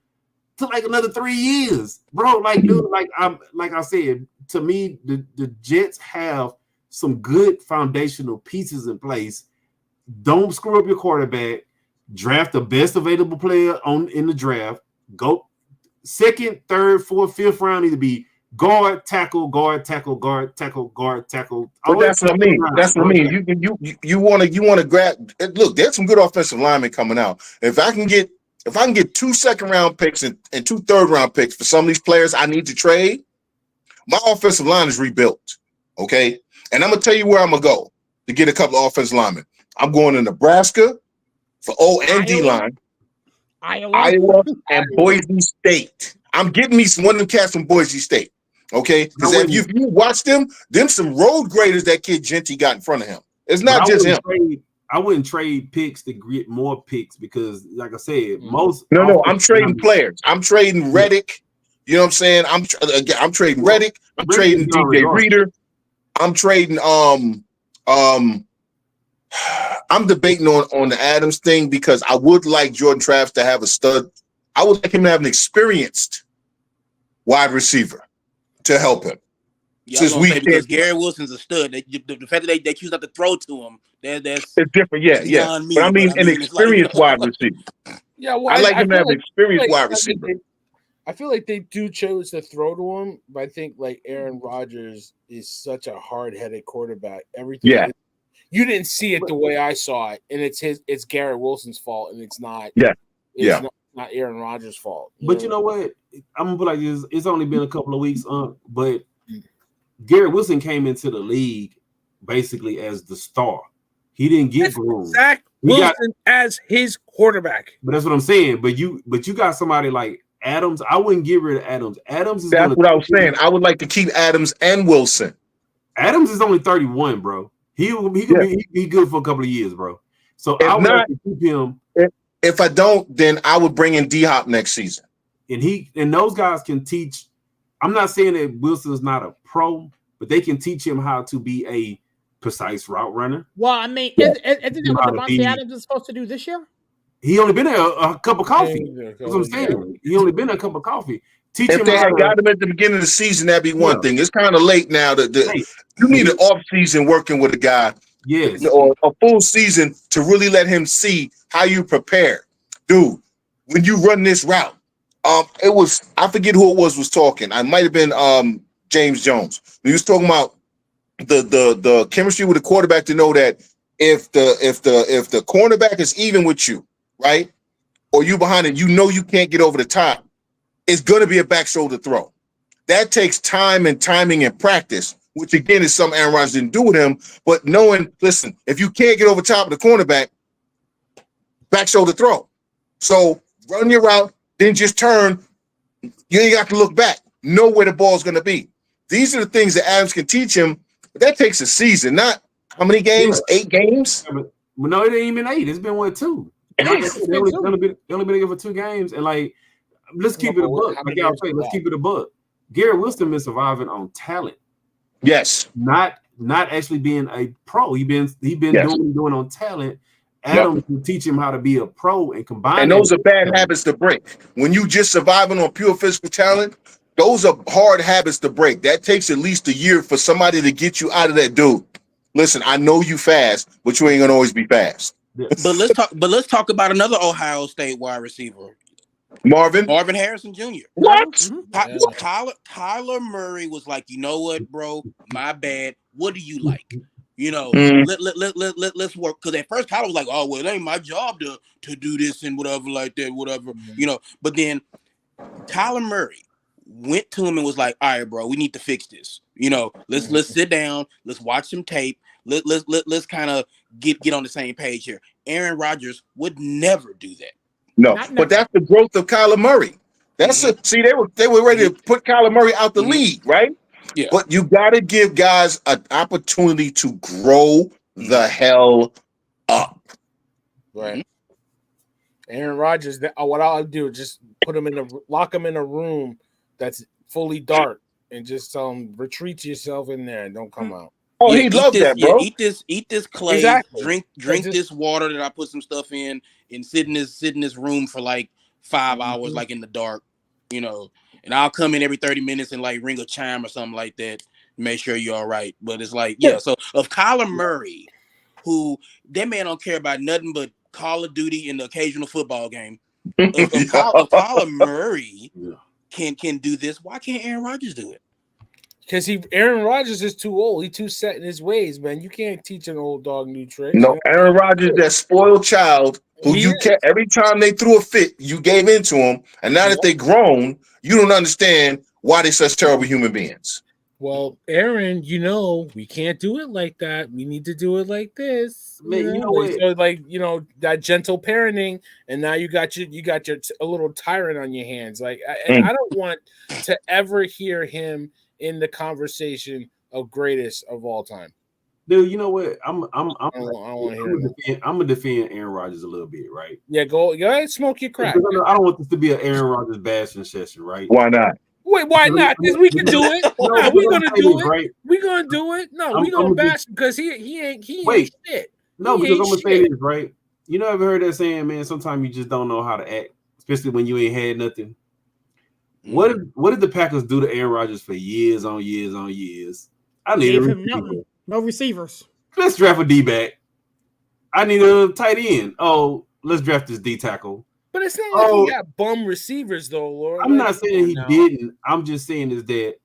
to another 3 years, bro. Like I said, to me, the Jets have some good foundational pieces in place. Don't screw up your quarterback. Draft the best available player in the draft. Go 2nd, 3rd, 4th, 5th round. Either be guard, tackle, guard, tackle, guard, tackle, guard, tackle. But that's what I mean. That's what I mean. You want to grab. Look, there's some good offensive linemen coming out. If I can get 2 2nd round picks and 2 3rd round picks for some of these players I need to trade, my offensive line is rebuilt. Okay, and I'm gonna tell you where I'm gonna go to get a couple of offensive linemen. I'm going to Nebraska for O and D line, Iowa, and Boise State. I'm getting me one of them cats from Boise State. Okay, because if you watch them some road graders that kid Genty got in front of him. It's not just him. I wouldn't trade picks to get more picks because, like I said, I'm trading players. I'm trading Reddick. You know what I'm saying? I'm trading Reddick. I'm trading DJ Reader. I'm trading I'm debating on the Adams thing because I would like Jordan Travis to have a stud. I would like him to have an experienced wide receiver to help him. Yeah, because Garrett Wilson's a stud. The fact that they choose not to throw to him, it's different. Yeah. But I mean, an experienced wide receiver. Yeah, well, I like him to have an experienced wide receiver. I feel like they do choose to throw to him, but I think Aaron Rodgers is such a hard-headed quarterback. Everything. Yeah. You didn't see it the way I saw it, and it's Garrett Wilson's fault, and it's not. Yeah. It's not Aaron Rodgers' fault. But you know what? I'm gonna put like this. It's only been a couple of weeks, but Garrett Wilson came into the league basically as the star. He didn't get groomed. Zach Wilson as his quarterback. But that's what I'm saying. But you got somebody like Adams. I wouldn't get rid of Adams. That's what I was saying. I would like to keep Adams and Wilson. Adams is only 31, bro. He could be good for a couple of years, bro. So I would like to keep him. If I don't, then I would bring in D-Hop next season. And those guys can teach. I'm not saying that Wilson's not a pro, but they can teach him how to be a precise route runner. Well, I mean, isn't that what Davante Adams is supposed to do this year? He only been there a cup of coffee. That's what I'm saying. He only been there a cup of coffee. Teach if him they how had to, got him at the beginning of the season, that'd be one thing. It's kind of late now. You need an off season working with a guy, or a full season to really let him see how you prepare, dude. When you run this route, it was I forget who it was talking. I might have been James Jones. He was talking about the chemistry with the quarterback to know that if the cornerback is even with you, right, or you behind it, you can't get over the top. It's going to be a back shoulder throw. That takes time and timing and practice, which again is something Aaron Rodgers didn't do with him. But knowing, listen, if you can't get over top of the cornerback, back shoulder throw. So run your route, then just turn. You ain't got to look back. Know where the ball's going to be. These are the things that Adams can teach him. But that takes a season, not how many games? 8 games? But no, it ain't even 8. It's been 2. They only been here for 2 games, and like. Let's keep it a buck. Like y'all say, let's keep it a buck. Garrett Wilson been surviving on talent. Yes. Not actually being a pro. He been doing on talent. Adam can teach him how to be a pro and combine. And those are bad habits to break. When you just surviving on pure physical talent, those are hard habits to break. That takes at least a year for somebody to get you out of that. Dude, listen, I know you fast, but you ain't gonna always be fast. But let's talk about another Ohio State wide receiver. Marvin Harrison Jr. What? Kyler Murray was like, you know what, bro? My bad. What do you like? Let's work. Because at first Kyler was like, oh well, it ain't my job to do this and whatever like that, whatever. But then Kyler Murray went to him and was like, all right, bro, we need to fix this. Let's sit down, let's watch some tape. Let's kind of get on the same page here. Aaron Rodgers would never do that. No, but that's the growth of Kyler Murray. See, they were ready to put Kyler Murray out the league, right? Yeah. But you got to give guys an opportunity to grow the hell up. Right. Aaron Rodgers, what I'll do is just lock him in a room that's fully dark and just tell him retreat yourself in there and don't come out. Oh, he'd love that, bro. Eat this clay. Exactly. Drink this water that I put some stuff in, and sit in this room for like 5 hours, like in the dark, and I'll come in every 30 minutes and like ring a chime or something like that, make sure you're all right. But it's like, so of Kyler Murray, who that man don't care about nothing but Call of Duty and the occasional football game. Of Kyler Murray can do this. Why can't Aaron Rodgers do it? Because Aaron Rodgers is too old. He's too set in his ways, man. You can't teach an old dog new tricks. No, Aaron Rodgers, that spoiled child who every time they threw a fit, you gave into him. And now that they grown, you don't understand why they're such terrible human beings. Well, Aaron, we can't do it like that. We need to do it like this. Man, so that gentle parenting, and now you got a little tyrant on your hands. Like I don't want to ever hear him in the conversation of greatest of all time. Dude, you know what? I'm gonna defend Aaron Rodgers a little bit, right? Yeah, go ahead, smoke your crack. I don't want this to be an Aaron Rodgers bashing session, right? Why not? Wait, why not? Because we can do it. No, we're gonna do it. Right? We're gonna do it. No, we're gonna bash him because he ain't shit. No, because I'm gonna say this, right? You ever heard that saying, man? Sometimes you just don't know how to act, especially when you ain't had nothing. What did the Packers do to Aaron Rodgers for years on years on years? I need no receivers. Let's draft a D-back. I need a tight end. Oh, let's draft this D tackle. But it's not like he got bum receivers, though, Lord. I'm not saying he didn't. I'm just saying is that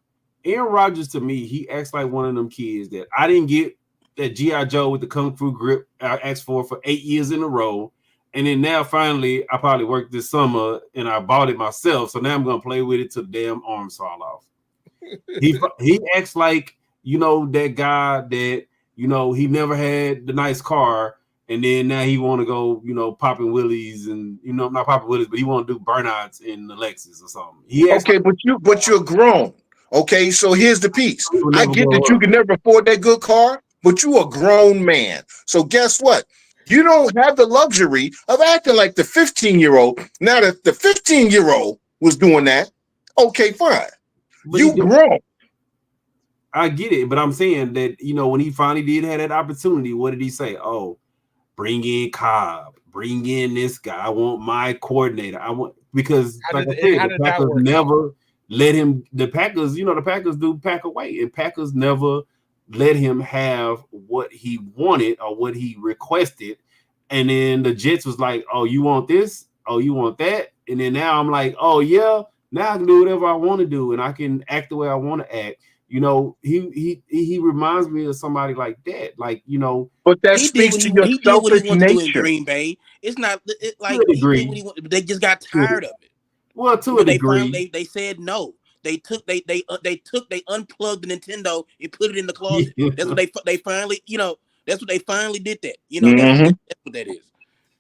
Aaron Rodgers, to me, he acts like one of them kids that I didn't get that G.I. Joe with the Kung Fu grip I asked for 8 years in a row. And then now finally, I probably worked this summer and I bought it myself. So now I'm going to play with it till the damn arms fall off. He acts like, that guy that, he never had the nice car. And then now he want to go, popping willies and, not popping willies, but he want to do burnouts in the Lexus or something. But you're grown. Okay, so here's the piece. I get that you can never afford that good car, but you a grown man. So guess what? You don't have the luxury of acting like the 15-year-old. Now that the 15-year-old was doing that, okay, fine. But you grown. I get it, but I'm saying that, when he finally did have that opportunity, what did he say? Oh, bring in Cobb, bring in this guy. I want my coordinator. I want because How like did I said, that the Packers work never let him. The Packers, the Packers do pack away, and Packers never let him have what he wanted or what he requested. And then the Jets was like, "Oh, you want this? Oh, you want that?" And then now I'm like, "Oh yeah, now I can do whatever I want to do, and I can act the way I want to act." He reminds me of somebody like that. Like, But that he speaks did to your he did what he selfish wanted to do in nature. Green Bay. It's not like To a he degree. did what he wanted. They just got tired of it. Well, to a They degree. they said no. They unplugged the Nintendo and put it in the closet. That's what they finally, that's what they finally did that. That's what that is.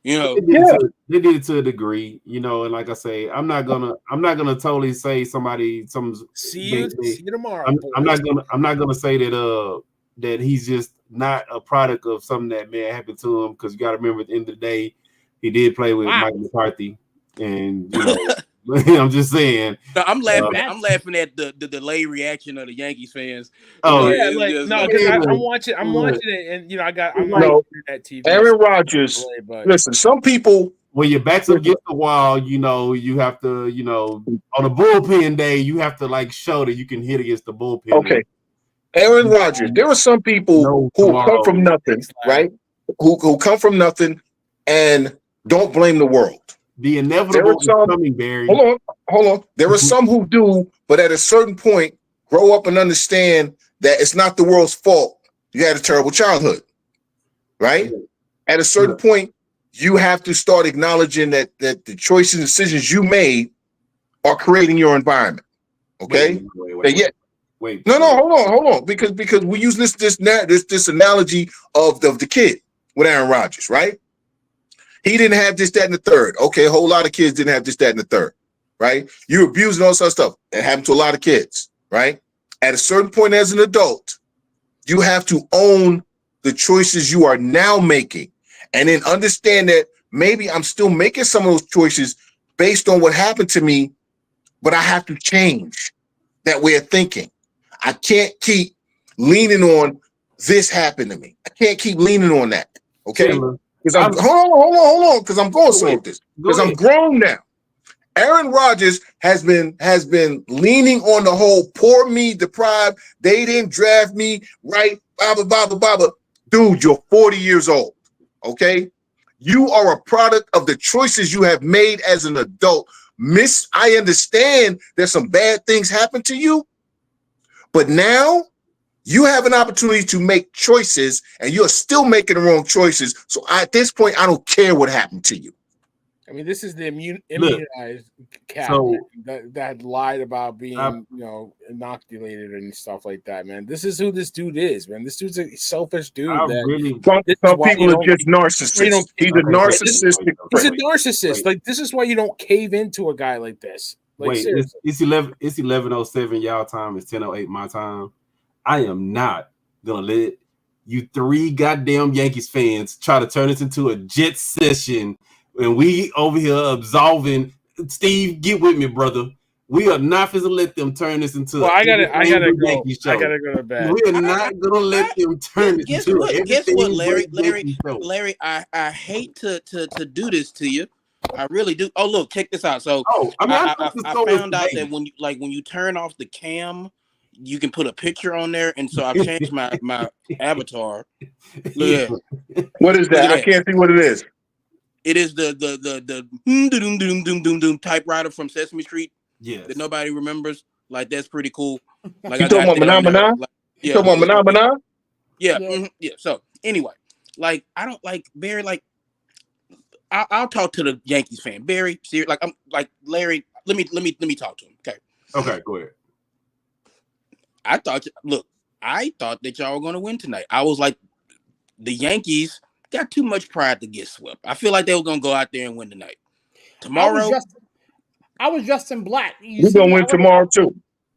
They did it to a degree, and like I say, I'm not gonna totally say See you tomorrow. I'm not gonna say that he's just not a product of something that may have happened to him, because you got to remember at the end of the day, he did play with Mike McCarthy, and I'm just saying. No, I'm laughing. I'm laughing at the delayed reaction of the Yankees fans. Oh yeah, I'm watching it, and I'm no, at TV. Aaron Rodgers. Listen, some people, when your back's against the wall, you have to, on a bullpen day, you have to like show that you can hit against the bullpen. Okay, Aaron Rodgers. There are some people who come from nothing, right? Who come from nothing and don't blame the world. The inevitable is coming, Barry. Hold on. There are some who do, but at a certain point, grow up and understand that it's not the world's fault. You had a terrible childhood, right? At a certain point, you have to start acknowledging that the choices and decisions you made are creating your environment. Okay? Wait. No, hold on. Because we use this analogy of the kid with Aaron Rodgers, right? He didn't have this, that, and the third. Okay, a whole lot of kids didn't have this, that, and the third, right? You abusing all sorts of stuff. That happened to a lot of kids, right? At a certain point as an adult, you have to own the choices you are now making, and then understand that maybe I'm still making some of those choices based on what happened to me, but I have to change that way of thinking. I can't keep leaning on this happened to me. I can't keep leaning on that, okay? Because hold on, because I'm going somewhere with this. Because I'm grown now. Aaron Rodgers has been leaning on the whole poor me, deprived. They didn't draft me right. Blah. Dude, you're 40 years old. Okay, you are a product of the choices you have made as an adult. I understand there's some bad things happen to you, but now you have an opportunity to make choices, and you're still making the wrong choices. So at this point, I don't care what happened to you. I mean, this is the immunized cat that lied about being, inoculated and stuff like that, man. This is who this dude is, man. This dude's a selfish dude. Some people are just narcissists. He's a narcissistic. He's a narcissist. Like, this is why you don't cave into a guy like this. Like, seriously. It's 11:07 y'all time. It's 10:08 my time. I am not gonna let you three goddamn Yankees fans try to turn this into a Jets session, and we over here absolving Steve. Get with me, brother. We are not going to let them turn this into. Well, I gotta go to bed. We are not gonna let them turn it into. Guess what, Larry? I hate to do this to you. I really do. Oh, look, check this out. So, I found out that when you turn off the cam, you can put a picture on there, and so I've changed my avatar. Yeah. What is that? I can't see what it is. It is the typewriter from Sesame Street. Yes. That nobody remembers. Like, that's pretty cool. Like, you talking about Mana? You talking about Mana? Yeah. Mm-hmm, yeah. So anyway, like, I don't like Barry. Like, I'll talk to the Yankees fan. Barry, serious. Like, I'm like Larry. Let me talk to him. Okay. Go ahead. I thought that y'all were going to win tonight. I was like, the Yankees got too much pride to get swept. I feel like they were going to go out there and win tonight. Tomorrow, I was Justin Black. We're going to win tomorrow, too.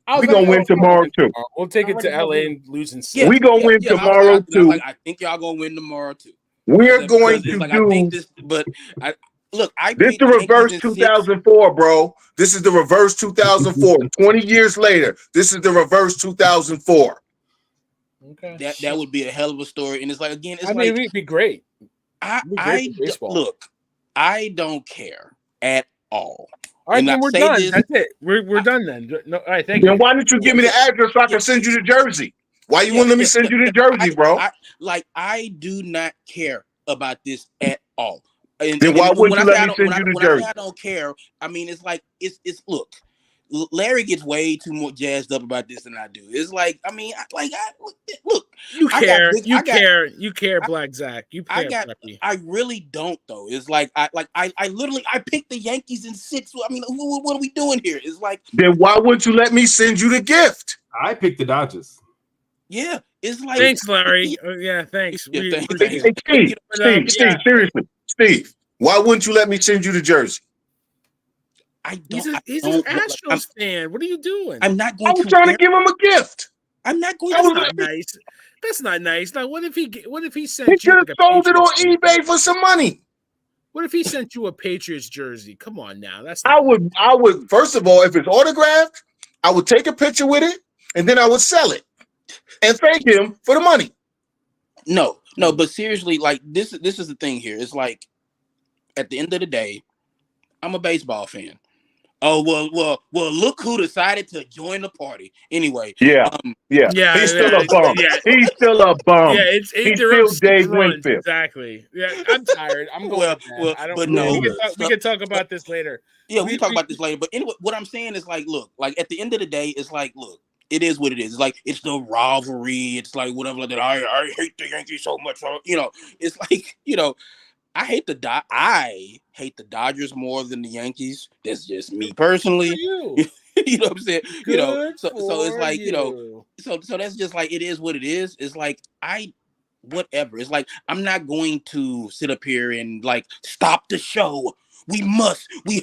We're going to win tomorrow, too. We'll take it to LA and losing. Yeah, we're going to win tomorrow, too. I think y'all going to win tomorrow, too. We're going to do. This is the reverse 2004, bro. This is the reverse 2004. 20 years later, this is the reverse 2004. Okay, that would be a hell of a story, and it's like, again, it'd be great. Look, I don't care at all. All right, And then I we're say done. this- That's it. We're done then. No, all right, thank Then you. why didn't you give me the address so I can send you the jersey? Why you wouldn't let me send you the jersey, bro? I do not care about this at all. And, Then why wouldn't you let me send you the when jersey? I don't care, I mean, it's like it's look. Larry gets way too more jazzed up about this than I do. It's like, I mean, look. You I care. got big- You I got- care. You care, Black Zach. You I care, got. Preppy. I really don't though. It's like I literally I picked the Yankees in 6. I mean, what are we doing here? It's like, Then why wouldn't you let me send you the gift? I picked the Dodgers. yeah, it's like. Thanks, Larry. Yeah, thanks. Yeah, We thanks. appreciate Hey, it. Steve, seriously, Steve, why wouldn't you let me send you the jersey? I He's don't. an I don't- Astros fan. What are you doing? I'm not I going was to. trying to give him a gift. I'm not going That's to. not nice. That's not nice. Now, what if he sent He you could have like a sold it on Patriots eBay jersey? for some money. What if he sent you a Patriots jersey? Come on now. That's I not would first of all, if it's autographed, I would take a picture with it and then I would sell it and thank him for the money. No, but seriously, like this is the thing here. It's like at the end of the day, I'm a baseball fan. Oh well, look who decided to join the party. Anyway, Yeah. He's still a bum. Yeah. He's still a bum. Yeah, it's He's they're still up 6 Dave runs. Winfield. Exactly. Yeah, I'm tired. I'm going to bed. I don't but know. no, We can talk about this later. Yeah, we can talk about this later. But anyway, what I'm saying is like, look, like at the end of the day, it's like, look, it is what it is. It's like it's the rivalry. It's like whatever like that. I hate the Yankees so much. It's like, I hate the Dodgers more than the Yankees. That's just me personally. You. You know what I'm saying? So it's like, you. so that's just like it is what it is. It's like whatever. It's like I'm not going to sit up here and like stop the show. We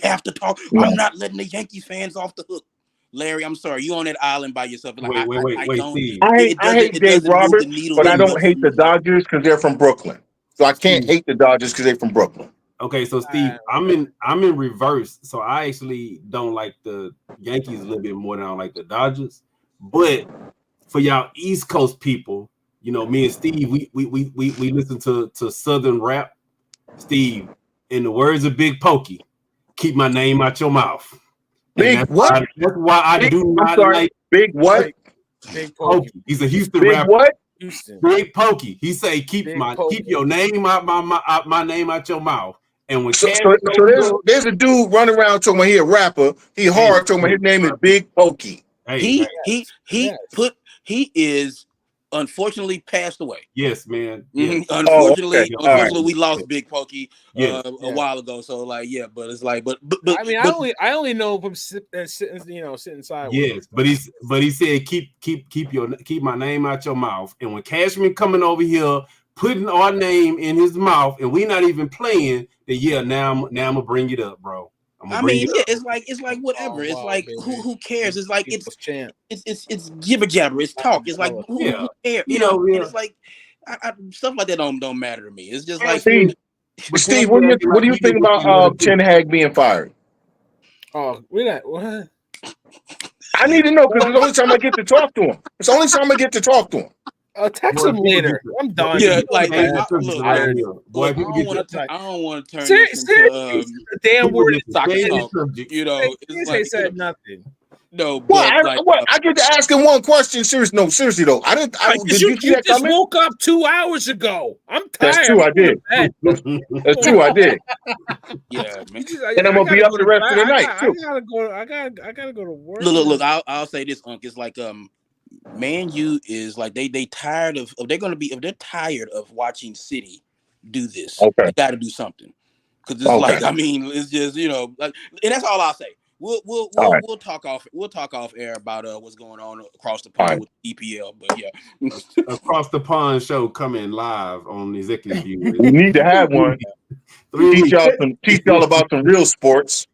have to talk. Yeah. I'm not letting the Yankees fans off the hook. Larry, I'm sorry, you on that island by yourself. Like, Wait, Steve. I hate Dave Roberts, but I don't hate the Dodgers because they're from Brooklyn. So I can't hate the Dodgers because they're from Brooklyn. Okay, so Steve, I'm in reverse. So I actually don't like the Yankees a little bit more than I like the Dodgers. But for y'all East Coast people, me and Steve, we listen to Southern rap. Steve, in the words of Big Pokey, keep my name out your mouth. Big what? That's why I do not like Big what? Big Pokey. He's a Houston Big rapper. what? Houston. Big Pokey. He say keep Pokey. your name out my name out your mouth. And when So there's a dude running around talking about he a rapper. He hard talking about his name is Big Pokey. He is unfortunately passed away. Yes, man. Mhm. Yeah. Unfortunately, we lost Big Pokey a while ago. So like, yeah, but it's like, but I mean, I only know from sitting sideways. Yes, but he said keep my name out your mouth. And when Cashman coming over here putting our name in his mouth and we not even playing, then now I'm gonna bring it up, bro. It's like whatever. It's like baby. who cares? It's like it's champ. it's jibber jabber. It's talk. It's like who cares? And it's like stuff like that don't matter to me. It's just like Steve, what do you think about Chin Hag being fired? Oh, what? I need to know because it's the only time I get to talk to him. It's the only time I get to talk to him. I'll text him later. I'm done. Yeah, I people don't want to turn this into damn word. It's like said nothing. No, What? but I get to ask him one question. Seriously though, I didn't. Did you see that just coming? woke up 2 hours ago. I'm tired. That's true. I did. That's true. I did. Yeah, man. And I'm gonna be up the rest of the night too. I gotta go to work. Look. I'll say this, Unc. It's like Man U is like they tired of they're tired of watching City do this. Okay. They got to do something because it's like, I mean, it's just like, and that's all I'll say. We'll talk off air about what's going on across the pond with EPL. But yeah, Across the Pond show coming live on Executive View. We need to have one. Teach y'all about some real sports.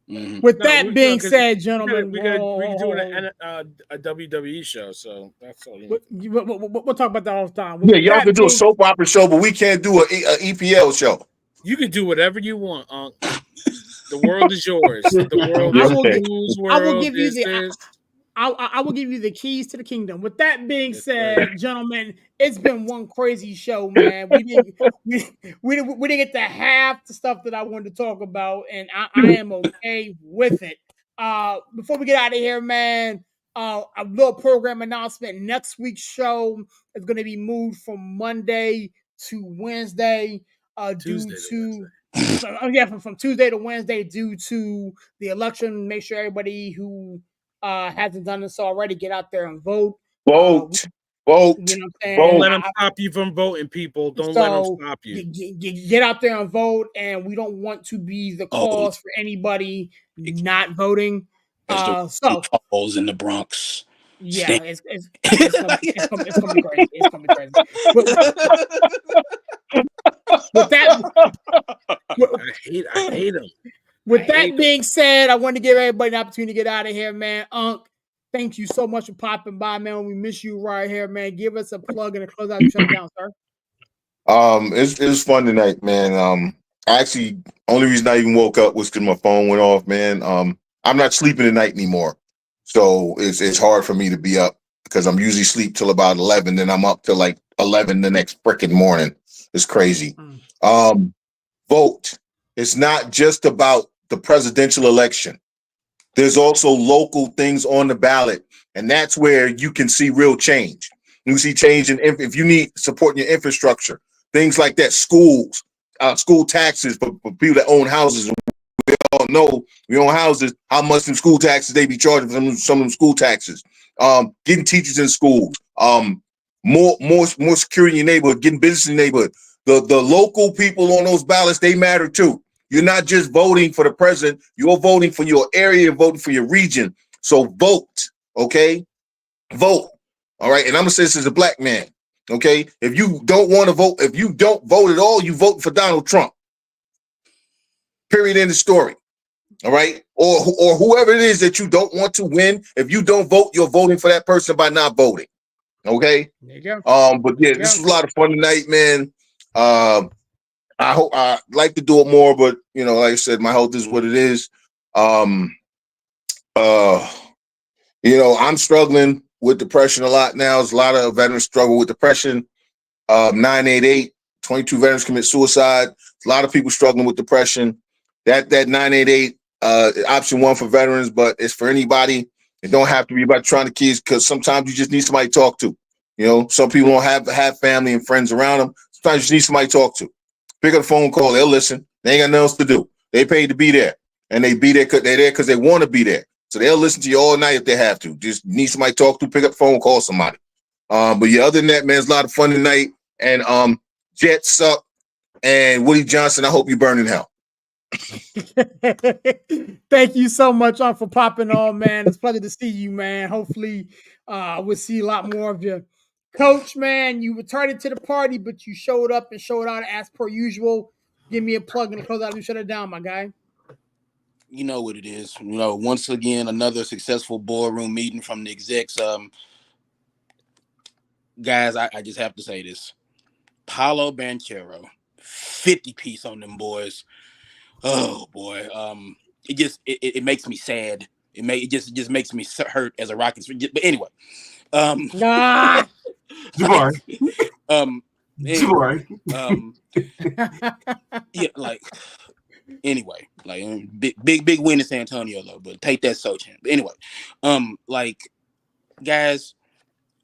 Mm-hmm. With that being said, gentlemen, we're doing a WWE show, so that's all. We'll talk about that all the time. Yeah, y'all can do a soap opera show, but we can't do a EPL show. You can do whatever you want, The world is yours. The world is I will give you I will give you the keys to the kingdom. With that being said, gentlemen, it's been one crazy show, man. We didn't get to half the stuff that I wanted to talk about, and I am okay with it. Before we get out of here, man, a little program announcement. Next week's show is going to be moved from Monday to Wednesday, from Tuesday to Wednesday due to the election. Make sure everybody who hasn't done this already get out there and vote. Vote. You know what I'm saying? Don't let them stop you from voting, people. Don't let them stop you. Get out there and vote, and we don't want to be the cause for anybody not voting. So calls in the Bronx. Yeah, it's gonna be crazy. It's gonna be crazy. With that, I hate them. With that being said, I want to give everybody an opportunity to get out of here, man. Thank you so much for popping by, man. We miss you right here, man. Give us a plug and a close out and shut it down, sir. It was fun tonight, man. Actually, only reason I even woke up was because my phone went off, man. I'm not sleeping tonight anymore, so it's hard for me to be up because I'm usually sleep till about 11, then I'm up till like 11 the next freaking morning. It's crazy. Vote. It's not just about the presidential election. There's also local things on the ballot, and that's where you can see real change. You see change if you need support in your infrastructure, things like that, schools, school taxes for people that own houses. We all know we own houses, how much in school taxes they be charging for some of them school taxes. Getting teachers in schools, more security in your neighborhood, getting business in the neighborhood. The local people on those ballots, they matter too. You're not just voting for the president, you're voting for your area, you're voting for your region. So vote, okay? Vote. All right. And I'm gonna say this as a black man. Okay. If you don't want to vote, if you don't vote at all, you vote for Donald Trump. Period. End of story. All right. Or whoever it is that you don't want to win. If you don't vote, you're voting for that person by not voting. Okay. There you go. But yeah, this was a lot of fun tonight, man. I hope I like to do it more, but like I said, my health is what it is. I'm struggling with depression a lot now. There's a lot of veterans struggle with depression. 988, 22 veterans commit suicide. A lot of people struggling with depression. That 988 option 1 for veterans, but it's for anybody. It don't have to be about trying to kids, because sometimes you just need somebody to talk to. Some people don't have family and friends around them. Sometimes you just need somebody to talk to. Pick up the phone call. They'll listen. They ain't got nothing else to do. They paid to be there, and they be there because they're there because they want to be there. So they'll listen to you all night if they have to. Just need somebody to talk to. Pick up the phone, call somebody. But yeah, other than that, man, it's a lot of fun tonight. And Jets suck. And Woody Johnson, I hope you burn in hell. Thank you so much for popping on, man. It's a pleasure to see you, man. Hopefully, we'll see a lot more of you. Coach, man, you returned to the party, but you showed up and showed out as per usual. Give me a plug and a close out and shut it down, my guy. You know what it is. Once again, another successful boardroom meeting from the execs. Guys, I just have to say this. Paolo Banchero, 50 piece on them boys. Oh boy. It makes me sad. It just makes me hurt as a Rockets. But anyway. Jabari. Yeah, anyway, big win in San Antonio though, but take that Sochan. But anyway, guys,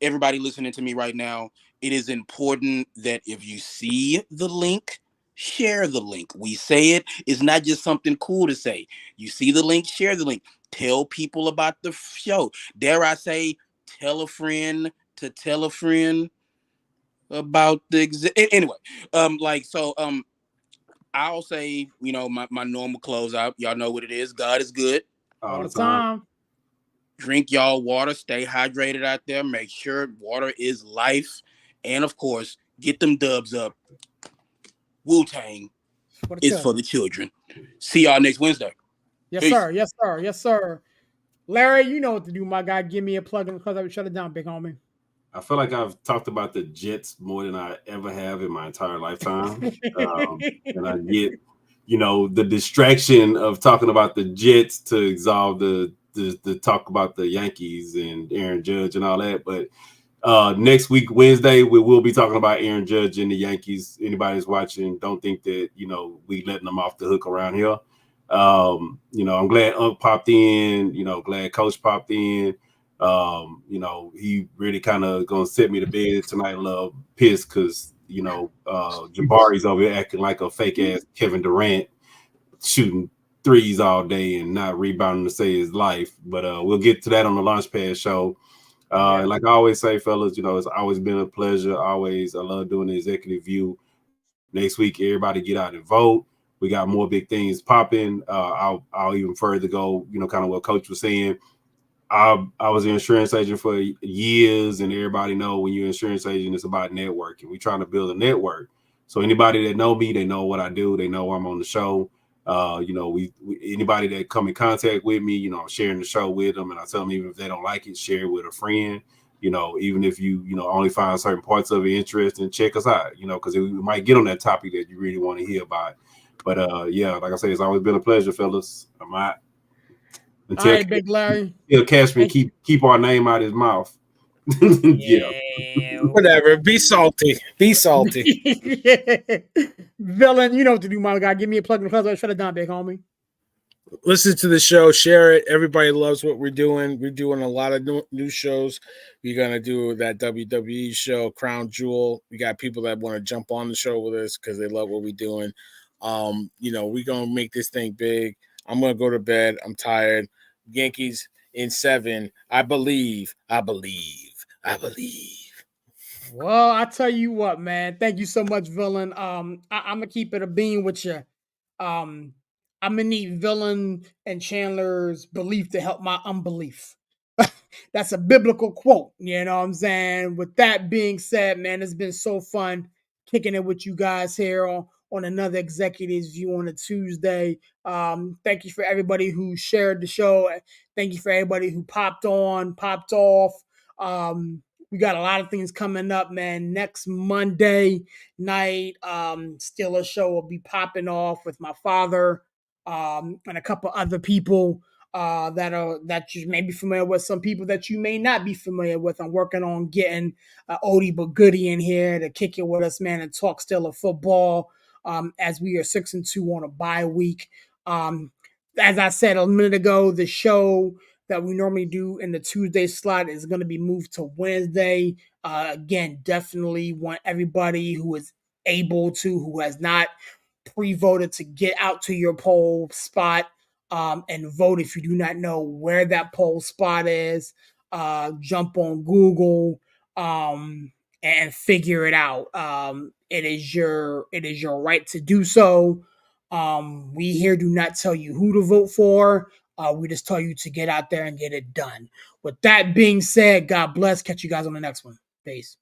everybody listening to me right now, it is important that if you see the link, share the link. We say it's not just something cool to say. You see the link, share the link. Tell people about the show. Dare I say, tell a friend to tell a friend about the anyway. I'll say, my normal closeout. Y'all know what it is. God is good all the time. Drink y'all water. Stay hydrated out there. Make sure water is life. And of course, get them dubs up. Wu-Tang is for the children. See y'all next Wednesday. Yes, Peace. Sir. Yes, sir. Yes, sir. Larry, you know what to do, my guy. Give me a plug in because I would shut it down, big homie. I feel like I've talked about the Jets more than I ever have in my entire lifetime. And I get, the distraction of talking about the Jets to absolve the to talk about the Yankees and Aaron Judge and all that. But next week, Wednesday, we will be talking about Aaron Judge and the Yankees. Anybody who's watching, don't think that, we letting them off the hook around here. I'm glad Unc popped in, glad Coach popped in. He really kind of going to set me to bed tonight, a little pissed because, Jabari's over here acting like a fake ass Kevin Durant, shooting threes all day and not rebounding to save his life. But we'll get to that on the Launchpad show. Like I always say, fellas, it's always been a pleasure. I love doing the executive view. Next week, everybody get out and vote. We got more big things popping. I'll even further go, kind of what Coach was saying. I was an insurance agent for years, and everybody know when you're an insurance agent, it's about networking. We're trying to build a network. So anybody that know me, they know what I do. They know I'm on the show. Anybody that come in contact with me, I'm sharing the show with them, and I tell them even if they don't like it, share it with a friend. Even if you only find certain parts of it interesting, check us out. Because we might get on that topic that you really want to hear about. But like I say, it's always been a pleasure, fellas. I'm out. All right, Big Larry. Cashman keep our name out of his mouth. Whatever. Be salty. Be salty. Villain, you know what to do, my guy. Give me a plug in the closet. Shut it down, big homie. Listen to the show. Share it. Everybody loves what we're doing. We're doing a lot of new shows. We're going to do that WWE show, Crown Jewel. We got people that want to jump on the show with us because they love what we're doing. We're going to make this thing big. I'm going to go to bed. I'm tired. Yankees in 7. I believe. Well, I tell you what, man. Thank you so much, Villain. I'm gonna keep it a bean with you. I'm gonna need Villain and Chandler's belief to help my unbelief. That's a biblical quote. You know what I'm saying? With that being said, man, it's been so fun kicking it with you guys here on another Executives View on a Tuesday. Thank you for everybody who shared the show. Thank you for everybody who popped on, popped off. We got a lot of things coming up, man. Next Monday night, Steelers show will be popping off with my father and a couple other people that you may be familiar with, some people that you may not be familiar with. I'm working on getting Odie Bagoody in here to kick it with us, man, and talk Steelers football as we are 6-2 on a bye week. As I said a minute ago, the show that we normally do in the Tuesday slot is going to be moved to Wednesday. Again, definitely want everybody who is able to, who has not pre-voted, to get out to your poll spot and vote. If you do not know where that poll spot is, jump on Google and figure it out. It is your right to do so. We here do not tell you who to vote for. We just tell you to get out there and get it done. With that being said, God bless. Catch you guys on the next one. Peace.